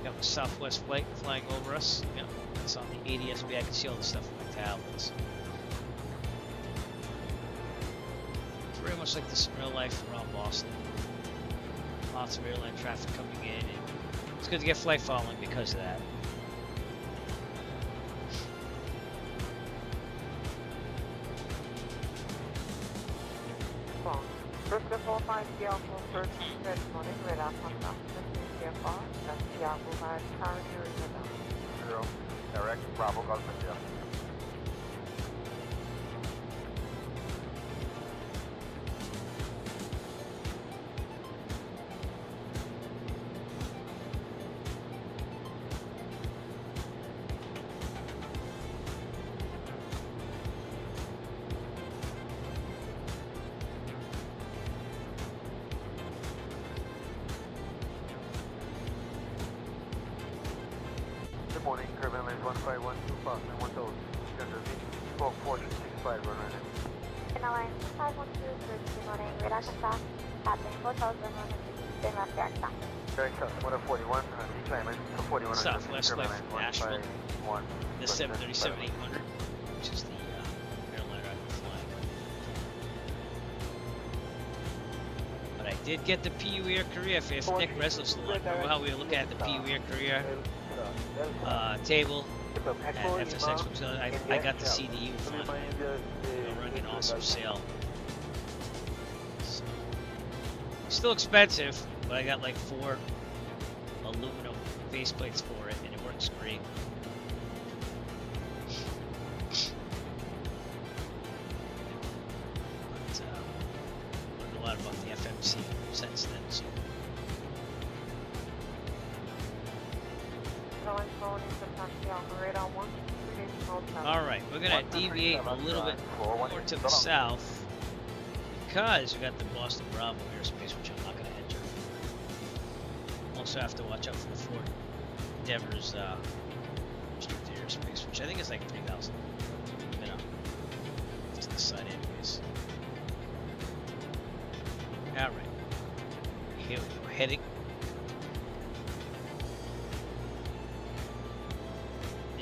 Got the Southwest flight flying over us. Yeah, it's on the ADSB. I can see all the stuff on my tablets. It's very much like this in real life around Boston. Lots of airline traffic coming in, and it's good to get flight following because of that. First of all, 5 Diablo, first good morning, red up on top, CFR, that's Diablo, my current area. 0, direct, Bravo, Golf, India. Good morning, Curve Airlines 1512, Boston 1000, Center V, Squawk 4665, run right in. Airlines 512, good morning, red up on top, passing 4,160, left Jackson. Very south, 141, decline, for 41. Southwest flight from Nashville. The 737-800, which is the airliner I've been flying. But I did get the PU Air Korea if Nick Reslo's remember how we were looking at the PU Air Korea table at FSX. I got the CDU finally. They're running an awesome sale. So, still expensive, but I got like 4 aluminum faceplates for it, and it works great. But, learned a lot about the FMC since then. So. Alright, we're going to deviate a little bit more to the south because we got the Boston Bravo airspace, which I'm not going to enter. Also have to watch out for the Fort Devers restricted airspace, which I think is like 3,000. You know, to the side anyways. Alright, here we go, heading.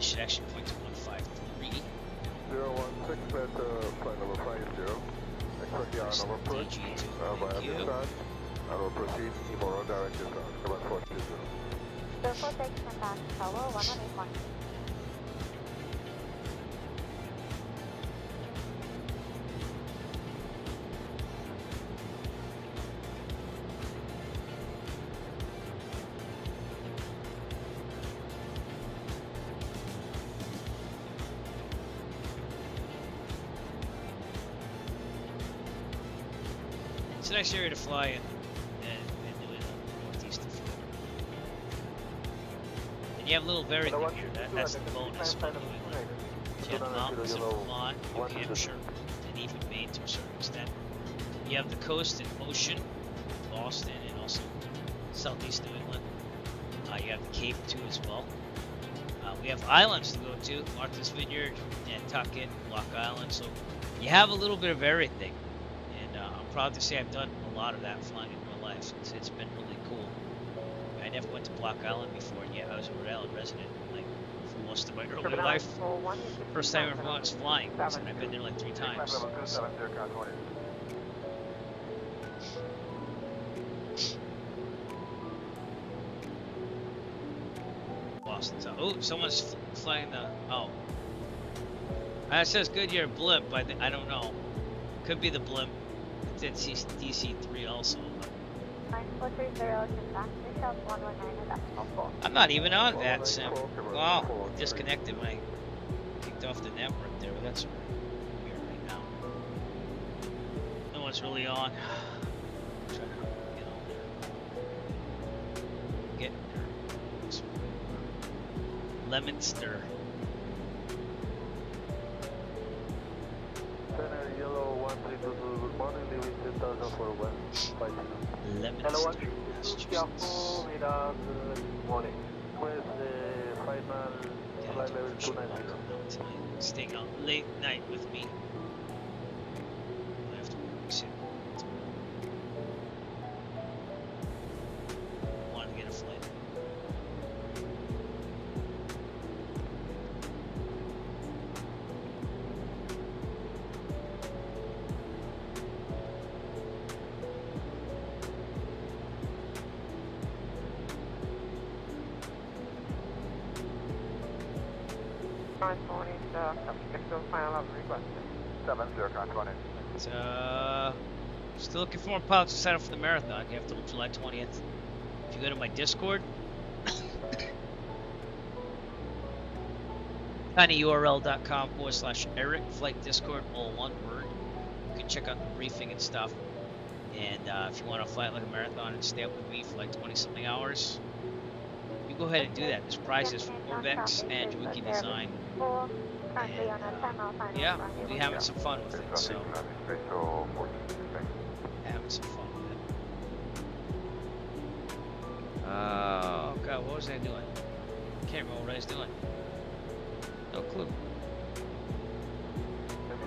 Should actually point to 153. 016 at flight number 50. Expect the hour number approach via this side. I will proceed Emo Road direct this side, about 420. Circle takes contact tower 181. It's a nice area to fly in New England, northeast of Florida. And you have a little of everything here. That's the bonus for New England. You have the mountains in Vermont, New Hampshire, and even Maine to a certain extent. You have the coast and ocean, Boston, and also southeast New England. You have the Cape too as well. We have islands to go to, Martha's Vineyard, Nantucket, Block Island. So you have a little bit of everything. And I'm proud to say I've done a lot of that flying in real life. It's been really cool. I never went to Block Island before, and yet I was a Rhode Island resident like for most of my early life. First time I ever was flying, and I've been there like 3 times. So. Boston's out. Oh, someone's flying the. Oh. It says Goodyear blimp, but I don't know. Could be the blimp. It's at DC-3 also. I'm not even on that sim. Wow, disconnected when I kicked off the network there, but that's weird right now. No one's really on. Trying to get on there. Get there. Lemonster. Yellow 1322, good morning, leaving 2000 for 150. Lemonster, Massachusetts. Morning. Pues final flight level 290. Staying out late night with me. I have to work soon. Want to get a flight. Still looking for more pilots to sign up for the marathon. You have till July 20th. If you go to my Discord, tinyurl.com/Eric Flight Discord, all one word. You can check out the briefing and stuff. And if you want to fly like a marathon and stay up with me for like 20-something hours, you go ahead and do that. There's prizes for Corvex and Wiki Design. And, yeah, we'll be having some fun with it. So, having some fun with it. Oh god, what was I doing? Can't remember what I was doing. No clue. I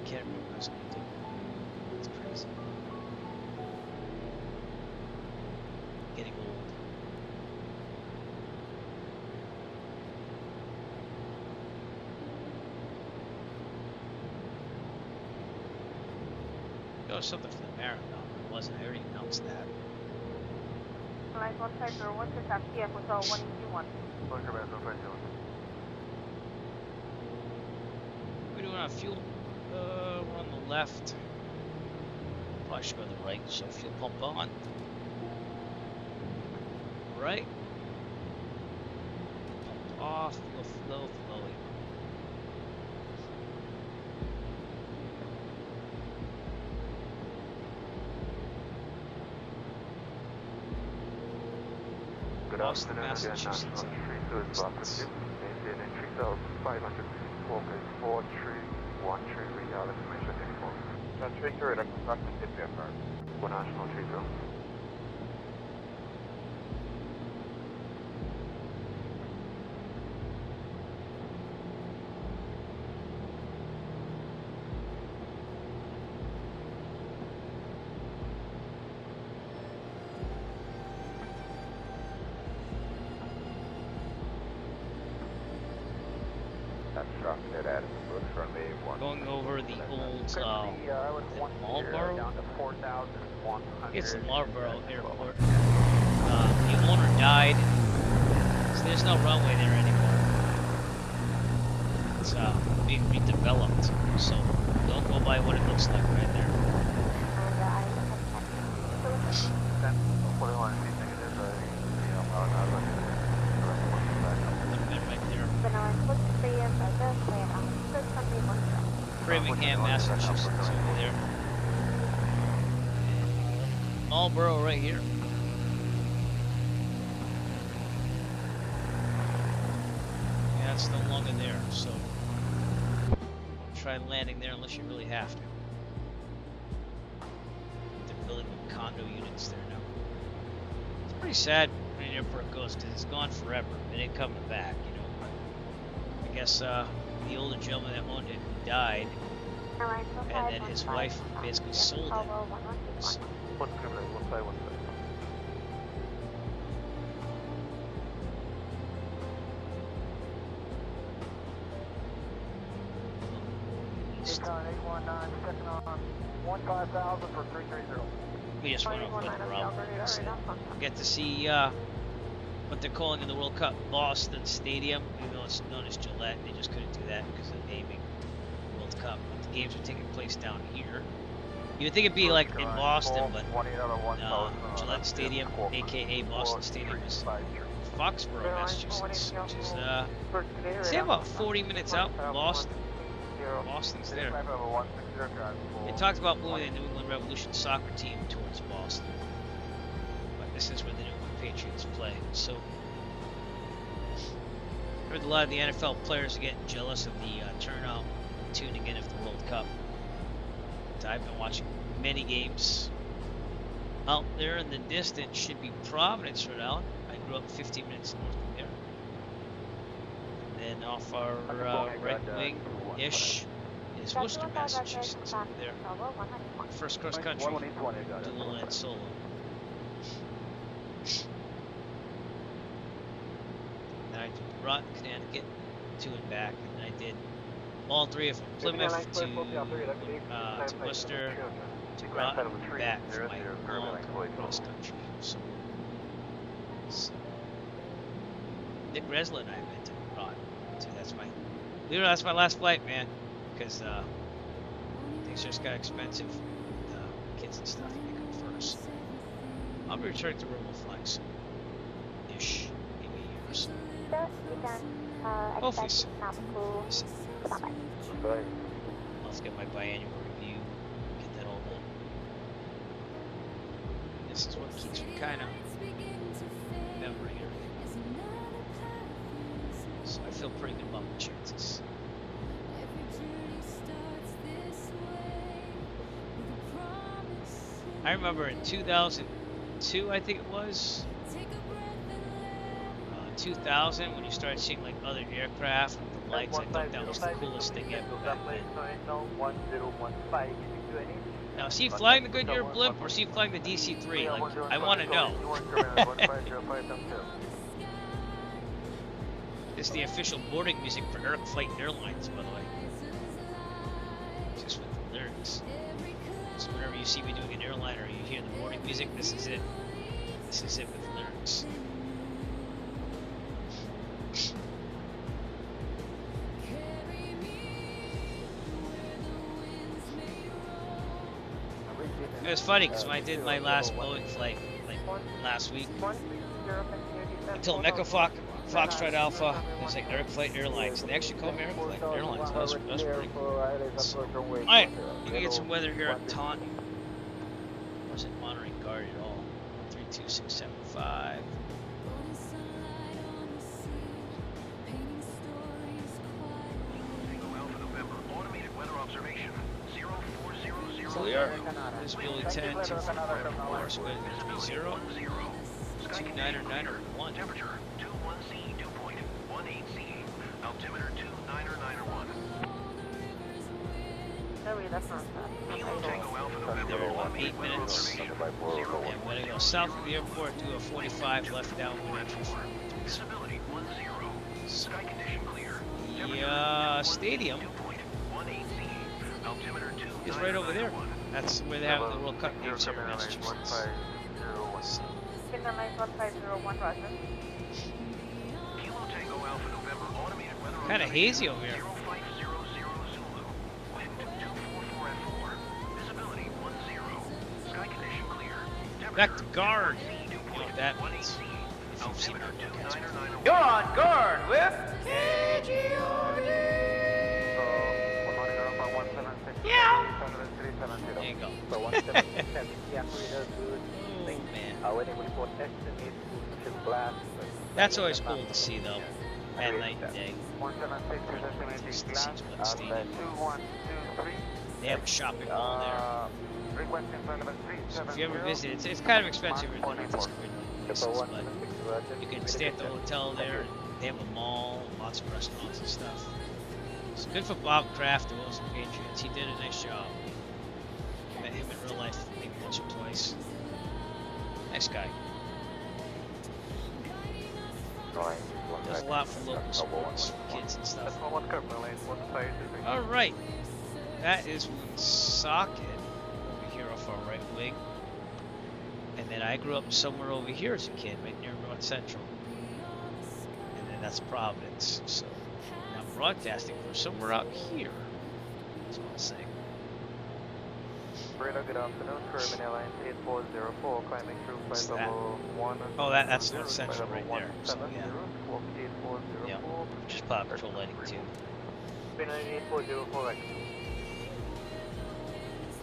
can't remember what I was going to do. It's crazy. Getting old. There was something for the marathon. It wasn't. I already announced that. We're doing on fuel. We're on the left. Probably should go to the right, so fuel pump on. Right. Pump off, fuel flow, flowing. Boston, Massachusetts. Maintain entry south 500 focus 4313 real information info. That's Victor, that's Dr. Tipper. One national 30. Going over the old Marlboro. It's the Marlboro Airport. The owner died, so there's no runway there anymore. It's being redeveloped, so don't go by what it looks like right there. Framingham, Massachusetts over there. Marlboro right here. Yeah, it's no longer there, so try landing there unless you really have to. They're building condo units there now. It's pretty sad when an airport goes because it's gone forever. It ain't coming back, you know. But I guess the older gentleman that owned it died, and then his wife basically sold it. So, KTAN 819, second on 15,000 for 330. we just went over what the problem is. Get to see what they're calling in the World Cup Boston Stadium, even though it's known as Gillette. They just couldn't do that because of the naming World Cup. But the games are taking place down here. You would think it'd be like in Boston, but Gillette Stadium, aka Boston Stadium, is Foxborough, Massachusetts, which is say about 40 minutes out from Boston. Boston's there. They talked about moving the New England Revolution soccer team towards Boston, but this is where the New England Patriots play. So, I heard a lot of the NFL players are getting jealous of the turnout, tuning in of the World Cup. I've been watching many games. Out there in the distance should be Providence, Rhode Island. I grew up 15 minutes north of there. And then off our right wing-ish is Worcester, Massachusetts, over there. First cross country, dual and solo. Then I did Groton, Connecticut, to and back, and I did all three of them, Plymouth to Worcester, to Groton, and back for my long cross country. So Nick Resler and I went to Groton. So that's my last flight, man, because things just got expensive with kids and stuff. They come first. I'll be returning to Robo Flying soon, ish, maybe a year or so. Hopefully soon. Let's get my biannual review, get that all done. This is what keeps me kind of remembering everything. So I feel pretty good about my chances. I remember in 2002, I think it was, 2000, when you started seeing like other aircraft with the lights. I thought that was the coolest thing ever back then. Now, is he flying the Goodyear blimp or is he flying the DC-3? Like, I want to know. It's the official boarding music for Eric Flight Airlines, by the way. Just with the lyrics. So whenever you see me doing an airliner, you hear the boarding music. This is it. This is it with lyrics. It was funny because when I did my last Boeing flight, like last week, I told them Echo Foxtrot Alpha, it was like Eric Flight Airlines. They actually called me Eric Flight Airlines. That was pretty cool. So, alright, you can get some weather here at Taunton. Wasn't monitoring guard at all. 32675. Clear. This will be 10, 244, so it's going to be 0, 29901. Temperature 21C, dew point 18C, altimeter 29901. Kilo Tango Alpha November, There are 8 minutes. And when I go south of the airport, do a 45 left downwind entry for visibility 10. Sky condition clear. the stadium. Dew point 18C, altimeter 29901. Is right over there. That's where they have the World Cup games here in Massachusetts. So, kind of hazy over here. Back to guard. You know what that means. If you've seen our podcast before. You're on guard with KGOD. There you go. So 177, yeah, corridor good. Oh man, Waiting for estimate to blast. that's always cool to see though. At night and day. 176 is estimating Just to blast. see Split Stadium. 2123. They have a shopping mall there. Requesting relevant So if you ever visit, it's kind of expensive in the places, but you can stay at the hotel there. They have a mall, lots of restaurants and stuff. It's good for Bob Kraft, the Wilson Patriots. He did a nice job. Met him in real life maybe once or twice. Nice guy. Does a lot for local sports, kids and stuff. All right, that is Woonsocket over here off our right wing. And then I grew up somewhere over here as a kid, right near North Central. And then that's Providence. So now I'm broadcasting from somewhere out here. That's what I'll say. Radar, good afternoon. Curving Airlines 8404, climbing through What's flight that? level 1. Oh, that's North Central right there. So yeah. 8404. Yeah. Just Pilot Patrol lighting too. 8404, right.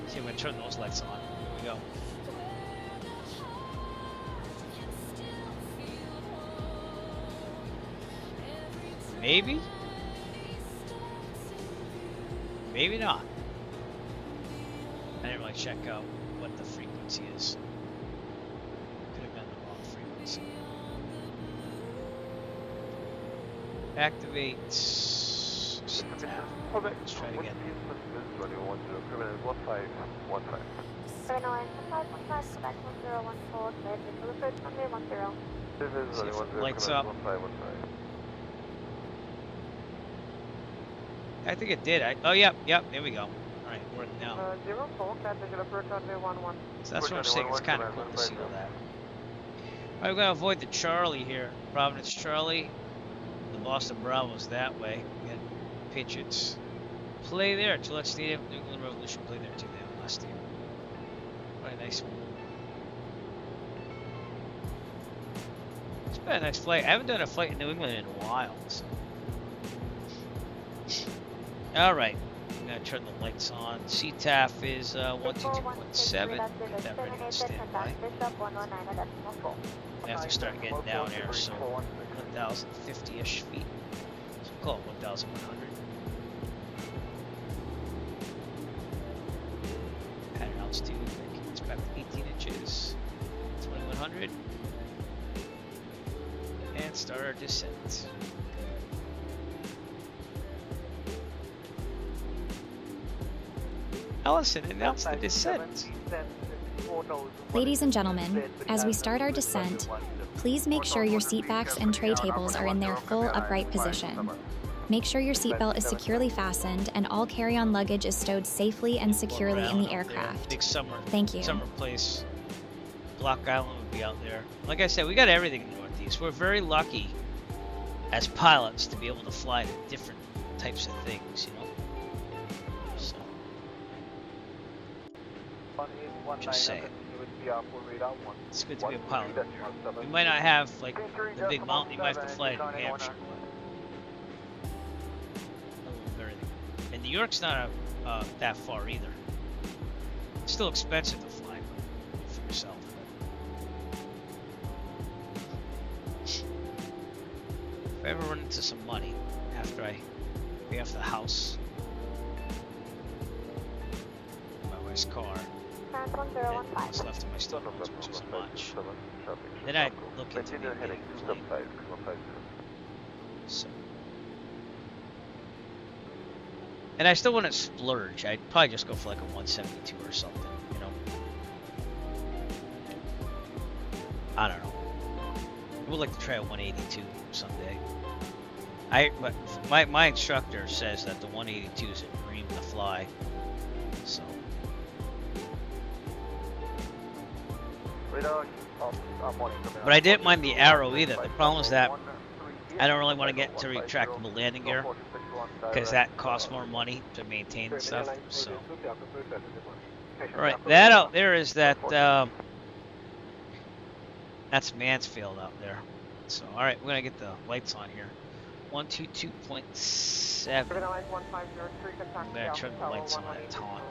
See, I'm gonna turn those lights on. Here we go. Maybe? Maybe not. I didn't really check out what the frequency is. Could have been the wrong frequency. Activate. Let's try it again. See if it lights up. I think it did. Oh, yep, there we go. Alright, working now. 04, visual approach runway 11. So that's what I'm saying. It's kind of cool to see all that. Alright, we're going to avoid the Charlie here. Providence Charlie. The Boston Bravos that way. We got Patriots play there. Gillette Stadium. New England Revolution played there too. They had last year. Quite a nice one. It's been a nice flight. I haven't done a flight in New England in a while. So. Alright. I'm going to turn the lights on. CTAF is 122.7. Get that ready to stand by. I have to start getting down here, so 1,050-ish feet. So we'll call it 1,100. At an altitude, I can expect 18 inches. 2,100. And start our descent. Allison announced the descent. Ladies and gentlemen, as we start our descent, please make sure your seatbacks and tray tables are in their full upright position. Make sure your seatbelt is securely fastened and all carry-on luggage is stowed safely and securely in the aircraft. Big summer. Thank you. Summer place. Block Island would be out there. Like I said, we got everything in the Northeast. We're very lucky as pilots to be able to fly to different types of things, you know. So, just saying. It's good to be a pilot. We might not have like the big mountain. You might have to fly to New Hampshire. But everything. And New York's not that far either. It's still expensive to fly for yourself. If I ever run into some money after I pay off the house, my wife's car, and what's left of my students, which is much, then I'd look into maybe getting a plane. So. And I still wouldn't splurge. I'd probably just go for like a 172 or something, you know. I don't know. I would like to try a 182 someday. But my instructor says that the 182 is a dream to fly. So. But I didn't mind the Arrow either. The problem is that I don't really want to get to retractable landing gear because that costs more money to maintain and stuff. So, all right, that out there is that. That's Mansfield out there. So, all right, we're gonna get the lights on here. 122.7. I'm gonna turn the lights on at Taunton.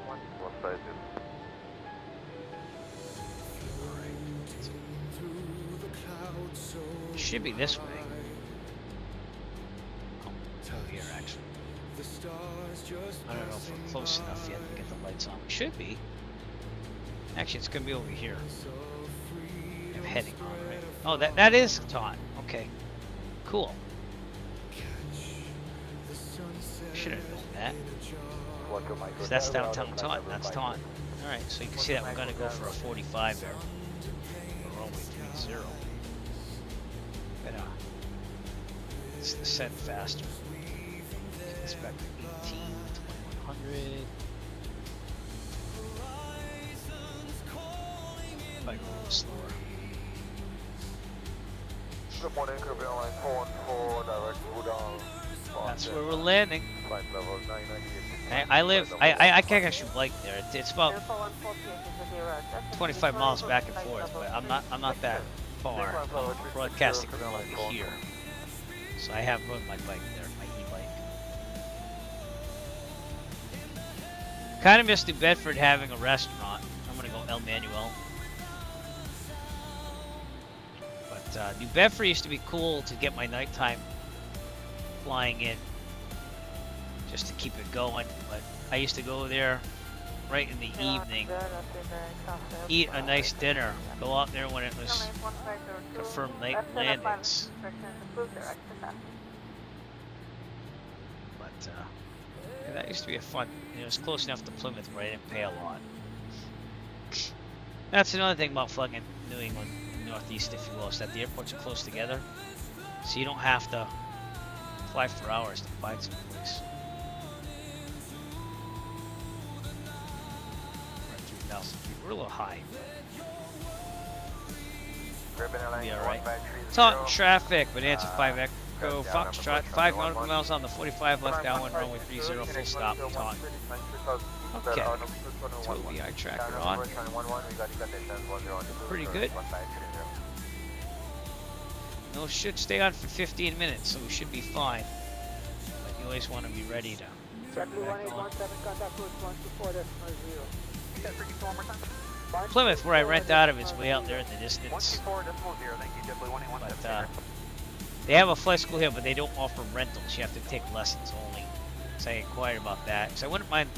Should be this way. Oh, it's over here actually. I don't know if we're close enough yet to get the lights on. We should be. Actually, it's gonna be over here. I'm heading on, right? Oh, that is Taunton. Okay, cool. Should have known that. So that's downtown Taunton. That's Taunton. All right, so you can see that we're gonna go for a 45 there. We're only 30. Better descend faster. Expect 18, 2100. Might go a little slower. Good morning, Caribbean Airlines 414, direct Budang. That's where we're landing. Flight level 998. I can't actually bike there. It's about 25 miles back and forth, but I'm not that far. I'm broadcasting from over here, so I have rode my bike there, my e-bike. Kind of miss New Bedford having a restaurant. I'm gonna go El Manuel. But New Bedford used to be cool to get my nighttime flying in, just to keep it going. But I used to go there right in the evening, eat a nice dinner, go out there when it was confirmed night landings. But yeah, that used to be a fun. It was close enough to Plymouth where I didn't pay a lot. That's another thing about fucking New England, Northeast, if you will, is that the airports are close together, so you don't have to fly for hours to find some place. We're at 3,000 feet. We're a little high. Be alright. Taunton traffic, Bonanza 5 Echo, Foxtrot, 5 nautical miles on the 45 left downwind runway 30, full stop, Taunton. Okay. TOBI tracker on. Pretty good. No, should stay on for 15 minutes, so we should be fine. But you always want to be ready to turn back on. Plymouth, where I rent out of, is way out there in the distance. But they have a flight school here, but they don't offer rentals. You have to take lessons only. So I inquired about that. So I wouldn't mind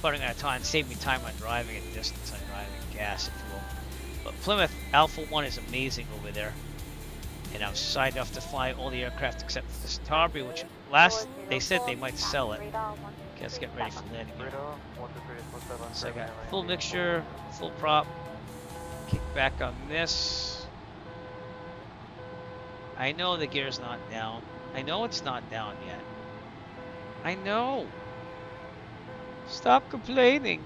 putting on time, save me time on driving and distance on driving, gas, if you will. But Plymouth Alpha 1 is amazing over there. And I'm signed off to fly all the aircraft except for the Starbury, which last they said they might sell it. Okay, let's get ready for landing here. So I got full mixture, full prop, kick back on this. I know the gear's not down. I know it's not down yet. I know. Stop complaining.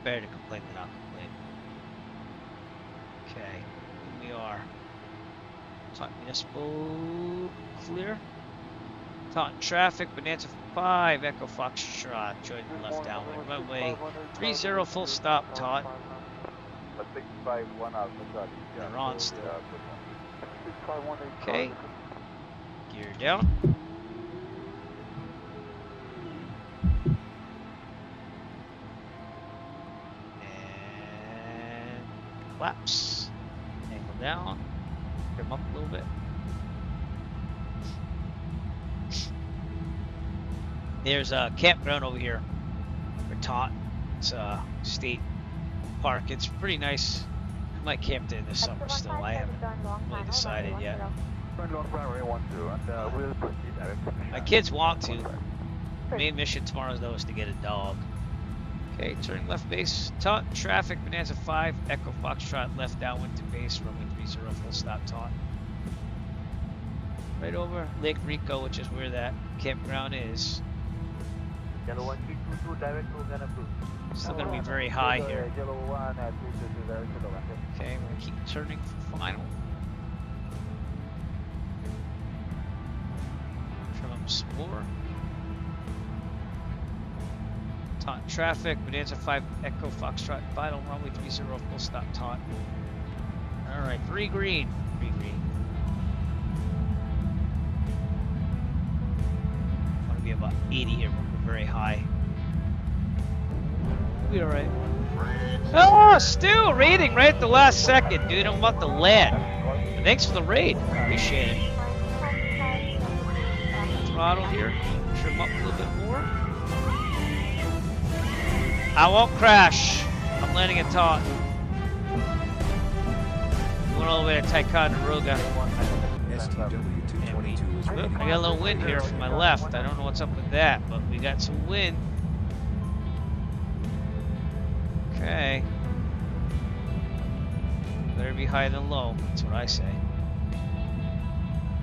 Better to complain than not complain. Okay, here we are. Taunton Municipal clear. Taunton traffic, Bonanza 5, Echo Foxtrot, join the left downwind runway 30, full stop, Taunton. They're on still. Okay, gear down. And flaps. Angle down. Trim up a little bit. There's a campground over here for Taunton. It's a state park. It's pretty nice. I might camp there this summer still. I haven't really decided yet. My kids want to. Main mission tomorrow though is to get a dog. Okay, turning left base. Taunton traffic, Bonanza 5, Echo Foxtrot, left downwind to base, runway 30, full stop, Taunton. Right over Lake Rico, which is where that campground is. Still gonna be very high here. Okay, we're gonna keep turning for final. Trim up some more. Taunton traffic, Bonanza 5, Echo Foxtrot, final runway 30, full stop, Taunton. Alright, 3 green. 3 green. Want to be about 80 here, we're very high. We'll be alright. Oh, still raiding right at the last second, dude. I'm about to land. Thanks for the raid. Appreciate it. Throttle here. Trim up a little bit more. I won't crash. I'm landing at Taunton. Going all the way to Ticonderoga. I got a little wind here from my left. I don't know what's up with that, but we got some wind. Okay. Better be high than low. That's what I say.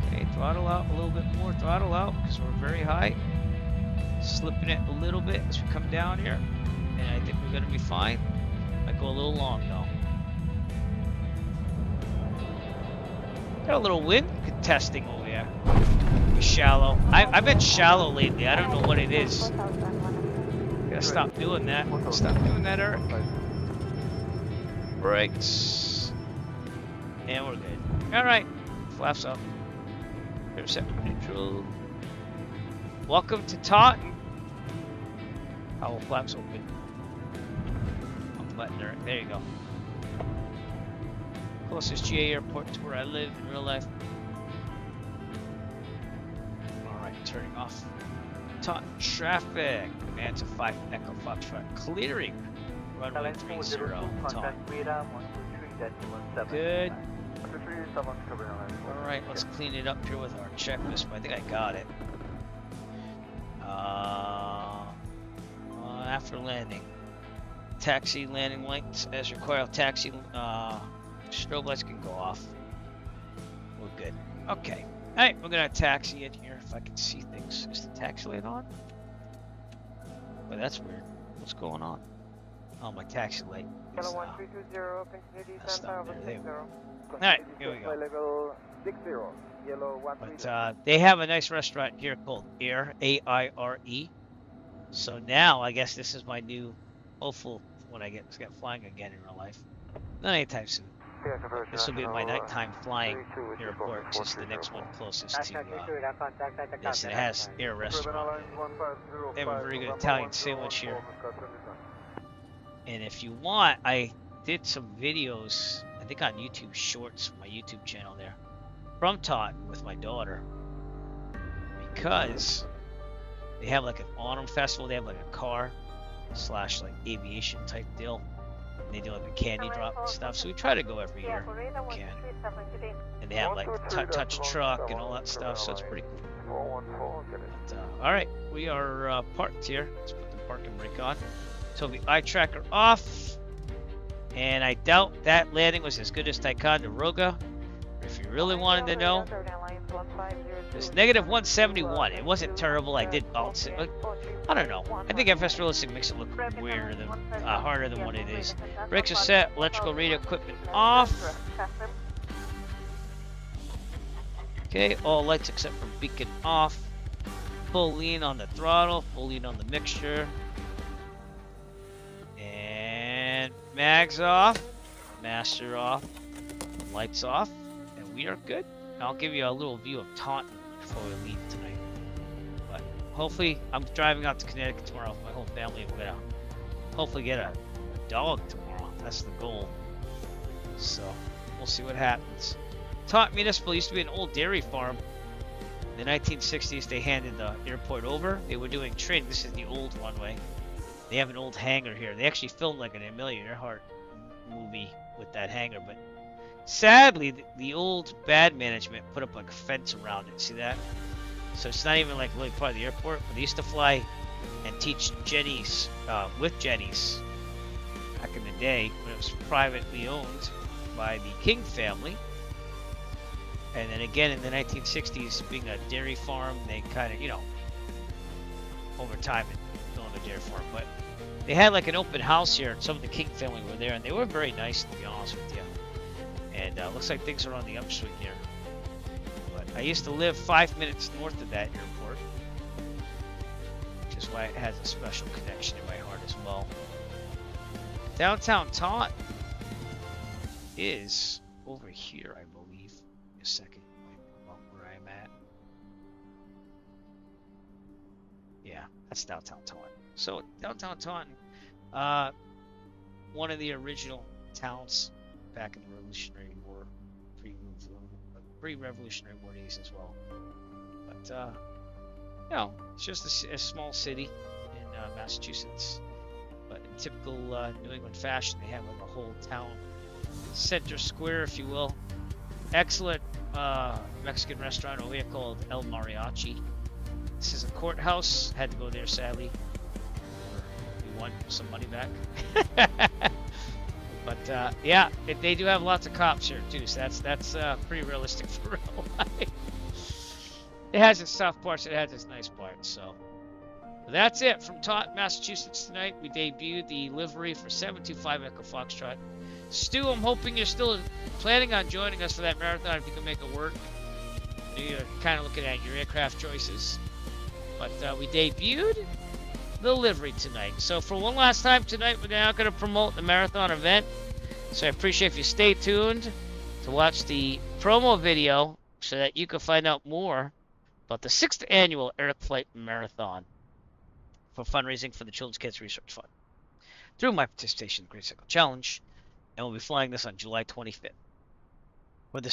Okay, throttle out a little bit more. Throttle out because we're very high. Slipping it a little bit as we come down here. And I think we're going to be fine. Might go a little long though. Got a little wind contesting over here. Shallow. I've been shallow lately. I don't know what it is. Gotta stop doing that. Stop doing that, Eric. Brakes. And we're good. Alright. Flaps up. Intercept neutral. Welcome to Taunton. Power flaps open. Button, Eric. There you go. Closest GA airport to where I live in real life. Alright, turning off. Taunton traffic. Command to 5 Echo Foxtrot. Clearing. Runway 30. Taunton. Good. Alright, let's clean it up here with our checklist, but I think I got it. After landing. Taxi landing lights as required. Taxi strobe lights can go off. We're good. Okay. Alright, we're gonna taxi in here if I can see things. Is the taxi light on? Well, that's weird. What's going on? Oh, my taxi light. That's not there. Alright, here we go. But they have a nice restaurant here called Air, A-I-R-E. So now I guess this is my new hopeful when I get flying again in real life. Not anytime soon. This will be my nighttime flying airport, which is the next one closest to this. It has Air Restaurant. They have a very good Italian sandwich here. And if you want, I did some videos, I think on YouTube Shorts, my YouTube channel there, from Taunton with my daughter. Because they have like an autumn festival, they have like a car / like aviation type deal. And they do like a candy drop and stuff. So we try to go every year if we can. And they have like touch truck and all that stuff, so it's pretty cool. But, alright, we are parked here. Let's put the parking brake on. So the eye tracker off. And I doubt that landing was as good as Ticonderoga. If you really wanted to know, it's negative 171. It wasn't terrible. I did bounce it. But I don't know. I think FS Realistic makes it look weirder than harder than what it is. Brakes are set. Electrical radio equipment off. Okay, all lights except for beacon off. Full lean on the throttle. Full lean on the mixture. And mags off. Master off. Lights off. And we are good. I'll give you a little view of Taunton before we leave tonight. But hopefully, I'm driving out to Connecticut tomorrow with my whole family. We're gonna hopefully get a dog tomorrow. That's the goal. So we'll see what happens. Taunton Municipal used to be an old dairy farm. In the 1960s, they handed the airport over. They were doing training. This is the old runway. They have an old hangar here. They actually filmed like an Amelia Earhart movie with that hangar, but sadly, the old bad management put up like a fence around it. See that? So it's not even like really part of the airport. But they used to fly and teach Jennies with Jennies back in the day when it was privately owned by the King family. And then again in the 1960s, being a dairy farm, they kind of, over time, no longer a dairy farm, but they had like an open house here. Some of the King family were there, and they were very nice, to be honest with you. And looks like things are on the upswing here. But I used to live 5 minutes north of that airport, which is why it has a special connection in my heart as well. Downtown Taunton is over here, I believe. Give me a second. About where I'm at. Yeah, that's downtown Taunton. So downtown Taunton. one of the original towns back in the Revolutionary War, pre-Revolutionary War days as well. But you know, it's just a small city in Massachusetts. But in typical New England fashion, they have like a whole town center square, if you will. Excellent Mexican restaurant over here called El Mariachi. This is a courthouse. Had to go there, sadly. We want some money back. But yeah, they do have lots of cops here too, so that's pretty realistic for real life. It has its tough parts, it has its nice parts. So that's it from Taunton, Massachusetts tonight. We debuted the livery for 725 Echo Foxtrot. Stu, I'm hoping you're still planning on joining us for that marathon if you can make it work. You're kind of looking at your aircraft choices. But we debuted the livery tonight. So for one last time tonight, we're now going to promote the marathon event. So I appreciate if you stay tuned to watch the promo video so that you can find out more about the 6th annual Eric Flight Marathon for fundraising for the Children's Cancer Research Fund through my participation in the Great Cycle Challenge. And we'll be flying this on July 25th. For the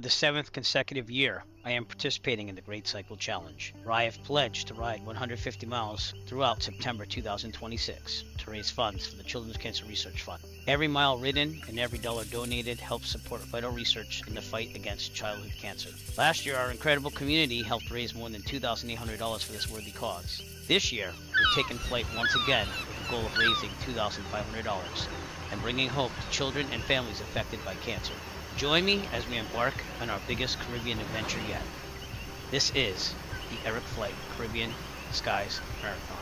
7th consecutive year, I am participating in the Great Cycle Challenge, where I have pledged to ride 150 miles throughout September 2026 to raise funds for the Children's Cancer Research Fund. Every mile ridden and every dollar donated helps support vital research in the fight against childhood cancer. Last year, our incredible community helped raise more than $2,800 for this worthy cause. This year, we've taken flight once again with the goal of raising $2,500 and bringing hope to children and families affected by cancer. Join me as we embark on our biggest Caribbean adventure yet. This is the Eric Flight Caribbean Skies Marathon.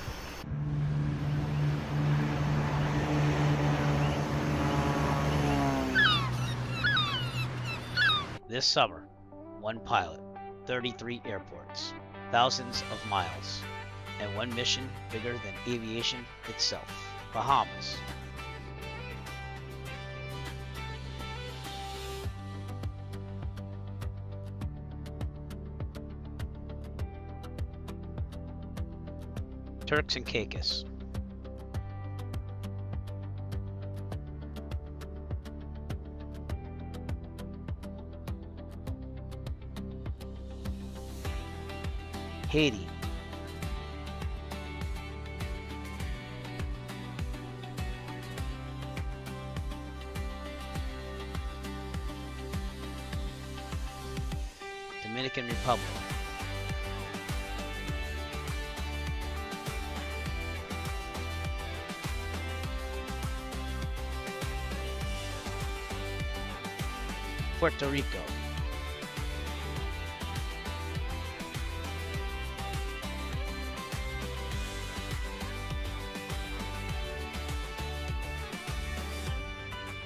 This summer, one pilot, 33 airports, thousands of miles, and one mission bigger than aviation itself. Bahamas. Turks and Caicos. Haiti. Dominican Republic. Puerto Rico.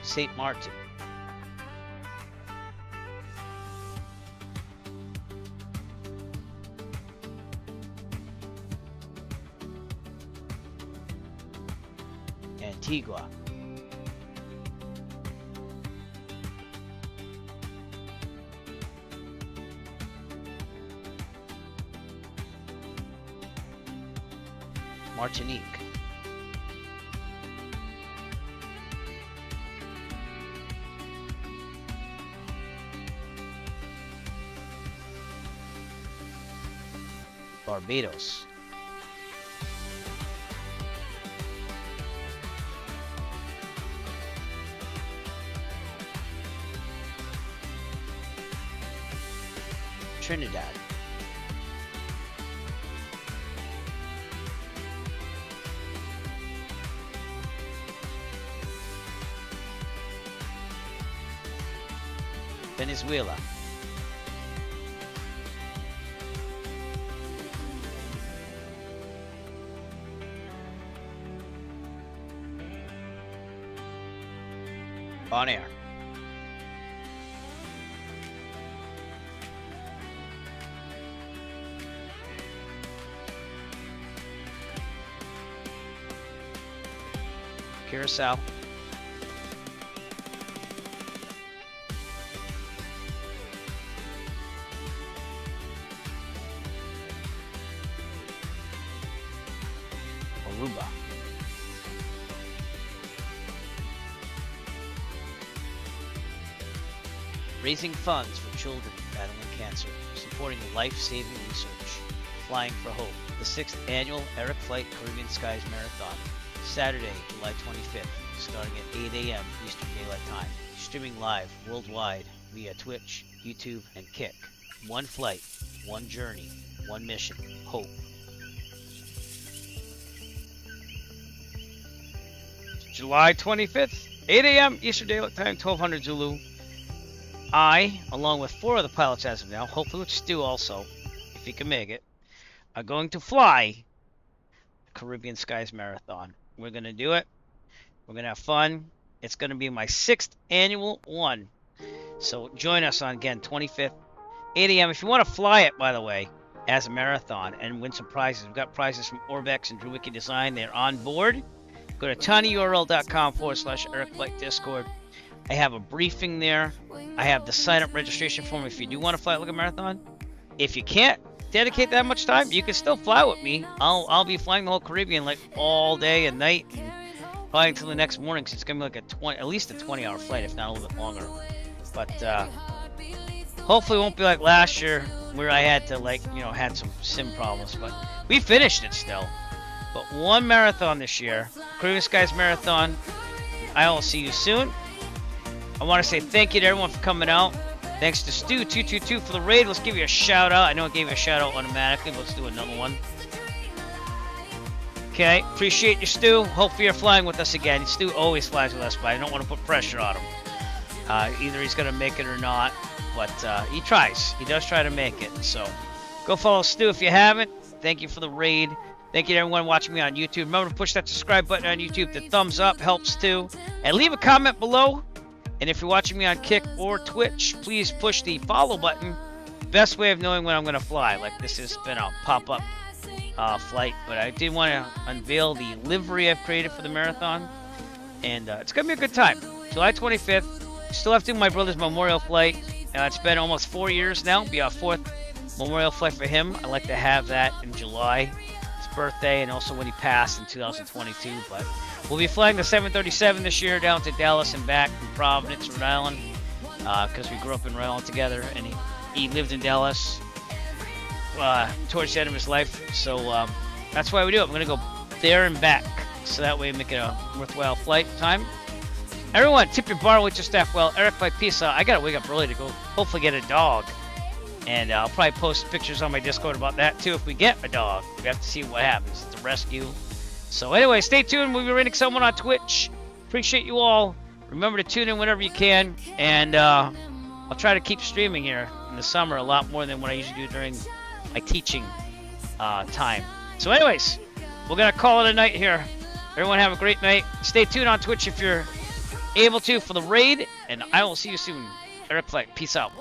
St. Martin. Antigua. Martinique. Barbados. Trinidad. Venezuela. On air. Curacao. Aruba. Raising funds for children battling cancer, supporting life-saving research. Flying for Hope, the 6th annual Eric Flight Caribbean Skies Marathon, Saturday, July 25th, starting at 8 a.m. Eastern Daylight Time. Streaming live worldwide via Twitch, YouTube, and Kick. One flight, one journey, one mission, hope. July 25th, 8 a.m. Eastern Daylight Time, 1200 Zulu. I, along with 4 other pilots as of now, hopefully with Stu also, if he can make it, are going to fly the Caribbean Skies Marathon. We're going to do it. We're going to have fun. It's going to be my 6th annual one. So join us on, again, 25th, 8 a.m. If you want to fly it, by the way, as a marathon and win some prizes, we've got prizes from Orbex and Drewicki Design. They're on board. Go to tinyurl.com/Eric Flight Discord. I have a briefing there. I have the sign-up registration form if you do want to fly like a marathon. If you can't dedicate that much time, you can still fly with me. I'll be flying the whole Caribbean like all day and night, and probably until the next morning, because it's gonna be like at least a 20-hour flight, if not a little bit longer. But hopefully it won't be like last year where I had to had some sim problems. But we finished it still. But one marathon this year, Caribbean Skies Marathon. I will see you soon. I want to say thank you to everyone for coming out. Thanks to Stu222 for the raid. Let's give you a shout out. I know I gave you a shout out automatically, but let's do another one. Okay, appreciate you, Stu. Hopefully you're flying with us again. Stu always flies with us, but I don't want to put pressure on him. Either he's going to make it or not, but he tries. He does try to make it. So go follow Stu if you haven't. Thank you for the raid. Thank you to everyone watching me on YouTube. Remember to push that subscribe button on YouTube. The thumbs up helps too. And leave a comment below. And if you're watching me on Kick or Twitch, please push the follow button. Best way of knowing when I'm going to fly. Like this has been a pop-up flight. But I did want to unveil the livery I've created for the marathon. And it's going to be a good time. July 25th. Still have to do my brother's memorial flight. It's been almost 4 years now. It'll be our 4th memorial flight for him. I like to have that in July. Birthday, and also when he passed in 2022. But we'll be flying the 737 this year down to Dallas and back from Providence, Rhode Island, because we grew up in Rhode Island together, and he lived in Dallas towards the end of his life. So that's why we do it. I'm going to go there and back, so that way we make it a worthwhile flight time. Everyone, tip your bar with your staff well. Eric Flight, peace out. I got to wake up early to go hopefully get a dog. And I'll probably post pictures on my Discord about that too if we get a dog. We have to see what happens. It's a rescue. So anyway, stay tuned. We'll be rating someone on Twitch. Appreciate you all. Remember to tune in whenever you can. And I'll try to keep streaming here in the summer a lot more than what I usually do during my teaching time. So anyways, we're going to call it a night here. Everyone have a great night. Stay tuned on Twitch if you're able to for the raid. And I will see you soon. Eric Flight, peace out.